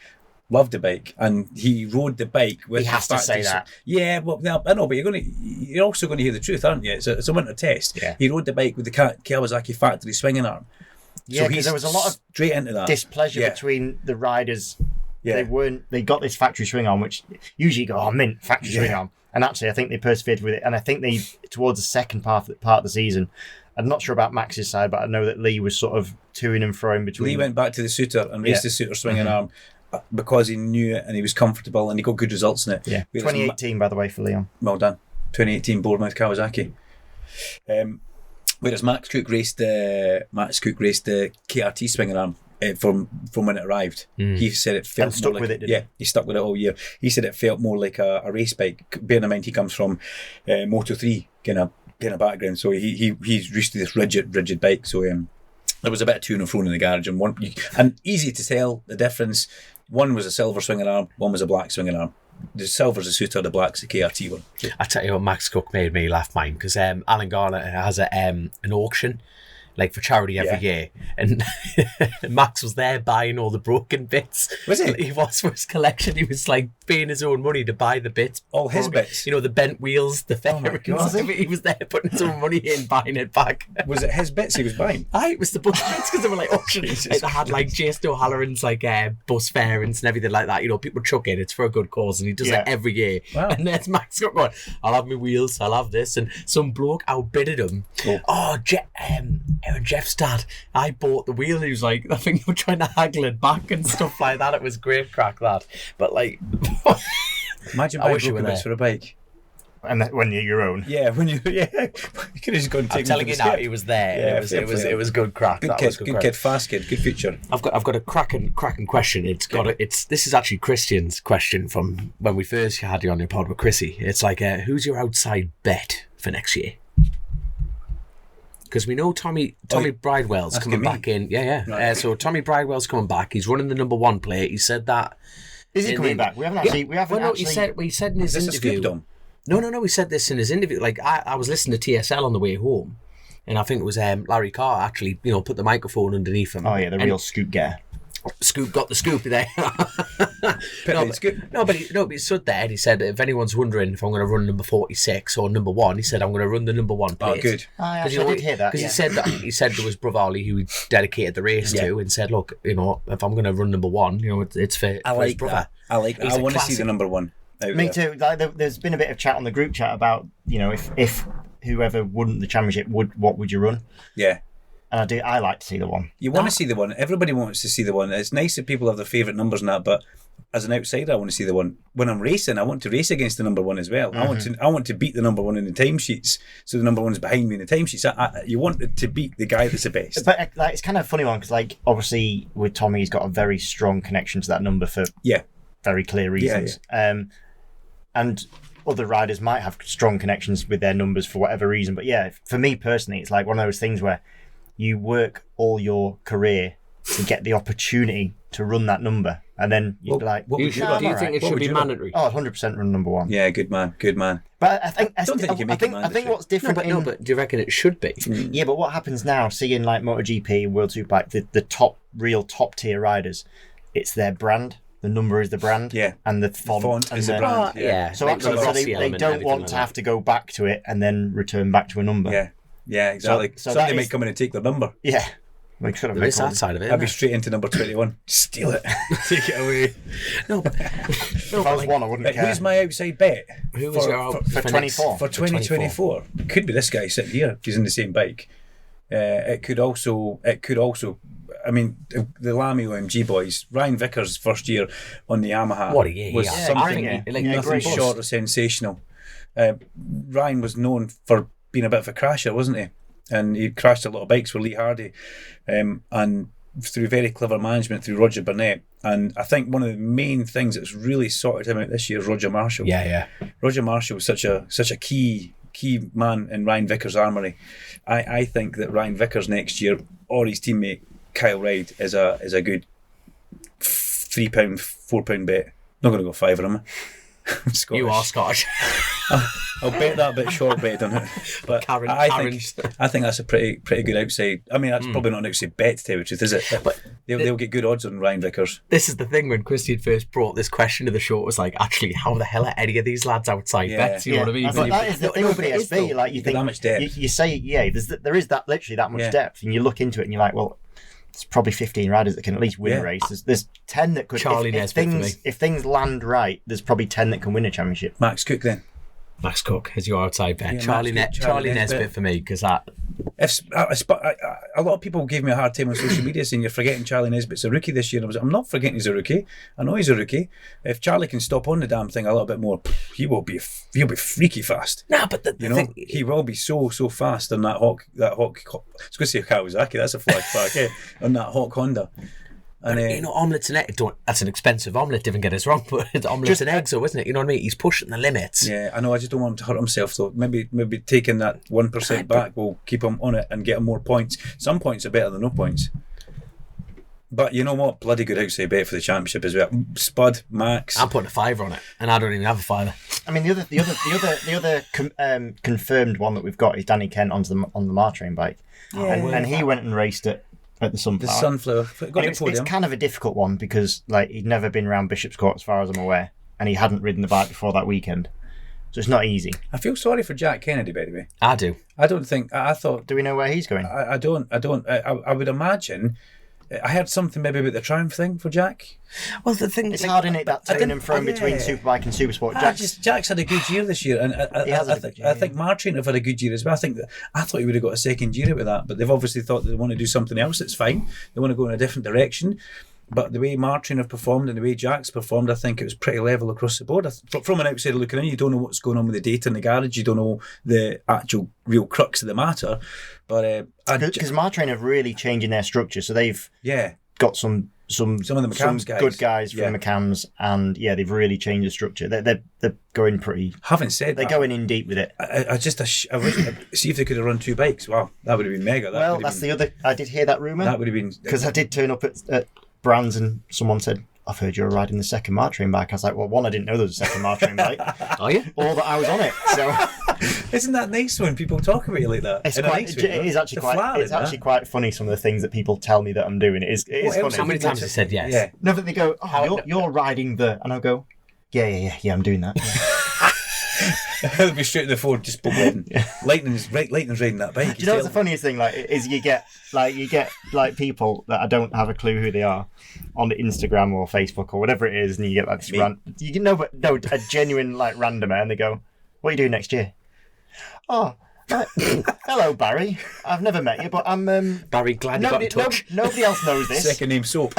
loved the bike, and he rode the bike with. He has to say that. Yeah, well, I know, but you're also going to hear the truth, aren't you? It's a winter test. Yeah. He rode the bike with the Kawasaki factory swinging arm. Yeah, So because he's there was a lot of straight into that displeasure Yeah. between the riders. Yeah. They got this factory swing arm, which usually you go, oh, mint, factory swing arm. And actually, I think they persevered with it. And I think they, towards the second part of the season, I'm not sure about Max's side, but I know that Lee was sort of toing and froing between. Lee went back to the Suitor and raced the Suitor swinging arm because he knew it and he was comfortable and he got good results in it. Yeah, Whereas 2018, by the way, for Leon. well done. 2018 Bournemouth Kawasaki. Whereas Max Cook raced the KRT swinging arm from when it arrived. He said it felt And stuck more with like, it, didn't he? he stuck with it all year. He said it felt more like a race bike. Bearing in mind he comes from Moto3 kind of background, so he's used to this rigid bike. So there was a bit of to and fro in the garage, and easy to tell the difference. One was a silver swinging arm, one was a black swinging arm. The silver's a Suitor, the black's a KRT one. I tell you what, Max Cook made me laugh, mine, because Alan Garner has an auction, like for charity every year, and Max was there buying all the broken bits. Was he? He was for his collection. He was like paying his own money to buy the bits, All his broken. bits? You know, the bent wheels, the fairings. God. He was there putting his own money in, buying it back. Was it his bits he was buying? Aye, it was the bus bits because they were like auctions. Like, they had like Jason O'Halloran's like bus fairings and everything like that. You know, people chuck in. It's for a good cause, and he does it every year. Wow. And there's Max Cook going, "I'll have my wheels. I'll have this." And some bloke outbidded him. Oh, Aaron Jeff's dad. I bought the wheel. He was like, I think they were trying to haggle it back and stuff like that. It was great crack, that. But like, Imagine I buying wish you were broken bits there. for a bike. And when you're your own. Yeah, you could have just gone and I'm taken telling you now, he was there. Yeah, it was good crack. Good That kid, was good good crack. kid, fast kid, good future. I've got a cracking question. This is actually Christian's question from when we first had you on your pod with Chrissy. It's like, who's your outside bet for next year? Because we know Tommy Bridewell's coming me. back in. Yeah. Right. So Tommy Bridewell's coming back. He's running the number one plate. He said that. Is he in coming the- back? We haven't actually. He said in his Is this a interview. scoop, Dom? No. He said this in his interview. Like I was listening to TSL on the way home, and I think it was Larry Carr actually, put the microphone underneath him. Oh yeah, the real scoop getter. Scoop got the scoop there. Scoop. But he stood there and he said, if anyone's wondering if I'm going to run number 46 or number 1, he said, I'm going to run the number 1 plate. Oh, good. I did hear that. Because he said there was Bravali who he dedicated the race to, and said, look, if I'm going to run number 1, it's for his brother. I like that. He's I a want to see classic. the number one out Me there. too. Like, there's been a bit of chat on the group chat about if whoever won the championship what would you run? Yeah. And I like to see the one. You want to see the one. Everybody wants to see the one. It's nice that people have their favourite numbers and that, but as an outsider, I want to see the one. When I'm racing, I want to race against the number one as well. Mm-hmm. I want to beat the number one in the timesheets, so the number one's behind me in the timesheets. You want to beat the guy that's the best. But like, it's kind of a funny one because, like, obviously with Tommy, he's got a very strong connection to that number for very clear reasons. And other riders might have strong connections with their numbers for whatever reason. But yeah, for me personally, it's like one of those things where you work all your career to get the opportunity to run that number, and then you'd be like, what would do you you think it should be mandatory? Oh, 100% run number one. Yeah, good man. But I think what's different. But do you reckon it should be? Yeah, but what happens now, seeing like MotoGP, World Superbike, the real top tier riders, it's their brand. The number is the brand, and the font is the brand. So actually, they don't want to have to go back to it and then return back to a number. Yeah, exactly. So they might come in and take their number. Yeah. Like, sort of There is that side of it. I'd be straight into number 21. Steal it. Take it away. If I was one, I wouldn't care. Who's my outside bet? Who was your for 24? For 2024. It could be this guy sitting here. He's in the same bike. It could also. I mean, the Lamy OMG boys. Ryan Vickers' first year on the Yamaha was something nothing short of sensational. Ryan was known for being a bit of a crasher, wasn't he? And he crashed a lot of bikes with Lee Hardy, and through very clever management through Roger Burnett. And I think one of the main things that's really sorted him out this year is Roger Marshall. Roger Marshall was such a key man in Ryan Vickers' armoury. I think that Ryan Vickers next year, or his teammate Kyle Reid, is a good £3, £4 bet. Not going to go £5 on him. You are Scottish. I'll bet that bit short bet on it. But I think that's a pretty good outside. I mean, that's probably not an outside bet, to tell you the truth, is it? But they'll get good odds on Ryan Vickers. This is the thing, when Christian first brought this question to the show, it was like, actually, how the hell are any of these lads outside bets? You know what I mean? But that is the thing with BSB. Like, you think that much depth. You say, there is that literally that much depth, and you look into it and you're like, well, there's probably 15 riders that can at least win a race. There's 10 that could. Charlie Nesbitt for me. If things land right, there's probably 10 that can win a championship. Max Cook then. Max Cook is your outside bet. Yeah, Charlie Nesbitt for me, because that. A lot of people gave me a hard time on social media saying you're forgetting Charlie Nesbitt's a rookie this year. And I'm not forgetting he's a rookie. I know he's a rookie. If Charlie can stop on the damn thing a little bit more, he'll be freaky fast. Nah, but the thing, he will be so fast on that Hawk. I was going to say Kawasaki. That's a flashback. On that Hawk Honda. And omelets and eggs, that's an expensive omelette, don't get us wrong, but it's omelets and eggs, though, isn't it? You know what I mean? He's pushing the limits. Yeah, I know, I just don't want him to hurt himself, though. Maybe taking that 1% back will keep him on it and get him more points. Some points are better than no points. But you know what? Bloody good outside bet for the championship as well. Spud, Max. I'm putting a £5 on it, and I don't even have a £5. I mean, the other confirmed one that we've got is Danny Kent on the Martrain bike, and he went and raced it at the Sunflower. The Sunflower. It's kind of a difficult one because like he'd never been around Bishop's Court as far as I'm aware, and he hadn't ridden the bike before that weekend, so it's not easy. I feel sorry for Jack Kennedy, by the way. I do. I don't think. I thought. Do we know where he's going? I don't. I would imagine. I heard something maybe about the Triumph thing for Jack. Well, the thing it's hard, isn't it, that turn and from between Superbike and Supersport. Jack's had a good year this year, and I think Martin have had a good year as well. I thought he would have got a second year out of that, but they've obviously thought they want to do something else. It's fine. They want to go in a different direction. But the way Martin have performed and the way Jack's performed, I think it was pretty level across the board. From an outsider looking in, you don't know what's going on with the data in the garage. You don't know the actual real crux of the matter. But because Martin have really changing their structure, so they've got some of the McCams guys. Good guys from McCams, and they've really changed the structure. They're going pretty. Having said they're going in deep with it. I see if they could have run two bikes. Wow, that would have been mega. That's the other. I did hear that rumor. That would have been because I did turn up at Brands and someone said, I've heard you're riding the second Martrain bike. I was like, well, one, I didn't know there was a second Martrain bike. Are you? Or that I was on it. So isn't that nice when people talk about you like that? It is actually quite funny, some of the things that people tell me that I'm doing. It is funny. How many times have you said yes? Yeah. No, but they go, you're riding the... And I'll go, yeah, I'm doing that. They'll be straight to the Ford, just put Lightning's riding that bike. Do you know what's the funniest thing? Is you get people that I don't have a clue who they are on Instagram or Facebook or whatever it is, and you get like this a genuine like randomer, and they go, "What are you doing next year?" Oh, Hello, Barry. I've never met you, but I'm... Barry, glad you got in touch. Nobody else knows this. Second name Soap.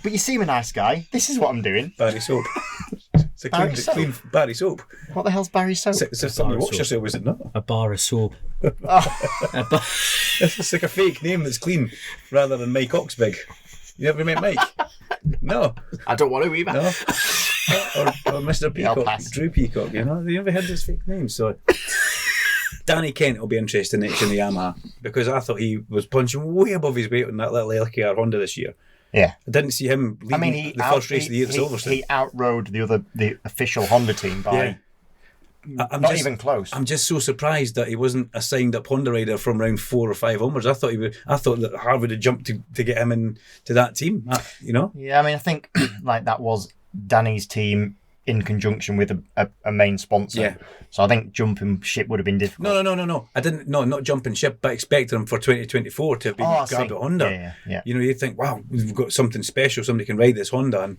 But you seem a nice guy. This is what I'm doing. Barry Soap. It's a Barry clean Barry Soap. What the hell's Barry soap? It's a something wash yourself, is it not? A bar of soap. It's like a fake name that's clean rather than Mike Oxbig. You ever met Mike? No. I don't want to either. No. or Mr. Peacock, pass. Drew Peacock, you know? You ever heard this fake name? So Danny Kent will be interesting next in the Yamaha because I thought he was punching way above his weight on that little LKR Honda this year. Yeah. I didn't see him leading the first race of the year at Silverstone. He outrode the official Honda team by not even close. I'm just so surprised that he wasn't a signed up Honda rider from round 4 or 5 onwards. I thought that Harvard had jumped to get him into that team. You know? Yeah, I mean, I think like that was Danny's team in conjunction with a main sponsor. Yeah. So I think jumping ship would have been difficult. No. I didn't. No, not jumping ship, but expecting him for 2024 to be grabbed at Honda. Yeah. You know, you think, wow, we've got something special. Somebody can ride this Honda, and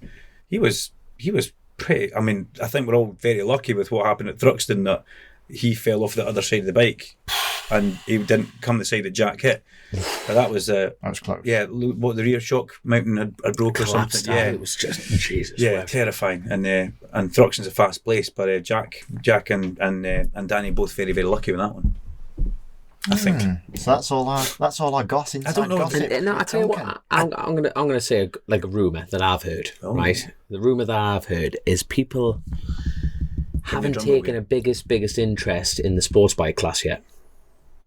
he was pretty. I mean, I think we're all very lucky with what happened at Thruxton that he fell off the other side of the bike, and he didn't come the side that Jack hit. But that was close. Yeah, what the rear shock mountain had broke or something. Yeah, it was just Jesus. Yeah, terrifying. And Thruxton's a fast place, but Jack and Danny both very, very lucky with that one. I think. So that's all I got inside. I don't know. Gossip. No, I tell you what, I'm gonna say like a rumor that I've heard. Oh. Right, the rumor that I've heard is people haven't taken a biggest interest in the sports bike class yet.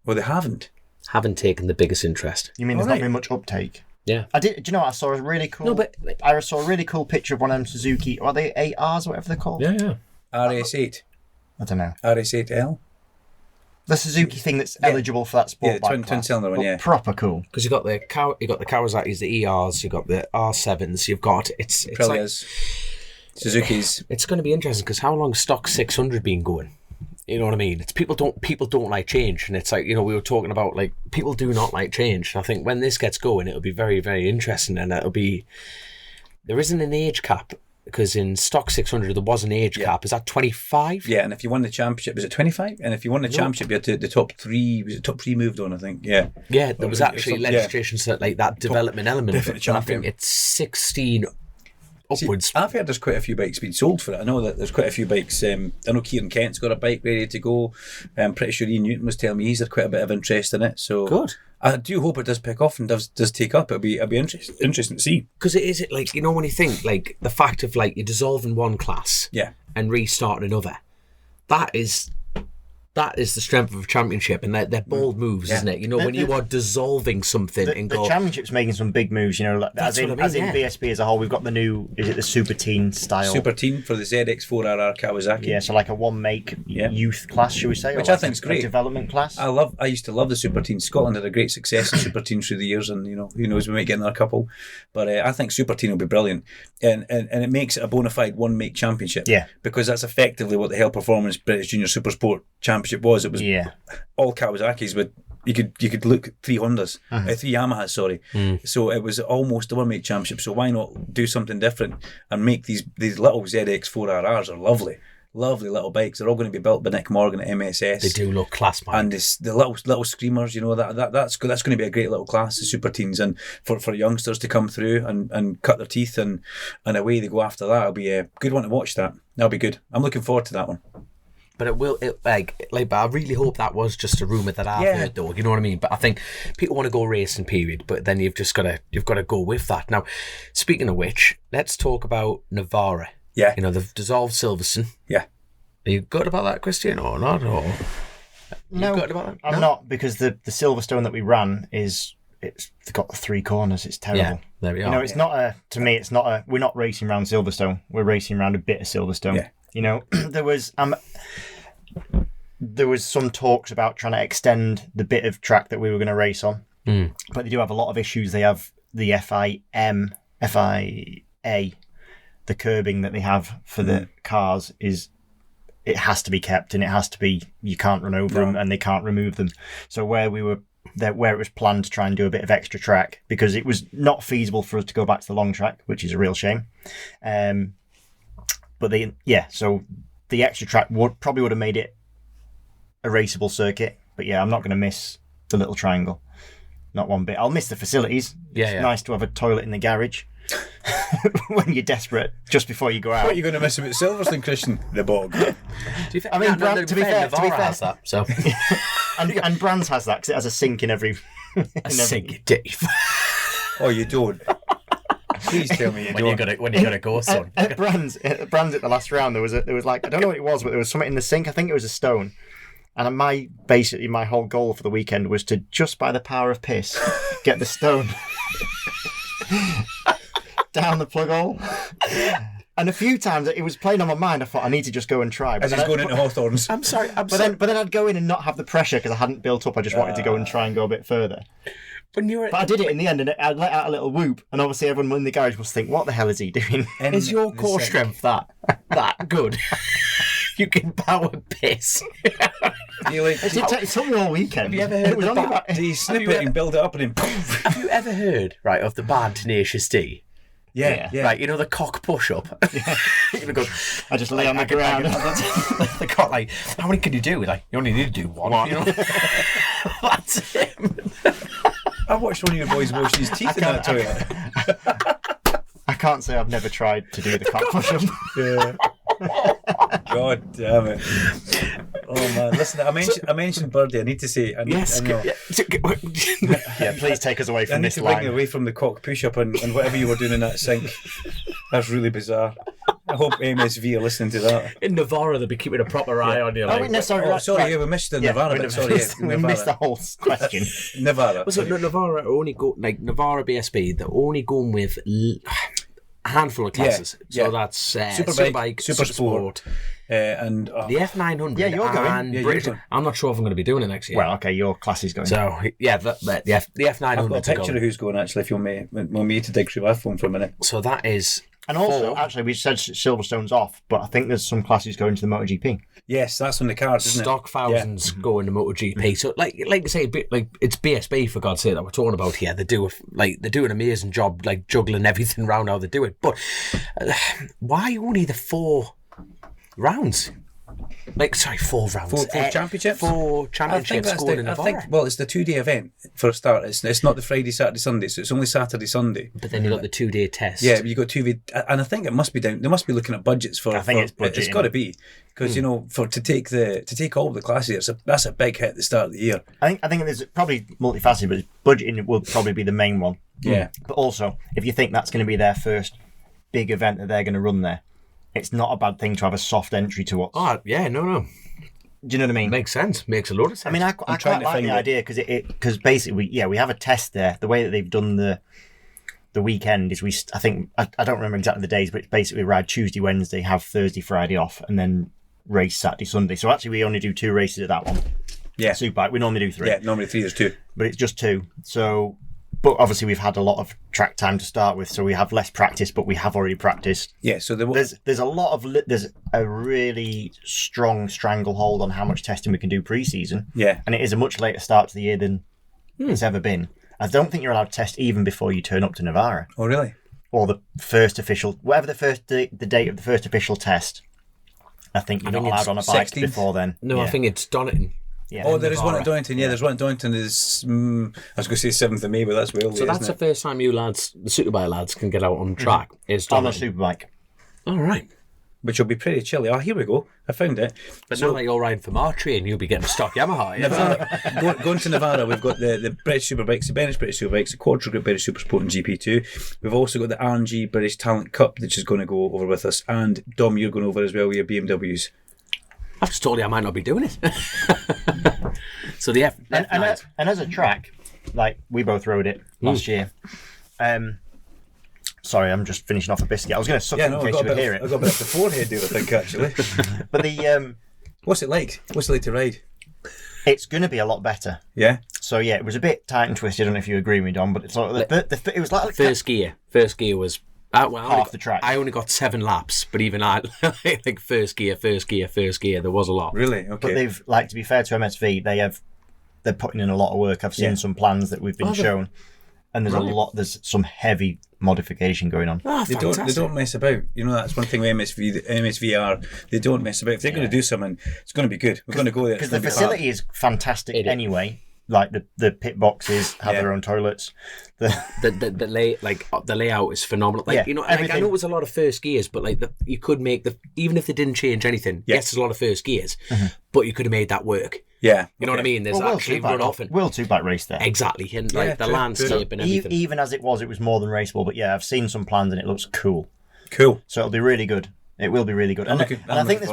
Well, they haven't. Haven't taken the biggest interest. You mean there's not been much uptake? Yeah. Do you know what? I saw a really cool. No, but I saw a really cool picture of one of them Suzuki. Are they 8Rs or whatever they're called? yeah. RS8. I don't know. RS8L. The Suzuki thing that's eligible for that sport bike twin class. cylinder one. But Yeah, proper cool. Because you got the Kawasaki's, the ERs, you got the R7s, you've got it's Aprilias, Suzuki's. It's going to be interesting because how long stock 600 been going? You know what I mean? It's people don't like change, and it's like, you know, we were talking about like people do not like change. I think when this gets going, it'll be very, very interesting, and there isn't an age cap because in stock 600 there was an age cap. Is that 25? Yeah, and if you won the championship, was it 25? And if you won the championship, you had the top 3. Was it top 3 moved on? I think. Yeah. Yeah, there was actually legislation that like that development element of it. And I think it's 16 upwards. See, I've heard there's quite a few bikes being sold for it. I know that there's quite a few bikes. I know Kieran Kent's got a bike ready to go. I'm pretty sure Ian Newton was telling me he's had quite a bit of interest in it. So good. I do hope it does pick off and does take up. It'll be interesting to see. Because it is like, you know, when you think like the fact of like you're dissolving one class and restarting another, that is the strength of a championship, and they're bold moves, isn't it? You know, when you are dissolving something the championship's making some big moves, you know, like, as in BSP as a whole. We've got the new, is it the Super Teen style? Super Teen for the ZX4RR Kawasaki. Yeah, so like a one make youth class, should we say? Which or I like think is great. A development class. I used to love the Super Teen. Scotland had a great success in Super Teen through the years, and you know, who knows, we might get another couple. But I think Super Teen will be brilliant, and it makes it a bona fide one make championship. Yeah, because that's effectively what the Hell Performance British Junior Supersport Championship was. It was all Kawasaki's, but you could look 3 Hondas, 3 Yamahas, sorry. So it was almost a one make championship. So why not do something different and make these little ZX4RRs are lovely little bikes. They're all going to be built by Nick Morgan at MSS. They do look class, man. And the little screamers, you know, that's going to be a great little class, the Super Teens, and for youngsters to come through and cut their teeth and away they go after that. It'll be a good one to watch. That'll be good. I'm looking forward to that one. But but I really hope that was just a rumour that I've heard, though. You know what I mean? But I think people want to go racing, period. But then you've got to go with that. Now, speaking of which, let's talk about Navarra. Yeah. You know, they've dissolved Silverstone. Yeah. Are you good about that, Christian, or not? Or no, good about that? I'm not, because the Silverstone that we ran it's got the 3 corners. It's terrible. Yeah, there we are. You know, it's not a. To me, it's not a. We're not racing around Silverstone. We're racing around a bit of Silverstone. Yeah. You know, there was some talks about trying to extend the bit of track that we were going to race on, but they do have a lot of issues. They have the FIA, the curbing that they have for the cars it has to be kept, and it has to be, you can't run over them and they can't remove them. So where it was planned to try and do a bit of extra track, because it was not feasible for us to go back to the long track, which is a real shame. So the extra track would have made it a raceable circuit, But yeah, I'm not going to miss the little triangle. Not one bit. I'll miss the facilities. It's nice to have a toilet in the garage when you're desperate, just before you go out. What are you going to miss about Silverstone, Christian? The bog. To be fair, has that. So and Brands has that because it has a sink in every. Sink, Dave. Oh, you don't. Please tell me you when don't. When you gotta go, son. At Brands at the last round, there was like, I don't know what it was, but there was something in the sink. I think it was a stone. And my whole goal for the weekend was to, just by the power of piss, get the stone down the plug hole. And a few times it was playing on my mind. I thought I need to just go and try. As he's going into Hawthorns. I'm sorry. But then I'd go in and not have the pressure because I hadn't built up. I just wanted to go and try and go a bit further. But I did it in the end, and I let out a little whoop. And obviously, everyone in the garage must think, "What the hell is he doing?" Is your core strength that good? You can power piss. It took me all weekend. Have you ever heard the bad? Do you snip it and build it up and then poof? Have you ever heard of the bad Tenacious D? Yeah. Right, you know the cock push-up? I just lay on the ground. The cock, like, how many can you do? Like, you only need to do one. You know? That's him. I watched one of your boys wash his teeth in that toilet. I can't say I've never tried to do the cock push-up. Yeah. God damn it. Oh man, listen, I mentioned Birdie. I need to say, Please take us away I from need this to line. bring you away from the cock push-up and whatever you were doing in that sink. That's really bizarre. I hope MSV are listening to that. In Navarra, they'll be keeping a proper eye on you. Sorry, we missed the Navarra bit. Sorry, we missed the whole question. Navarra. So Navarra only go Navarra BSB. They're only going with a handful of classes. Yeah. So that's Superbike, Super Sport, and the F900. Yeah, you're going. And British. I'm not sure if I'm going to be doing it next year. Well, okay, your class is going. So yeah, the F900. I've got a picture of who's going actually. If you want me to dig through my phone for a minute. So that is. And also, actually, we said Silverstone's off, but I think there's some classes going to the MotoGP. Yes, that's on the cards, isn't Stock thousands go into MotoGP. So, like I say, it's BSB for God's sake that we're talking about here. They do an amazing job, like juggling everything around how they do it. But why only the 4 rounds? 4 rounds. Four championships? 4 championships going in Navarra. Well, it's the 2-day event for a start. It's not the Friday, Saturday, Sunday, so it's only Saturday, Sunday. But then you got the 2-day test. Yeah, you got 2 and I think it must be down. They must be looking at budgets for. I think it's budgeting. It's got to be because to take all the classes, that's a big hit at the start of the year. I think there's probably multifaceted, but budgeting will probably be the main one. Yeah. But also, if you think that's going to be their first big event that they're going to run there, it's not a bad thing to have a soft entry to what's... Oh, yeah, no. Do you know what I mean? Makes sense. Makes a lot of sense. I mean, I quite like the idea because basically, we have a test there. The way that they've done the weekend is I don't remember exactly the days, but it's basically ride Tuesday, Wednesday, have Thursday, Friday off, and then race Saturday, Sunday. So actually, we only do 2 races at that one. Yeah. Superbike, we normally do 3. Yeah, normally 3 is 2. But it's just 2. So... But obviously we've had a lot of track time to start with, so we have less practice, but we have already practiced. Yeah, so there's a really strong stranglehold on how much testing we can do pre-season. Yeah. And it is a much later start to the year than it's ever been. I don't think you're allowed to test even before you turn up to Navarra. Oh, really? Or the first official, whatever the date of the first official test. I think you're not allowed on a bike 16th? Before then. No, yeah. I think it's Donington. Yeah, there is one at Donington. Yeah, there's one at Donington. Is I was going to say 7th of May, but that's Wales. So that's the first time you lads, the Superbike lads, can get out on track. Is Donington. On a Superbike. All right. Which will be pretty chilly. Oh, here we go. I found it. But now that you're riding for Martree and you'll be getting stock Yamaha. Navarra, going to Navarra, we've got the British Superbikes, the British Superbikes, the Quadra Group British Super Sport and GP2. We've also got the RNG British Talent Cup, which is going to go over with us. And Dom, you're going over as well with your BMWs. I've just told you I might not be doing it. So the and as a track, like we both rode it last year. Sorry, I'm just finishing off a biscuit. I was going to suck it in case you could hear it. I've got a bit of the forehead there, I think, actually. But what's it like? What's it like to ride? It's going to be a lot better. Yeah. So yeah, it was a bit tight and twisted. I don't know if you agree with me, Don, but it's like it was like first gear. First gear was. Half the track. I only got 7 laps, but even I, like first gear, there was a lot. Really? Okay. But they've, to be fair to MSV, they're putting in a lot of work. I've seen some plans that we've been shown. and there's some heavy modification going on. Oh, They don't mess about. You know, that's one thing with MSVR. They don't mess about. If they're going to do something, it's going to be good. We're going to go there. Because the facility is fantastic anyway. Like the pit boxes have their own toilets. The layout is phenomenal. Like, you know, like, I know it was a lot of first gears, but like you could make even if they didn't change anything. Yes, there's a lot of first gears, but you could have made that work. Yeah, you know what I mean. There's actually run off and World Superbike race there. Exactly, and like the landscape and everything. Even as it was more than raceable. But yeah, I've seen some plans and it looks cool. Cool. So it'll be really good. It will be really good. And I think there's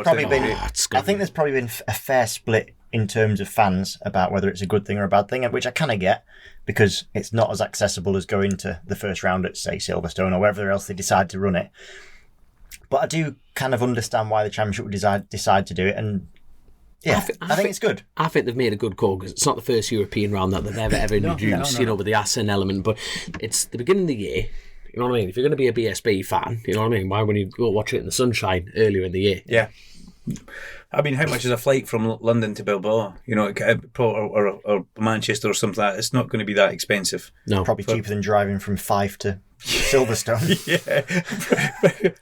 probably been a fair split in terms of fans about whether it's a good thing or a bad thing, which I kind of get, because it's not as accessible as going to the first round at, say, Silverstone or wherever else they decide to run it. But I do kind of understand why the championship would decide to do it, and I think it's good. I think they've made a good call, because it's not the first European round that they've ever introduced, you know, with the Chasin element, but it's the beginning of the year. You know what I mean? If you're going to be a BSB fan, you know what I mean? Why wouldn't you go watch it in the sunshine earlier in the year? Yeah. I mean, how much is a flight from London to Bilbao? You know, or Manchester or something like that? It's not going to be that expensive. No, probably cheaper than driving from Fife to Silverstone.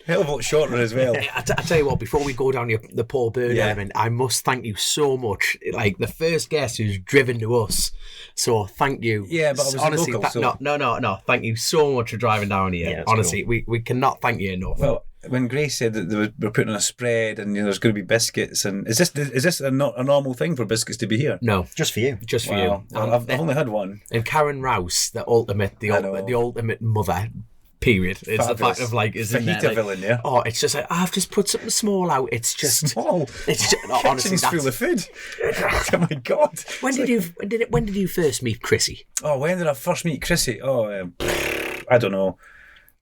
Hell of a lot shorter as well. I tell you what, before we go down the Paul Byrne element, I must thank you so much. Like, the first guest who's driven to us, so thank you. Yeah, but I was honestly local, so... no. Thank you so much for driving down here. Yeah, honestly, cool. we cannot thank you enough. Well, when Grace said that they were putting on a spread and there's going to be biscuits, and is this a normal thing for biscuits to be here? No, just for you. Just for you. Well, I've only had one. And Karen Rouse, the ultimate mother. Period. It's the fact of like, is in there, like, villain, yeah. Oh, it's just like, I've just put something small out. It's just small. It's just, no, honestly, that's full of food. Oh my god! When did you first meet Chrissy? Oh, when did I first meet Chrissy? Oh, I don't know.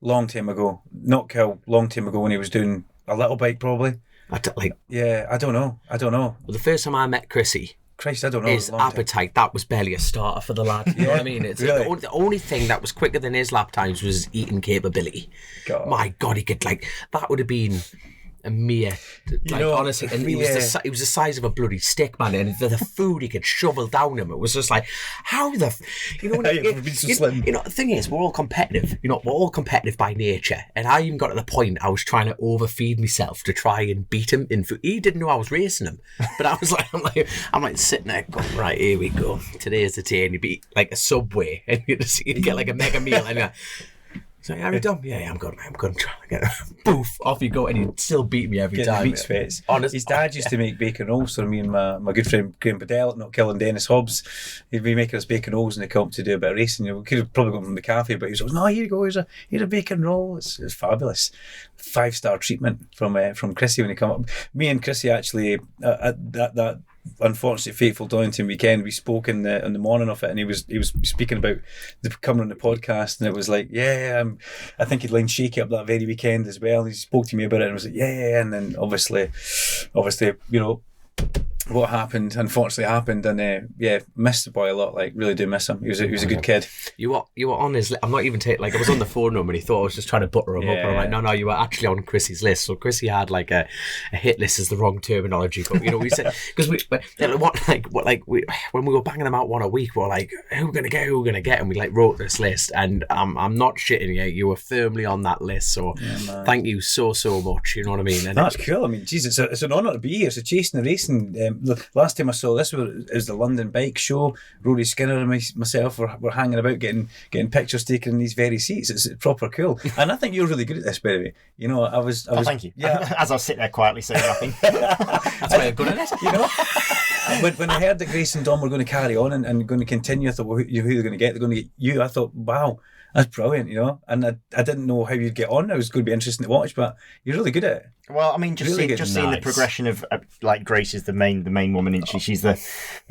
Long time ago, long time ago when he was doing a little bike, probably. I don't know. Well, the first time I met Chrissy, Christ, I don't know. His appetite, that was barely a starter for the lad. You know what I mean? It's really? The only thing that was quicker than his lap times was his eating capability. God. My God, he could, like, that would have been a mere, like, honestly, and he was the size of a bloody stick, man, and the food he could shovel down him, it was just like, how the, you know, the thing is, we're all competitive, we're all competitive by nature, and I even got to the point I was trying to overfeed myself to try and beat him in food. He didn't know I was racing him, but I was like, I'm like sitting there going, right, here we go, today's the day, and you beat like a Subway, and you get like a mega meal, and you're like, so are you done? Yeah, I'm good. Boof, off you go, and he'd still beat me every time. Meat sweats. Honestly, his dad used to make bacon rolls for me and my good friend Graham Bedell at Not Killing Dennis Hobbs. He'd be making us bacon rolls, and they come up to do a bit of racing. You know, we could have probably gone from the cafe, but he was like, "No, here you go. Here's a bacon roll. It's fabulous." 5-star treatment from Chrissy when he come up. Me and Chrissy actually at that unfortunately fateful Donington weekend, we spoke in the morning of it, and he was speaking about coming on the podcast, and it was like, I think he'd lined Shaky up that very weekend as well. He spoke to me about it and was like, and then obviously, you know, what happened unfortunately happened, and missed the boy a lot. Like, really do miss him. He was a good kid. You were on his. I'm not even taking. Like, I was on the phone number, and he thought I was just trying to butter him up. And I'm like, no, you were actually on Chrissy's list. So Chrissy had like a hit list is the wrong terminology, but you know, we said because when we were banging them out one a week, we were like, who we're gonna get, and we like wrote this list, and I'm not shitting you. You were firmly on that list, so thank you so much. You know what I mean? And that's cool. I mean, Jesus, it's an honour to be here. So Chasin the Racing. Last time I saw this was the London Bike Show. Rory Skinner and myself were hanging about getting pictures taken in these very seats. It's proper cool, and I think you're really good at this, by the way. You know, I was. Thank you. Yeah, as I was sitting there quietly saying nothing. That's why I'm good at it. You know, when I heard that Grace and Dom were going to carry on and going to continue, I thought, well, who they're going to get? They're going to get you. I thought, wow. That's brilliant, you know, and I didn't know how you'd get on. It was going to be interesting to watch, but you're really good at it. Well, I mean, just seeing the progression of like Grace is the main woman, and she's the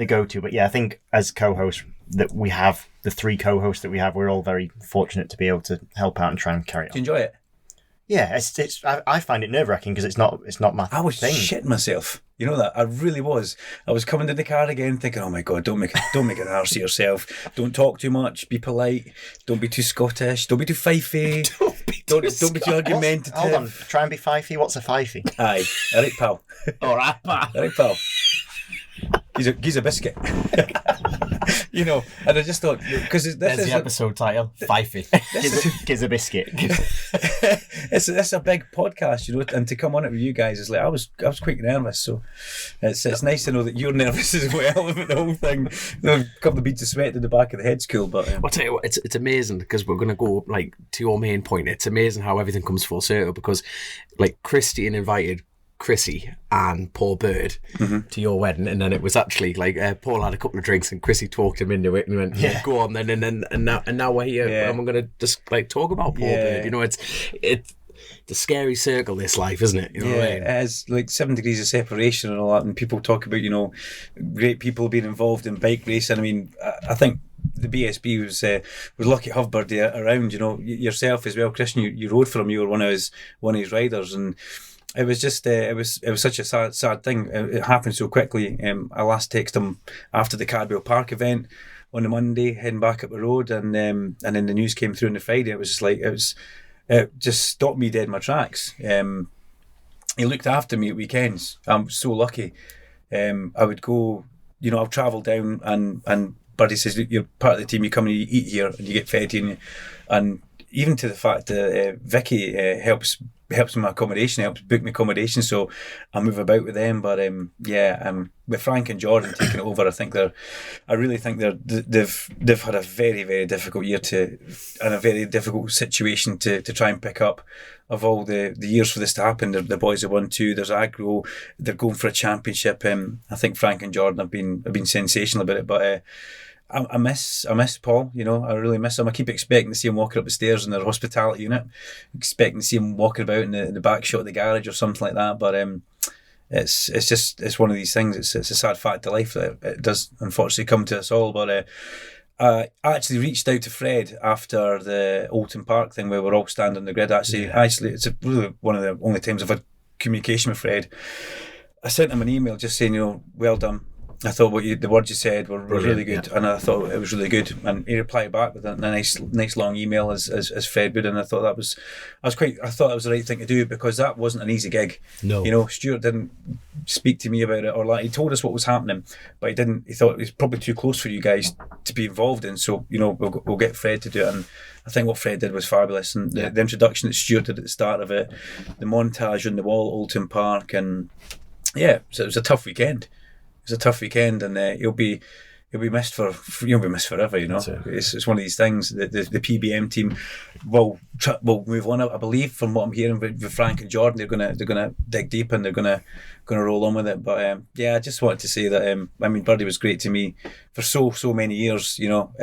go-to. But yeah, I think as co-host that we have, the 3 co-hosts that we have, we're all very fortunate to be able to help out and try and carry it on. Do you enjoy it? Yeah, I find it nerve-wracking because it's not my thing. I was shitting myself. You know that? I really was. I was coming to the car again thinking, oh my God, don't make an arse of yourself. Don't talk too much. Be polite. Don't be too Scottish. Don't be too fifey. Don't be too argumentative. Hold on. Try and be fifey. What's a fifey? Aye. All right, pal. All right, pal. All right, pal. He's a biscuit. you know, and I just thought, because this There's is the episode title, Fifey. Gives a biscuit. it's a big podcast, you know, and to come on it with you guys is like I was quite nervous, so it's nice to know that you're nervous as well about the whole thing. A couple of beads of sweat in the back of the head's cool, but I'll tell you what, it's amazing, because we're going to go like to your main point. It's amazing how everything comes full circle, because like Christian invited Chrissy and Paul Bird to your wedding, and then it was actually like Paul had a couple of drinks and Chrissy talked him into it and went, yeah, go on then, and now we're here, and we're going to just like talk about Paul Bird. You know, it's the scary circle, this life, isn't it? You know what I mean? It has like 7 degrees of separation and all that, and people talk about, you know, great people being involved in bike racing. I mean, I think the BSB was lucky to have Birdie around, you know, yourself as well, Christian. You rode for him. You were one of his riders, and it was just it was such a sad thing. It happened so quickly. I last texted him after the Cadwell Park event on the Monday, heading back up the road, and then the news came through on the Friday. It was just like it just stopped me dead in my tracks. He looked after me at weekends. I'm so lucky. I would go, you know, I'll travel down, and Birdie says, you're part of the team, you come and you eat here and you get fed here, and even to the fact that Vicky helps with my accommodation, helps book my accommodation, so I move about with them. But with Frank and Jordan taking it over, I really think they've had a very, very difficult year and a very difficult situation to try and pick up. Of all the years for this to happen, the boys have won 2. There's aggro, they're going for a championship. I think Frank and Jordan have been sensational about it, but I miss Paul, you know. I really miss him. I keep expecting to see him walking up the stairs in their hospitality unit, expecting to see him walking about in the back shot of the garage or something like that. But it's one of these things. It's a sad fact of life that it does unfortunately come to us all. But I actually reached out to Fred after the Oulton Park thing, where we're all standing on the grid. Actually, it's really one of the only times I've had communication with Fred. I sent him an email just saying, you know, well done. I thought the words you said were really good, and I thought it was really good. And he replied back with a nice long email as Fred would, and I thought that was the right thing to do, because that wasn't an easy gig. No, you know, Stuart didn't speak to me about it, or like he told us what was happening, but he didn't. He thought it was probably too close for you guys to be involved in. So, you know, we'll get Fred to do it, and I think what Fred did was fabulous, and the introduction that Stuart did at the start of it, the montage on the wall at Oulton Park, and so it was a tough weekend. It's a tough weekend, and he'll be missed you'll be missed forever. You know, it's one of these things. The PBM team will move on. I believe, from what I'm hearing with Frank and Jordan, they're gonna dig deep, and they're gonna roll on with it. But I just wanted to say that I mean, Birdie was great to me for so many years. You know,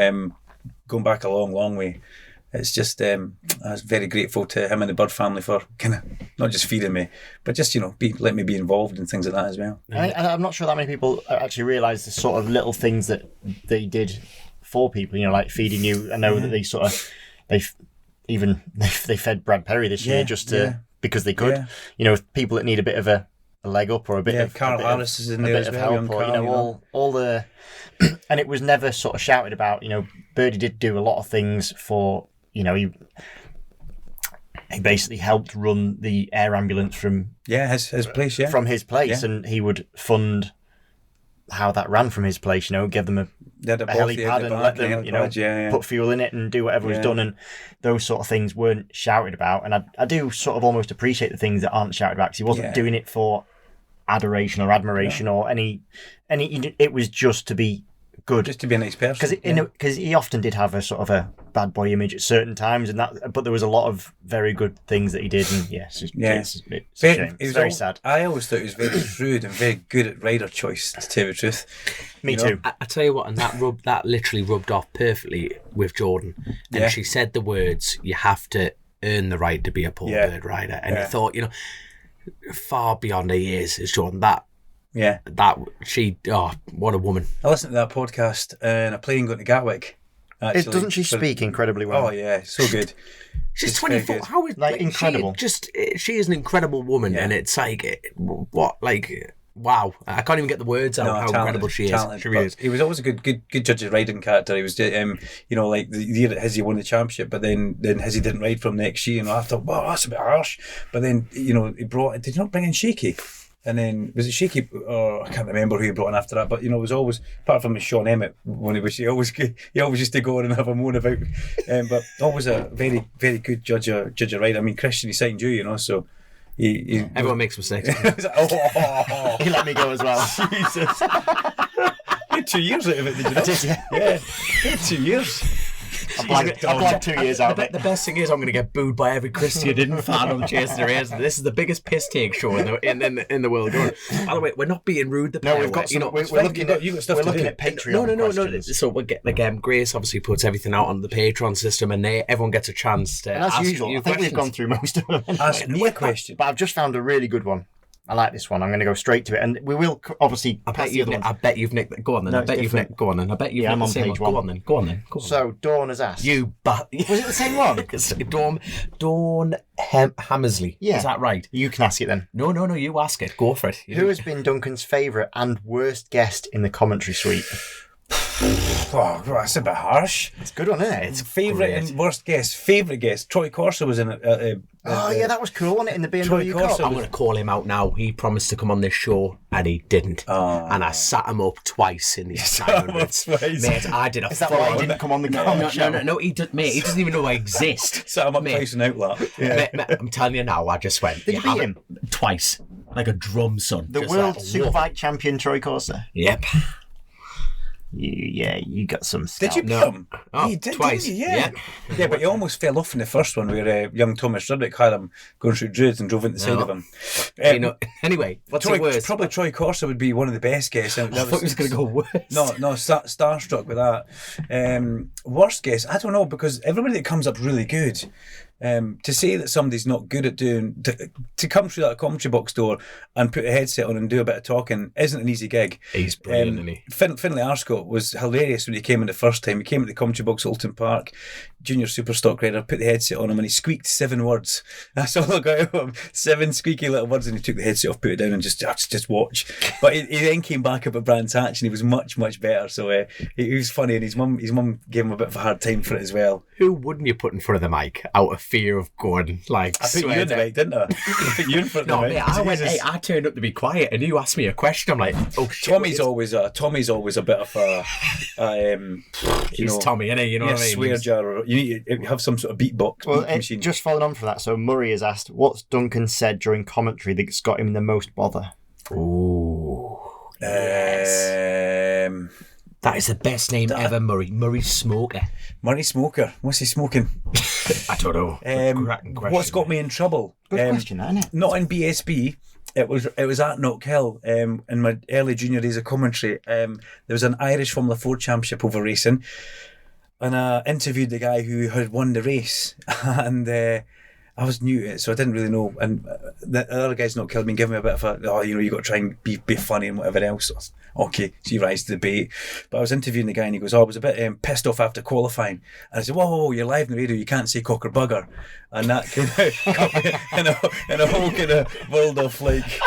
going back a long way. It's just I was very grateful to him and the Bird family for kind of not just feeding me, but just, you know, let me be involved in things like that as well. And I'm not sure that many people actually realise the sort of little things that they did for people. You know, like feeding you. I know that they sort of they fed Brad Perry this year because they could. You know, people that need a bit of a leg up or a bit of Carl Harris is in there as well. Help, or, you know, all the and it was never sort of shouted about. You know, Birdie did do a lot of things for. You know, he basically helped run the air ambulance from his place, from his place, and he would fund how that ran from his place. You know, give them a helipad and let them, you know, put fuel in it and do whatever was done. And those sort of things weren't shouted about. And I do sort of almost appreciate the things that aren't shouted about, because he wasn't doing it for adoration or admiration or any. It was just to be good, just to be a nice person, because he often did have a sort of a bad boy image at certain times, but there was a lot of very good things that he did, and it's a shame. It's very sad. I always thought he was very shrewd and very good at rider choice, to tell you the truth. Me too. I tell you what, and that literally rubbed off perfectly with Jordan. And she said the words, "You have to earn the right to be a Paul Bird rider," and I thought, you know, far beyond her years is Jordan. What a woman. I listened to that podcast in a plane going to Gatwick. Actually, doesn't she speak incredibly well? Oh yeah, so good. She's 24. How is incredible? She is an incredible woman, and it's like wow. I can't even get the words out how incredible she is. She really is. He was always a good judge of riding character. He was, you know, like the year that Hizzy won the championship, but then Hizzy didn't ride from next year. And I thought, wow, that's a bit harsh. But then, you know, did you not bring in Shaky? And then was it Shaky? Oh, I can't remember who he brought in after that. But it was always, apart from Sean Emmett, when he always used to go on and have a moan about. But always a very, very good judge of ride. I mean, Christian, he signed you, so he Everyone makes mistakes. He let me go as well. Jesus. You had 2 years out of it, did you not? I did, yeah. Yeah, you had 2 years. I blanked 2 years out of it. The best thing is I'm going to get booed by every Christian Iddon fan on Chasin the Racin. This is the biggest piss take show in the world. By the way, we're not being rude. No, we've got some. We're looking at Patreon. No. So we get Grace obviously puts everything out on the Patreon system, and everyone gets a chance to. And as ask usual, you I think we've gone through most of them. Ask me a question. But I've just found a really good one. I like this one. I'm going to go straight to it, and we will obviously. I bet you've nicked. Go on then. No, I bet you've nicked. Go on then. I bet you've Yeah, I'm nicked the on same page one. one. Go on then. So Dawn has asked. Was it the same one? Dawn Hammersley. Yeah. Is that right? You can ask it then. No. You ask it. Go for it. Who has been Duncan's favourite and worst guest in the commentary suite? Oh, that's a bit harsh. It's a good one, isn't it? It's favourite and worst guest. Favourite guest. Troy Corser was in it. Yeah, that was cool, wasn't it? In the BMW Troy Cup. Corser I'm going to call him out now. He promised to come on this show and he didn't. And I sat him up twice in these 900s. Mate, I did a Is that why he didn't come on the show? No, he doesn't even know I exist. Sat him up Mate. twice and outlet. Mate, I'm telling you now, I just went. Did you beat him? Twice. Like a drum, son. The Just world like, Superbike champion Troy Corser. Yep. You got some Did you beat No. him? Oh, He did, twice. didn't he? Yeah, but he almost fell off in the first one where young Thomas Ruddick had him going through druids and drove into the side of him. Anyway, what's Troy, the worst? probably Troy Corser would be one of the best guests. I thought he was going to go worst. No, starstruck with that. Worst guess, I don't know, because everybody that comes up really good. To say that somebody's not good at to come through that commentary box door and put a headset on and do a bit of talking isn't an easy gig. He's brilliant, isn't he? Finlay Arscott was hilarious when he came in the first time. He came at the commentary box at Alton Park, junior super stock rider, put the headset on him and he squeaked 7 words. That's all I got out of him. 7 squeaky little words, and he took the headset off, put it down and just watch. But he then came back up at Brands Hatch and he was much, much better. So he was funny, and his mum gave him a bit of a hard time for it as well. Who wouldn't you put in front of the mic out of fear of going like? I put you in the mic, didn't I? I put you in front of the mic. Mate, I went. Hey, I turned up to be quiet, and you asked me a question. I'm like, oh shit. Tommy's always a bit of a He's Tommy, innit? You know what I mean? Swear jar. Or, you need to have some sort of beatbox machine. Just following on from that, so Murray has asked, what's Duncan said during commentary that's got him the most bother? Ooh. Yes. That is the best name ever, Murray. Murray Smoker. Murray Smoker. What's he smoking? I don't know. Cracking question. What's got me in trouble? Good question, isn't it? Not in BSB. It was at Knockhill in my early junior days of commentary. There was an Irish Formula 4 championship over Racin, and I interviewed the guy who had won the race, and I was new to it, so I didn't really know. And the other guy's not killed me, giving me a bit of you got to try and be funny and whatever else. Okay, so you rise to the bait. But I was interviewing the guy and he goes, I was a bit pissed off after qualifying. And I said, whoa, you're live on the radio, you can't say cock or bugger. And that kind of got me in a whole kind of world of like...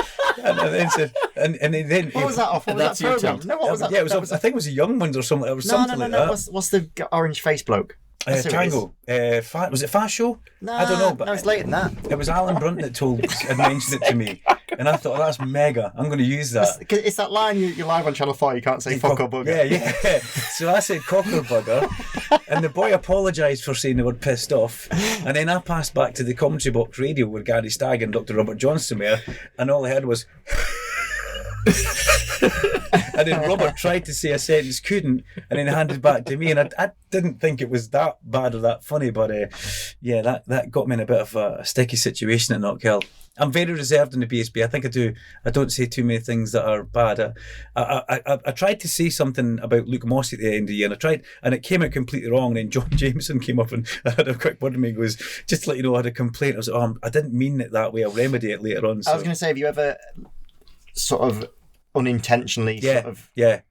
And then said, and then what was that off? What was that program? No, what was that? Yeah, it was. I think it was a Young Ones or something. It was something like that. What's the orange face bloke? Tango. Was it Fast Show? Nah, I don't know, but no, it's later than that. It was Alan Brunt that had mentioned it to me, and I thought, that's mega. I'm going to use that. It's that line you're live on Channel 4. You can't say fuck or bugger. Yeah. So I said cock or bugger, and the boy apologised for saying the word pissed off, and then I passed back to the commentary box radio where Gary Stagg and Dr. Robert Johnson were, and all I heard was. And then Robert tried to say a sentence, couldn't, and then handed back to me, and I didn't think it was that bad or that funny, but that got me in a bit of a sticky situation at Knockhill. I'm very reserved in the BSB. I think I don't say too many things that are bad. I tried to say something about Luke Mossy at the end of the year, and it came out completely wrong, and then John Jameson came up and I had a quick word with me and goes, just to let you know I had a complaint. I was like, I didn't mean it that way, I'll remedy it later on. So. I was going to say, have you ever sort of unintentionally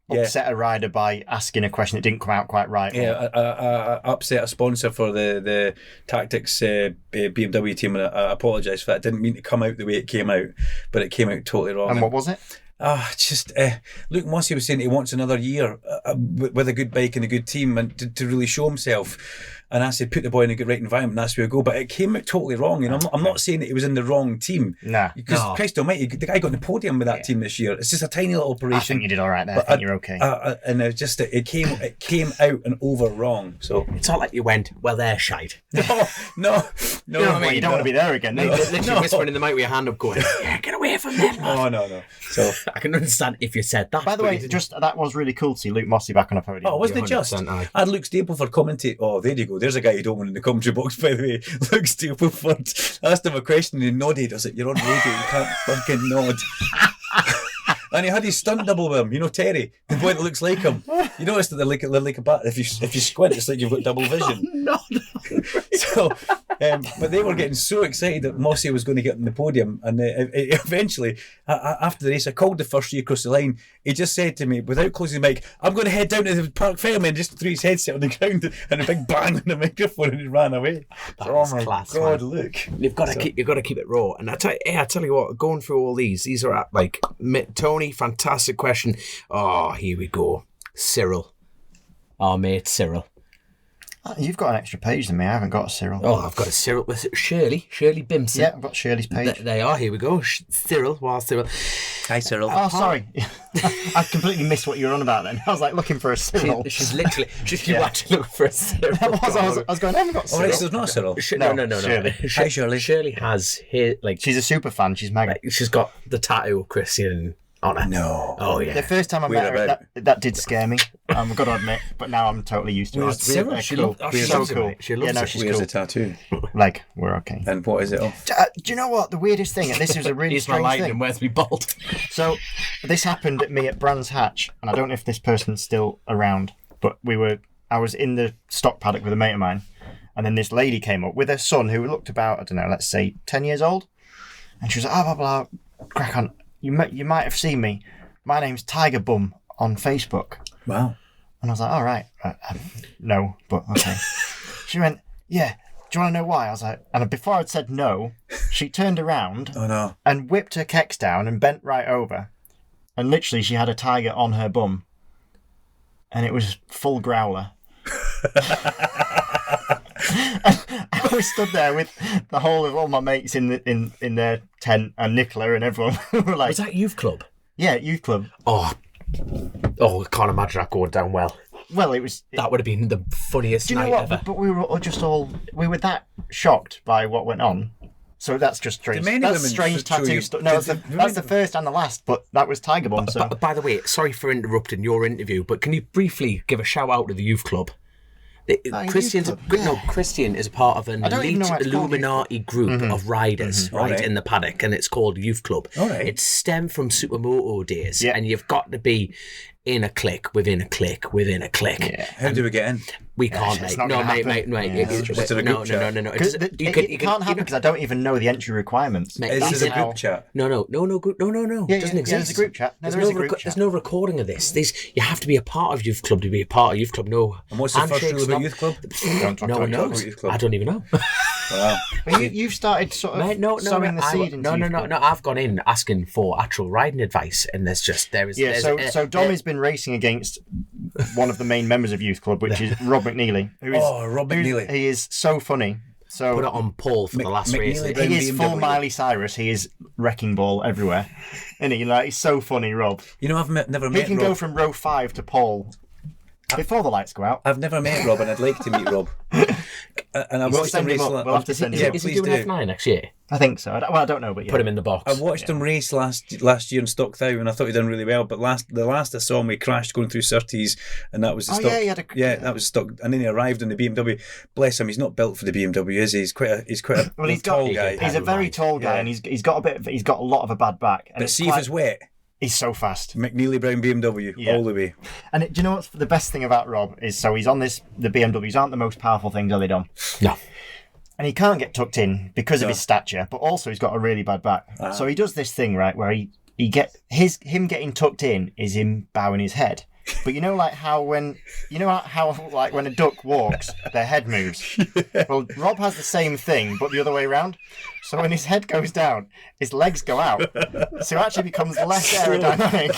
upset a rider by asking a question that didn't come out quite right? Yeah, I upset a sponsor for the Tactics BMW team, and I apologise for that. I didn't mean to come out the way it came out, but it came out totally wrong. And what was it? Luke Mossy was saying he wants another year with a good bike and a good team and to really show himself. and I said, put the boy in a good right environment, that's where we go. But it came out totally wrong, and I'm not saying that he was in the wrong team. Nah. Because Christ almighty, the guy got on the podium with that team this year. It's just a tiny little operation. I think you did all right there. I think you're okay. And it just it came out and over wrong. So It's not like you went, well, they're shite. no. You know what I mean? You don't want to be there again. Literally whispering in the mic with your hand up going, yeah, get away from them. No. So I can understand if you said that. By the way, that was really cool to see Luke Mossey back on a podium. wasn't it just? 100%, I had Luke Stapleford commentate. Oh, there you go. There's a guy you don't want in the commentary box, by the way. Luke Stapleford. I asked him a question and he nodded. I was like, you're on radio, you can't fucking nod. And he had his stunt double with him, Terry, the boy that looks like him. You notice that they're like a bat. If you squint, it's like you've got double vision. No. So, but they were getting so excited that Mossy was going to get on the podium, and eventually, after the race, I called the first year across the line. He just said to me, without closing the mic, "I'm going to head down to the park fireman," just threw his headset on the ground and a big bang on the microphone, and he ran away. That is class, God, man. look! You've got to keep it raw. And I tell you what, going through all these are like Tony. Fantastic question. Oh, here we go. Cyril, our mate Cyril. You've got an extra page than me. I haven't got a Cyril. Oh, I've got a Cyril with Shirley Bimson. Yeah, I've got Shirley's page. They are. Here we go. Cyril. Hi, Cyril. Oh, sorry. I completely missed what you were on about then. I was like looking for a Cyril. She's literally you actually looking for a Cyril. I was going, I haven't got a Oh, Cyril. right, so there's not a Cyril. No. Shirley. Hi, Shirley. Shirley has here She's a super fan. She's mega. she's got the tattoo of Christian on her. No. Oh yeah. The first time I met her, that did scare me. I've got to admit, but now I'm totally used to it. Cyril, They're she cool. loves So it, cool. mate. She loves it. she's Where's cool. the tattoo? Like, we're okay. And what is it of? Do you know what? The weirdest thing, and this is a really He's my strange lightning. thing. Where's me bolt? So, this happened at me at Brands Hatch, and I don't know if this person's still around, but I was in the stock paddock with a mate of mine, and then this lady came up with her son who looked about, I don't know, let's say 10 years old, and she was like, blah, blah, crack on. You might have seen me. My name's Tiger Bum on Facebook. Wow. And I was like, all right. No, but okay. She went, yeah, do you want to know why? I was like, and before I'd said no, she turned around Oh no. and whipped her kecks down and bent right over. And literally she had a tiger on her bum. And it was full growler. I was stood there with the whole of all my mates in their tent and Nicola and everyone. Were like, Was that youth club? yeah, youth club. Oh, I can't imagine that going down well. Well, it was. That would have been the funniest Do you know night what? ever. But we were that shocked by what went on. So that's just strange. many That's women strange should show tattoo you- stuff. No, did that's the first and the last, but that was Tiger Bum. So By the way, sorry for interrupting your interview, but can you briefly give a shout out to the youth club? Christian is a part of an I don't even elite know why it's called Illuminati group of riders, right, Alright. in the paddock, and it's called Youth Club. Alright. It's stemmed from Supermoto days, Yeah. and you've got to be in a clique, within a clique, within a clique. yeah. How do we get in? We can't, it's mate. not No, gonna mate, happen. mate. Yeah. Just in a No. group chat. Because it can't happen because I don't even know the entry requirements. Mate, Is That's this a how- group chat? No. Yeah, Doesn't exist. there's a group chat. No, there is a group There's chat. no recording of this. You have to be a part of Youth Club to be a part of Youth Club. No. And what's the first handshakes, rule of a no- youth club? Don't talk No one about knows. Youth Club. I don't even know. Wow. But you've started sort of Mate, no, sowing the seed into no. Youth Club. I've gone in asking for actual riding advice, and Yeah, so Dom has been racing against one of the main members of Youth Club, which is Rob McNeely. Rob McNeely. He is so funny. So put it on Paul for the last race. McNeely he is full BMW. Miley Cyrus. He is wrecking ball everywhere. Isn't he? Like, he's so funny, Rob. You know, never He met can Rob. go from row 5 to pole before the lights go out. I've never met Rob, and I'd like to meet Rob. And I We'll watched him send him race. up. We'll have to send him Yeah, up. Is he please doing do. F9 next year? I think so. I don't know, but yeah. Put him in the box. I watched him race last year in Stocktown, and I thought he'd done really well. But the last I saw him, he crashed going through Surtees, and that was the Oh, stock. yeah, he had a- that was stock. And then he arrived in the BMW. Bless him, he's not built for the BMW, is he? He's quite a Well, he's tall got. guy. He's a very tall guy, Yeah. and he's got a lot of a bad back. And But see if it's wet. he's so fast. McNeely Brown BMW Yeah. all the way. And do you know what's the best thing about Rob is? So he's on the BMWs aren't the most powerful things, are they, Dom? No. And he can't get tucked in because of his stature, but also he's got a really bad back. So he does this thing, right, where him getting tucked in is him bowing his head. But you know, like how when a duck walks, their head moves. Well, Rob has the same thing, but the other way around. So when his head goes down, his legs go out. So it actually becomes less aerodynamic.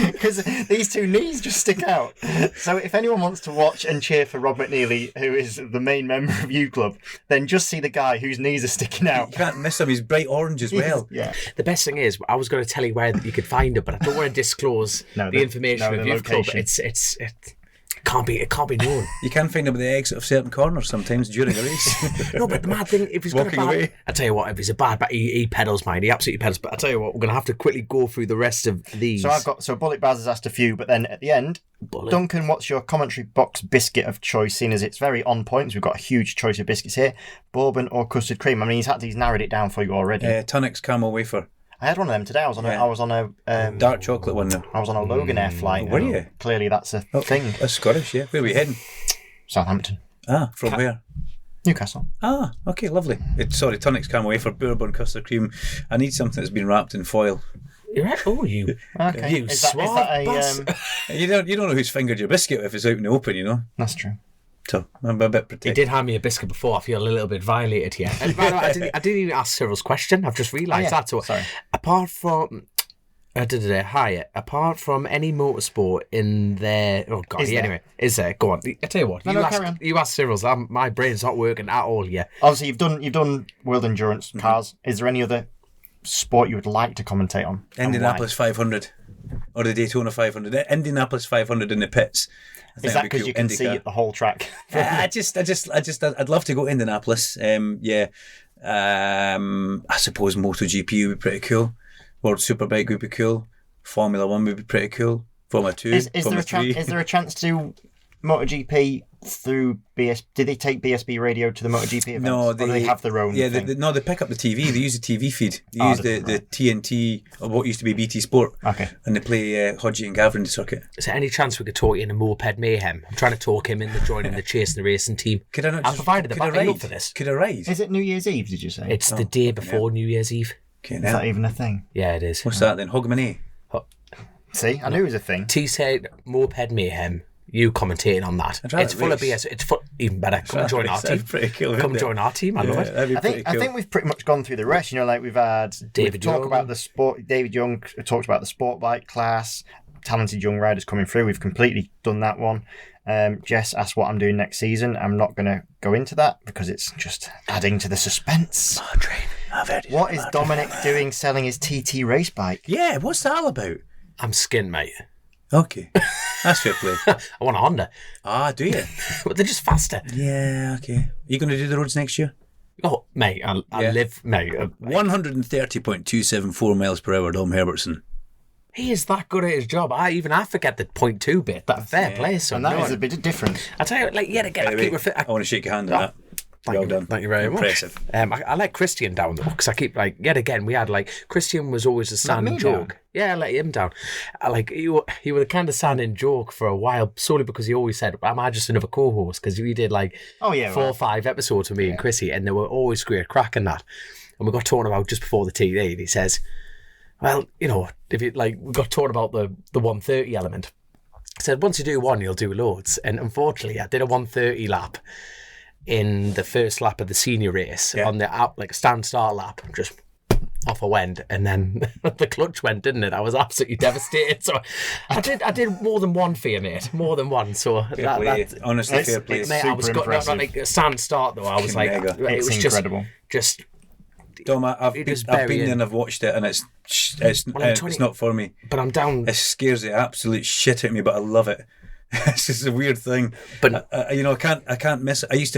because these two knees just stick out. So if anyone wants to watch and cheer for Rob McNeely, who is the main member of U Club, then just see the guy whose knees are sticking out. You can't miss him. He's bright orange as well. Yeah. The best thing is, I was going to tell you where you could find it, but I don't want to disclose the information of Youth Club. It can't be known. You can find him at the exit of certain corners sometimes during a race. No, but the mad thing, if he's got a Walking bad, away. I tell you what, if he's a bad, he pedals, mine. He absolutely pedals. But I tell you what, we're going to have to quickly go through the rest of these. So Bullet Baz has asked a few, but then at the end, Duncan, what's your commentary box biscuit of choice? Seeing as it's very on point, so we've got a huge choice of biscuits here: bourbon or custard cream. I mean, he's narrowed it down for you already. Tunnock's caramel wafer. I had one of them today. I was on a Dark chocolate one though. I was on a Logan Air flight. Were you? Clearly, that's a thing. That's Scottish, yeah. Where are we heading? Southampton, From where? Newcastle. Okay, lovely. Sorry, Tunnock's caramel wafer, bourbon, custard cream. I need something that's been wrapped in foil. You're right. Oh, you. Okay. You swab bastard. You don't know who's fingered your biscuit if it's out in the open, you know. That's true. So I'm a bit protected. He did hand me a biscuit before. I feel a little bit violated here. And by the way, I didn't even ask Cyril's question. I've just realised that. So, sorry. Apart from apart from any motorsport in there, is there? Go on. I tell you what, you ask Cyril's. My brain's not working at all yet. Obviously, you've done world endurance cars. Is there any other sport you would like to commentate on? Indianapolis 500 or the Daytona 500. Indianapolis 500 in the pits. Is that because you can see the whole track? I'd love to go to Indianapolis. I suppose MotoGP would be pretty cool. World Superbike would be cool. Formula 1 would be pretty cool. Formula 2, is Formula 3. Is there a chance to MotoGP through BS? Did they take BSB radio to the MotoGP events? No, or do they have their own thing? They pick up the TV. They use the TV feed. They use the TNT, or what used to be BT Sport. Okay. And they play Hodgie and Gavin circuit. Is there any chance we could talk in a Moped Mayhem? I'm trying to talk him into joining the Chasin the Racing team. Could I not? I provided the backing up for this. Could I ride? Is it New Year's Eve? Did you say? It's the day before New Year's Eve. Okay, Is that even a thing? Yeah, it is. What's that then? Hogmanay. See, I knew it was a thing. T said Moped Mayhem. You commentating on that? It's full of BS. It's full. Even better. Come and join our team. Pretty cool. Come join our team. I love it. I think we've pretty much gone through the rest. You know, like we've talked about the sport. David Young talked about the sport bike class. Talented young riders coming through. We've completely done that one. Jess asked what I'm doing next season. I'm not going to go into that because it's just adding to the suspense. What is Dominic doing selling his TT race bike? Yeah, what's that all about? I'm skint, mate. Okay, that's fair play. I want a Honda. Do you? But they're just faster. Yeah, okay. Are you going to do the roads next year? Oh, mate, I live, mate. 130.274 miles per hour, Dom Herbertson. He is that good at his job. I forget the 0.2 bit, but fair play. So and that is a bit different. I tell you, like, again, Anyway, I want to shake your hand on that. Well done. Thank you very Impressive. much. I let Christian down though, because I keep yet again we had Christian was always a standing joke. Down? Yeah, I let him down. He was the kind of standing joke for a while, solely because he always said, "Am I just another co-host?" Because we did 4 or 5 episodes with me and Chrissy, and they were always great cracking that. And we got talking about just before the TD, and he says, "Well, if it we got talking about the 130 element." I said, "Once you do one, you'll do loads." And unfortunately, I did a 130 lap in the first lap of the senior race on the stand-start lap, just off I went, and then the clutch went, didn't it? I was absolutely devastated. So I did more than one for you, mate. More than one. So honestly, fair play. Mate, I was got stand-start though. I was mega. It was incredible. Just. Dom, I've been there and I've watched it, and it's not for me. But I'm down. It scares the absolute shit out of me, but I love it. It's just a weird thing, but I can't miss it. I used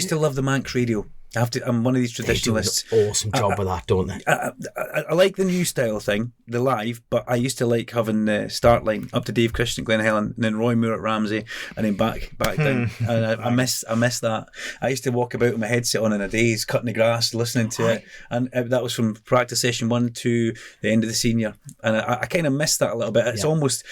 to love the Manx radio. I'm one of these traditionalists. They do an awesome job with that, don't they? I like the new style thing, the live, but I used to like having the start line up to Dave Christian, Glenn Helen, and then Roy Moore at Ramsey, and then back down. And I miss that. I used to walk about with my headset on in a daze, cutting the grass, listening to it, and that was from practice session 1 to the end of the senior, and I kind of miss that a little bit. It's almost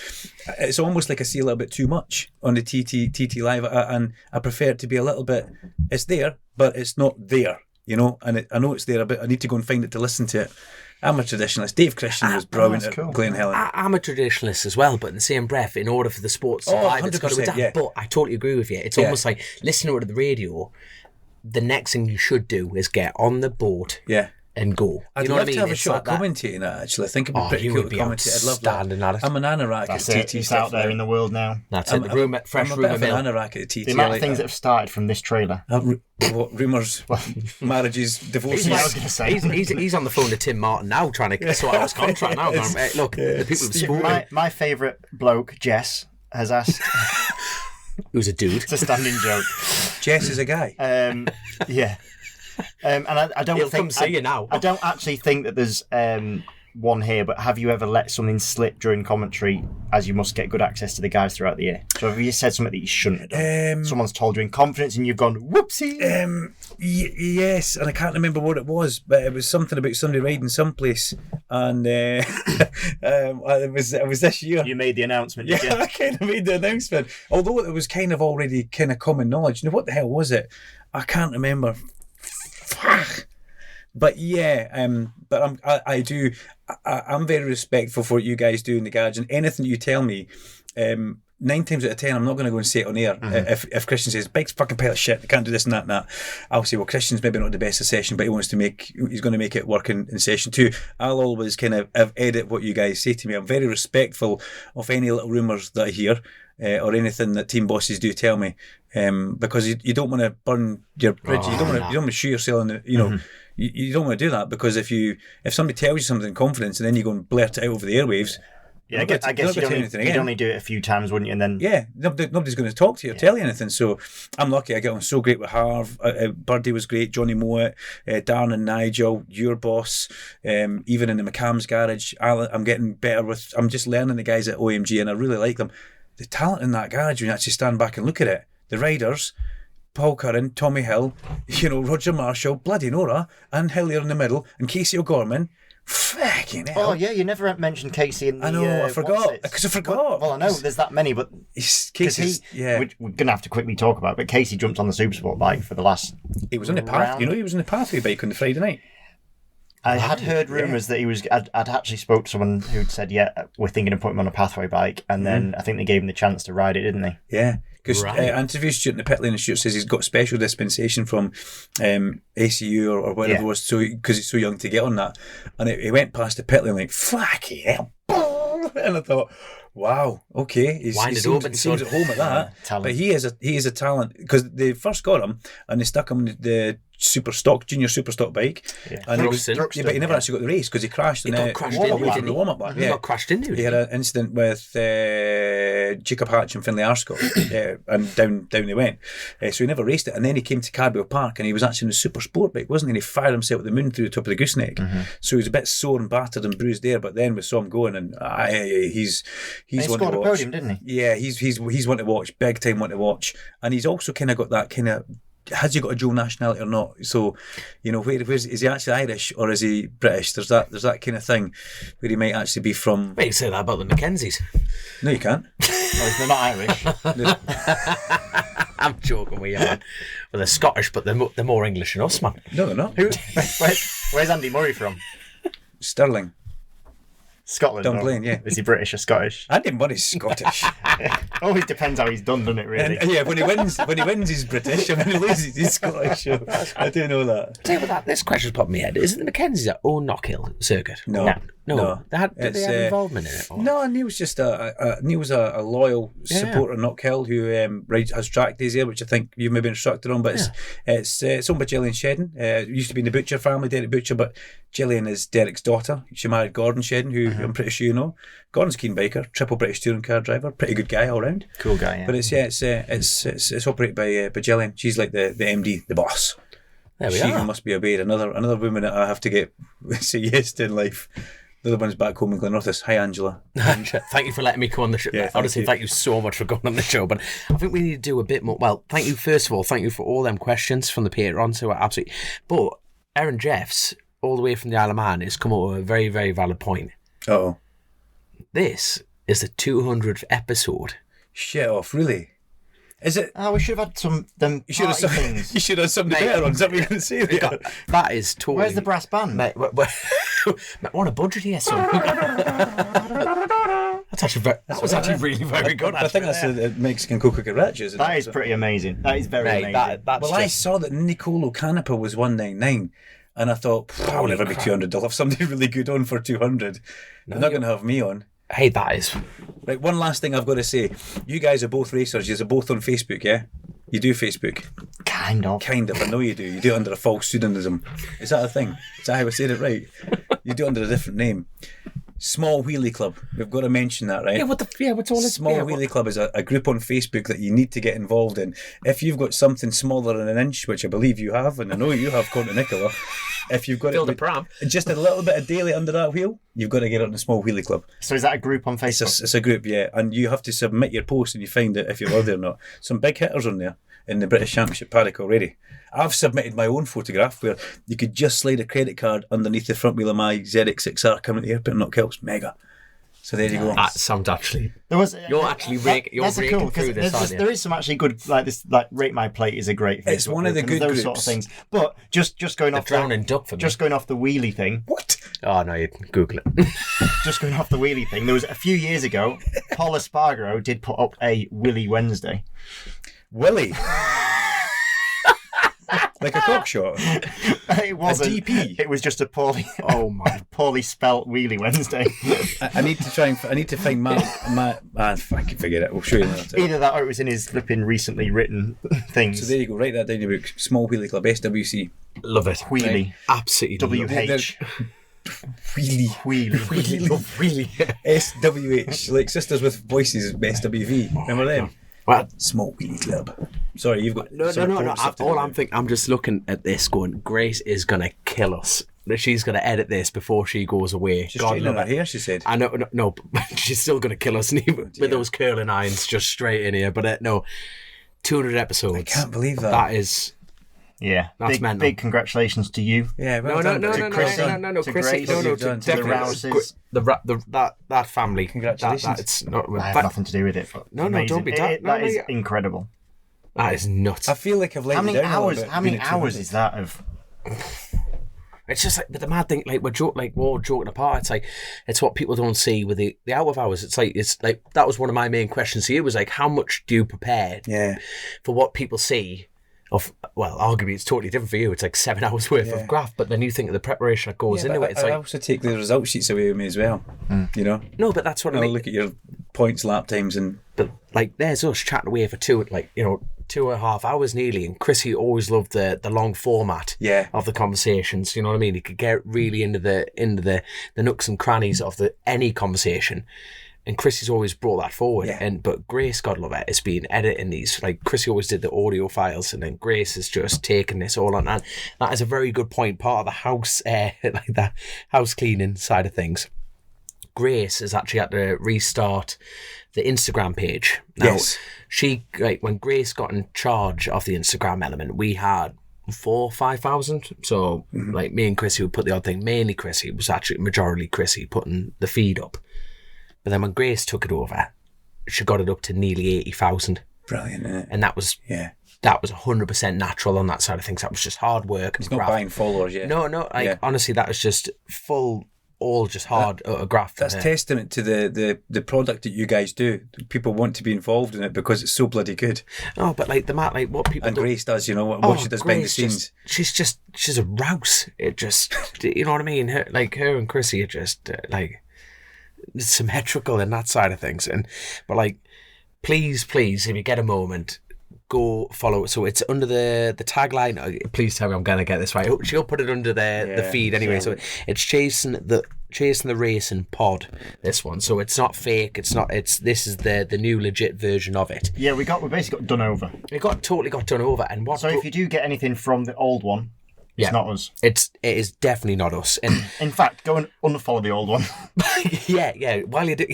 like I see a little bit too much on the TT live, and I prefer it to be a little bit. It's there, but it's not there, and I know it's there, but I need to go and find it to listen to it. I'm a traditionalist. Dave Christian was brilliant at Glen Helen. I'm a traditionalist as well, but in the same breath, in order for the sport to survive, it's got to adapt. Yeah. But I totally agree with you. It's almost like listening to the radio, the next thing you should do is get on the boat and go. I'd You know love what I mean? to have a It's shot like at that. commentating that, actually. I think it'd be Oh, pretty you cool would to be commentate. I'd love that. outstanding at it. I'm an anorak That's at it. TT It's stuff. out there in the world now. That's I'm, it. I'm, Fresh I'm a bit rumour of an mill. anorak at TT. The amount I of things that have started from this trailer. What, rumours, marriages, divorces. I was going to say. He's on the phone to Tim Martin now, trying to sort out his contract now. Going, hey, look, the people have spoken. My favourite bloke, Jess, has asked. Who's a dude? It's a standing joke. Jess is a guy. Yeah. And I don't He'll think come see you now. I don't actually think that there's one here, but have you ever let something slip during commentary, as you must get good access to the guys throughout the year? So have you said something that you shouldn't have done? Someone's told you in confidence and you've gone, whoopsie. Yes, and I can't remember what it was, but it was something about somebody riding someplace, and it was this year. You made the announcement, did you? Yeah, I kind of made the announcement. Although it was kind of already kind of common knowledge. You know, what the hell was it? I can't remember. Fuck. But yeah, but I'm very respectful for what you guys do in the garage, and anything you tell me, 9 times out of 10, I'm not going to go and say it on air. If Christian says, bike's fucking pile of shit, they can't do this and that and that, I'll say, well, Christian's maybe not the best of session, but he's going to make it work in session 2. I'll always kind of edit what you guys say to me. I'm very respectful of any little rumours that I hear, or anything that team bosses do tell me, because you don't want to burn your bridge. You don't want to shoot yourself in the, you know, you don't want to do that, because if somebody tells you something in confidence and then you go and blurt it out over the airwaves, yeah, I guess you'd only do it a few times, wouldn't you? And then nobody's going to talk to you or tell you anything. So I'm lucky. I get on so great with Harv. Birdie was great. Johnny Mowat, Darren and Nigel, your boss. Even in the McCam's garage, I'm getting better with. I'm just learning the guys at OMG, and I really like them. The talent in that garage, when you actually stand back and look at it, the riders. Paul Curran, Tommy Hill, Roger Marshall, bloody Nora, and Hillier in the middle, and Casey O'Gorman. Fucking hell. Oh yeah, you never mentioned Casey in the... I know, I forgot. Because I forgot. Well, I know there's that many, but... Casey's, we're going to have to quickly talk about it, but Casey jumped on the Supersport bike for the last... He was on the path. He was on the pathway bike on the Friday night. I had heard rumours that he was... I'd actually spoke to someone who'd said, yeah, we're thinking of putting him on a pathway bike, and then I think they gave him the chance to ride it, didn't they? Yeah. Because I interviewed Stuart in the pit lane, and Stuart says he's got special dispensation from ACU or whatever it was, because he's so young to get on that. And he went past the pit lane like, fucking hell. And I thought, wow, okay. He seems at home at that. But he is a talent, because they first got him and they stuck him in the junior super stock bike, and but he never actually got the race because he crashed in the warm-up lap. He got crashed into it. He had an incident with Jacob Hatch and Finlay Arscott, and down they went. So he never raced it, and then he came to Cadwell Park and he was actually in a super sport bike, wasn't he? And he fired himself at the moon through the top of the gooseneck. So he was a bit sore and battered and bruised there, but then we saw him going, and he's one to watch. He scored a podium, didn't he? Yeah, he's one to watch, big time one to watch, and he's also kind of got that kind of. Has he got a dual nationality or not? So, is he actually Irish or is he British? There's that kind of thing where he might actually be from. Wait, you say that about the Mackenzies? No, you can't. They're not Irish. I'm joking with you, man. Well, they're Scottish, but they're more English than us, man. No, they're not. Where's Andy Murray from? Sterling. Scotland. Dunblane, yeah. Is he British or Scottish? Andy Murray's Scottish. Always depends how he's done, doesn't it? Really. And, when he wins, he's British, and when he loses, he's Scottish. So I do know that. Tell you what, this question's popped in my head. Isn't the Mackenzies at Knockhill circuit? No. Did they have involvement in it? Or? No, Neil's just a loyal supporter of Knockhill who has track days here, which I think you maybe instructed on. But it's owned by Gillian Shedden. It used to be in the Butcher family, Derek Butcher, but Gillian is Derek's daughter. She married Gordon Shedden, who I'm pretty sure you know. Gordon's a keen biker, triple British touring car driver, pretty good guy all round. Cool guy, yeah. But it's operated by Gillian. She's like the MD, the boss. There we are. She must be obeyed. Another woman that I have to say yes to in life. The other one's back home in Glenrothes. Hi, Angela. Thank you for letting me come on the show. Yeah, honestly, thank you so much for going on the show. But I think we need to do a bit more. Well, thank you, first of all. Thank you for all them questions from the Patreon. So absolutely. But Aaron Jeffs, all the way from the Isle of Man, has come up with a very, very valid point. Uh-oh. This is the 200th episode. Shit off, really? Is it? Oh, we should have had some them. You should have things. You should have something better on. Is that what you're going to say there? That is totally. Where's the brass band? Mate, we're on a budget here, son. That was actually really very good. I think that's the Mexican Coca Garage, isn't it? That is pretty amazing. That is very amazing. That's I saw that Nicolo Canepa was 199. And I thought, I'll never be 200. I'll have somebody really good on for 200. They're not going to have me on. Hey, that is... Right, one last thing I've got to say. You guys are both racers. You're both on Facebook, yeah? You do Facebook? Kind of. Kind of, I know you do. You do it under a false pseudonym. Is that a thing? Is that how I said it right? You do it under a different name. Small Wheelie Club. We've got to mention that, right? What's all this? Small Wheelie Club is a group on Facebook that you need to get involved in. If you've got something smaller than an inch, which I believe you have, and I know you have, Conor Nicola, if you've got Fill the pram. just a little bit of daily under that wheel, you've got to get on the Small Wheelie Club. So is that a group on Facebook? It's a group, yeah. And you have to submit your post and you find it if you're worthy or not. Some big hitters on there in the British Championship paddock already. I've submitted my own photograph where you could just slide a credit card underneath the front wheel of my ZX6R coming to the airport and not kills. Mega. So there you go. That sounds actually... You're actually raking through this, aren't you? There is some actually good, Rate My Plate is a great Facebook It's one of the group, good those groups. sort of things. But just going off drowning duck for me. Just going off the wheelie thing. What? Oh, no, you Google it. Just going off the wheelie thing. There was a few years ago, Paul Espargaro did put up a Willy Wednesday. Willie. Like a cock shot. It wasn't. A DP. It was just a poorly spelt Wheelie Wednesday. I need to find my I can figure it. We'll show you later. Either that or it was in his flipping recently written things. So there you go. Write that down in your book. Small Wheelie Club, SWC. Love it. Wheelie. Absolutely love it. WH. Wheelie. Really. SWH. Like Sisters with Voices, SWV. Remember them? What? Small Wheelie Club. Sorry, you've got... No. I'm just looking at this going, Grace is going to kill us. She's going to edit this before she goes away. She's straightening her hair, she said. I know, no, she's still going to kill us with those curling irons just straight in here. But no, 200 episodes. I can't believe that. That is... Yeah, that's mental. Big congratulations to you. Yeah, no, Chrissy, to the Rouses, that family. Congratulations. It's not. I have nothing to do with it. No, don't be that. That is incredible. That is nuts. I feel like I've let you down a little bit. How many hours is that of? It's just like, but the mad thing, like we're all joking apart. It's like, it's what people don't see with the out of hours. It's like that was one of my main questions to you, was like, how much do you prepare? For what people see. Arguably it's totally different for you. It's like 7 hours worth of graph, but then you think of the preparation that goes into it. It's I also take the result sheets away with me as well. You know. No, but that's what I mean. Look at your points, lap times, and but like there's us chatting away for 2.5 hours nearly, and Chrissy always loved the long format of the conversations. You know what I mean? He could get really into the nooks and crannies of any conversation. And Chrissy's always brought that forward. But Grace, God love it, has been editing these. Like Chrissy always did the audio files, and then Grace has just taken this all on. And that is a very good point. Part of the house, like that house cleaning side of things. Grace has actually had to restart the Instagram page. Now, she, like, when Grace got in charge of the Instagram element, we had 4,000 or 5,000. So, like, me and Chrissy would put the odd thing. Mainly Chrissy. It was actually majority Chrissy putting the feed up. But then when Grace took it over, she got it up to nearly 80,000. Brilliant, isn't it? And that was 100% natural on that side of things. That was just hard work. It's not buying followers yet. No. Honestly, that was just all just hard graft. That's testament to the product that you guys do. People want to be involved in it because it's so bloody good. Oh, but like what people and do. Grace does, what she does behind the scenes. She's a rouse. It just, you know what I mean? Her and Chrissy are just symmetrical in that side of things. But like, please, if you get a moment, go follow it. So it's under the tagline. Please tell me I'm going to get this right. She'll put it under the feed anyway. Sure. So it's Chasin the Racin pod. This one. So it's not fake. This is the new legit version of it. Yeah, we basically got done over. It totally got done over. And what? So if you do get anything from the old one, it's not us. It is definitely not us. And in fact, go and unfollow the old one. yeah. While you do,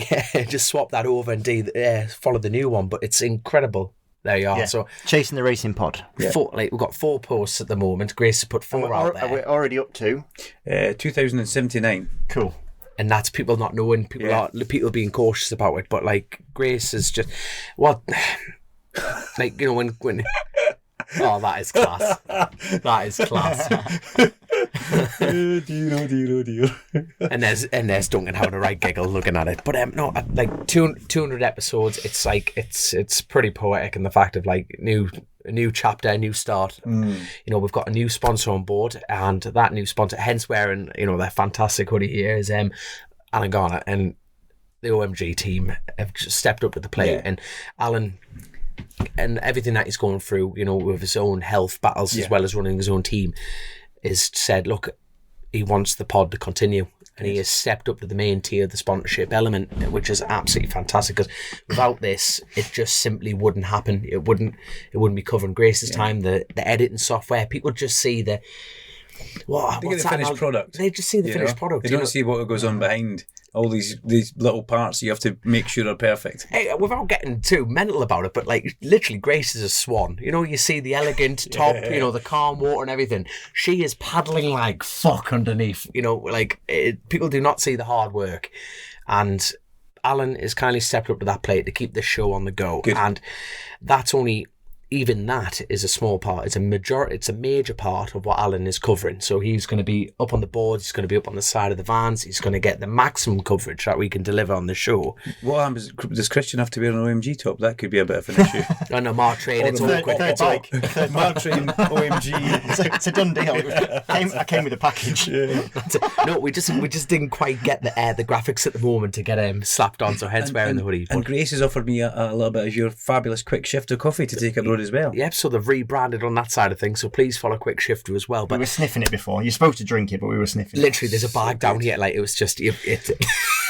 just swap that over and follow the new one. But it's incredible. There you are. Yeah. So Chasing the Racing Pod. We've got 4 posts at the moment. Grace has put 4 out there. We're already up to 2,079. Cool. And that's people not knowing. People being cautious about it. But like Grace is just when. Oh, that is class. That is class. And there's Duncan having a right giggle looking at it. But no, like 200 episodes. It's like it's pretty poetic in the fact of like a new chapter, new start. You know, we've got a new sponsor on board, and that new sponsor, hence wearing, you know, their fantastic hoodie here, is Alan Garner, and the OMG team have just stepped up to the plate. And Alan, and everything that he's going through, you know, with his own health battles as well as running his own team, is said, look, he wants the pod to continue. And he has stepped up to the main tier of the sponsorship element, which is absolutely fantastic, because without this, it just simply wouldn't happen. It wouldn't be covering Grace's time, the editing software. People just see the they get the finished product. They just see the finished product. They don't see what goes on behind all these little parts you have to make sure are perfect. Hey, without getting too mental about it, but like literally, Grace is a swan. You know, you see the elegant top, you know, the calm water and everything. She is paddling like fuck underneath. You know, like people do not see the hard work, and Alan has kindly stepped up to that plate to keep the show on the go. Good. And that's only. Even that is a small part. It's a major part of what Alan is covering. So he's going to be up on the boards. He's going to be up on the side of the vans. He's going to get the maximum coverage that we can deliver on the show. What happens? Does Christian have to wear an OMG top? That could be a bit of an issue. No, Mark Train. It's all quick. Mark Train, OMG. It's a done deal. I came with a package. No, we just didn't quite get the graphics at the moment to get him slapped on. So hence wearing the hoodie. And Grace has offered me a little bit of your fabulous Quick Shifter coffee to take a road as well. Yep, so they've rebranded on that side of things, so please follow Quick Shifter as well. But we were sniffing it before. You're supposed to drink it, but we were sniffing literally, there's a bag down here, like it was just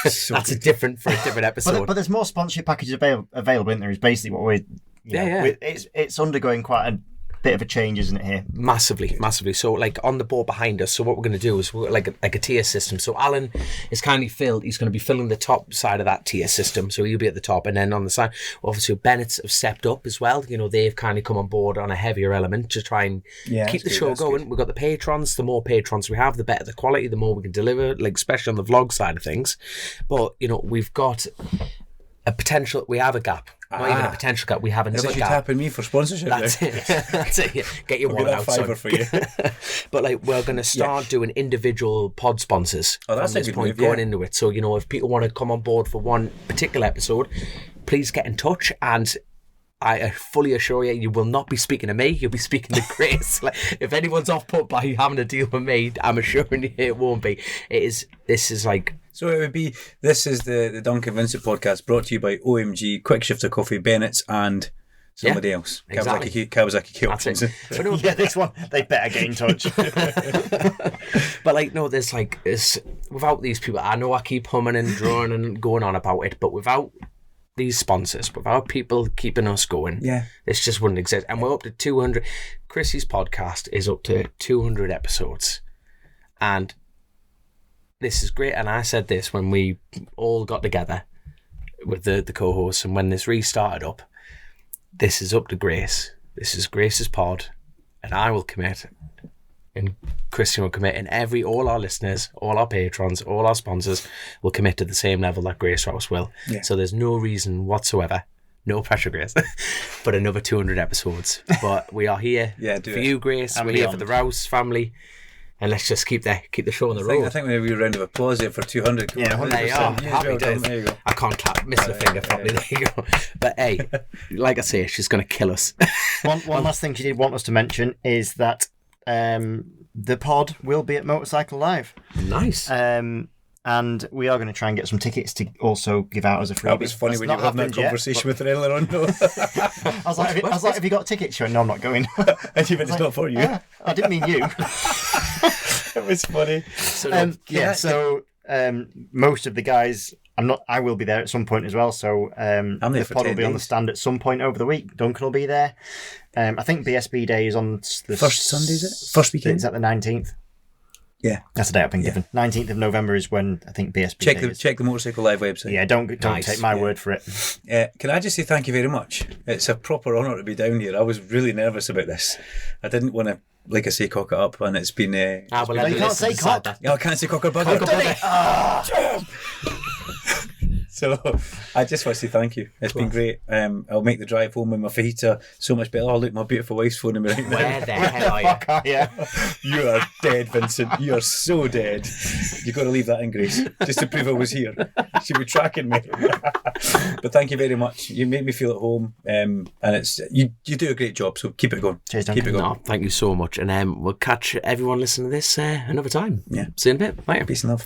that's a different episode. But there's more sponsorship packages available, isn't there? Is basically what we're it's undergoing quite a bit of a change, isn't it, here? Massively. So like on the board behind us, so what we're going to do is we're like a tier system. So Alan is kindly filled, he's going to be filling the top side of that tier system, so he'll be at the top, and then on the side, obviously Bennett's have stepped up as well. You know, they've kind of come on board on a heavier element to try and keep the show going. Good. We've got the patrons. The more patrons we have, the better the quality, the more we can deliver, like especially on the vlog side of things. But you know, we've got a potential, we have a gap. Not even a potential gap, we have another gap. You're tapping me for sponsorship. That's it. Yeah. Get your wallet out, fiver for you. But like, we're going to start doing individual pod sponsors from this point going into it. So, you know, if people want to come on board for one particular episode, please get in touch, and I fully assure you, you will not be speaking to me. You'll be speaking to Grace. Like, if anyone's off put by having to deal with me, I'm assuring you it won't be. This is like. So it would be, this is the Duncan Vincent podcast, brought to you by OMG, Quick Shifter Coffee, Bennett's, and somebody else. Exactly. Kawasaki Kyoto. Yeah, this one, they better get in touch. But like, no, there's without these people, I know I keep humming and drawing and going on about it, but without these sponsors, without people keeping us going, this just wouldn't exist. And we're up to 200. Chrissy's podcast is up to 200 episodes. And this is great, and I said this when we all got together with the co-hosts, and when this restarted up, this is up to Grace. This is Grace's pod, and I will commit, and Christian will commit, and all our listeners, all our patrons, all our sponsors will commit to the same level that Grace Rouse will. Yeah. So there's no reason whatsoever, no pressure, Grace, but another 200 episodes. But we are here for you, Grace. We're here for the Rouse family. And let's just keep the show on the road. I think maybe a round of applause here for 200. Yeah, 100%. Happy days. There you go. I can't clap. Missing a finger probably. There you go. But hey, like I say, she's going to kill us. One last thing she did want us to mention is that the pod will be at Motorcycle Live. Nice. And we are going to try and get some tickets to also give out as a freebie. That was funny when you were having that conversation with her earlier on. I was like, have you got tickets? She went, no, I'm not going. And you went, it's not for you. I didn't mean you. It was funny. So, most of the guys, I will be there at some point as well. So the pod will be on the stand at some point over the week. Duncan will be there. I think BSB Day is on the first Sunday, is it? First weekend? Is that the 19th? Yeah, that's the date I've been given. 19th of November is when I think BSB check the Motorcycle Live website. Yeah, don't take my word for it. Can I just say thank you very much? It's a proper honour to be down here. I was really nervous about this. I didn't want to, like I say, cock it up, and it's been. You can't say cock. I can't say cock or bugger. So I just want to say thank you. It's been great. I'll make the drive home with my fajita so much better. Oh, look, my beautiful wife's phoning me right now. Where the hell are you? Fuck are you? You are dead, Vincent. You are so dead. You've got to leave that in, Grace, just to prove I was here. She'll be tracking me. But thank you very much. You made me feel at home, and it's you do a great job. So keep it going. Cheers, keep Duncan. it going. No, thank you so much. And we'll catch everyone listening to this another time. Yeah. See you in a bit. Bye. Peace and love.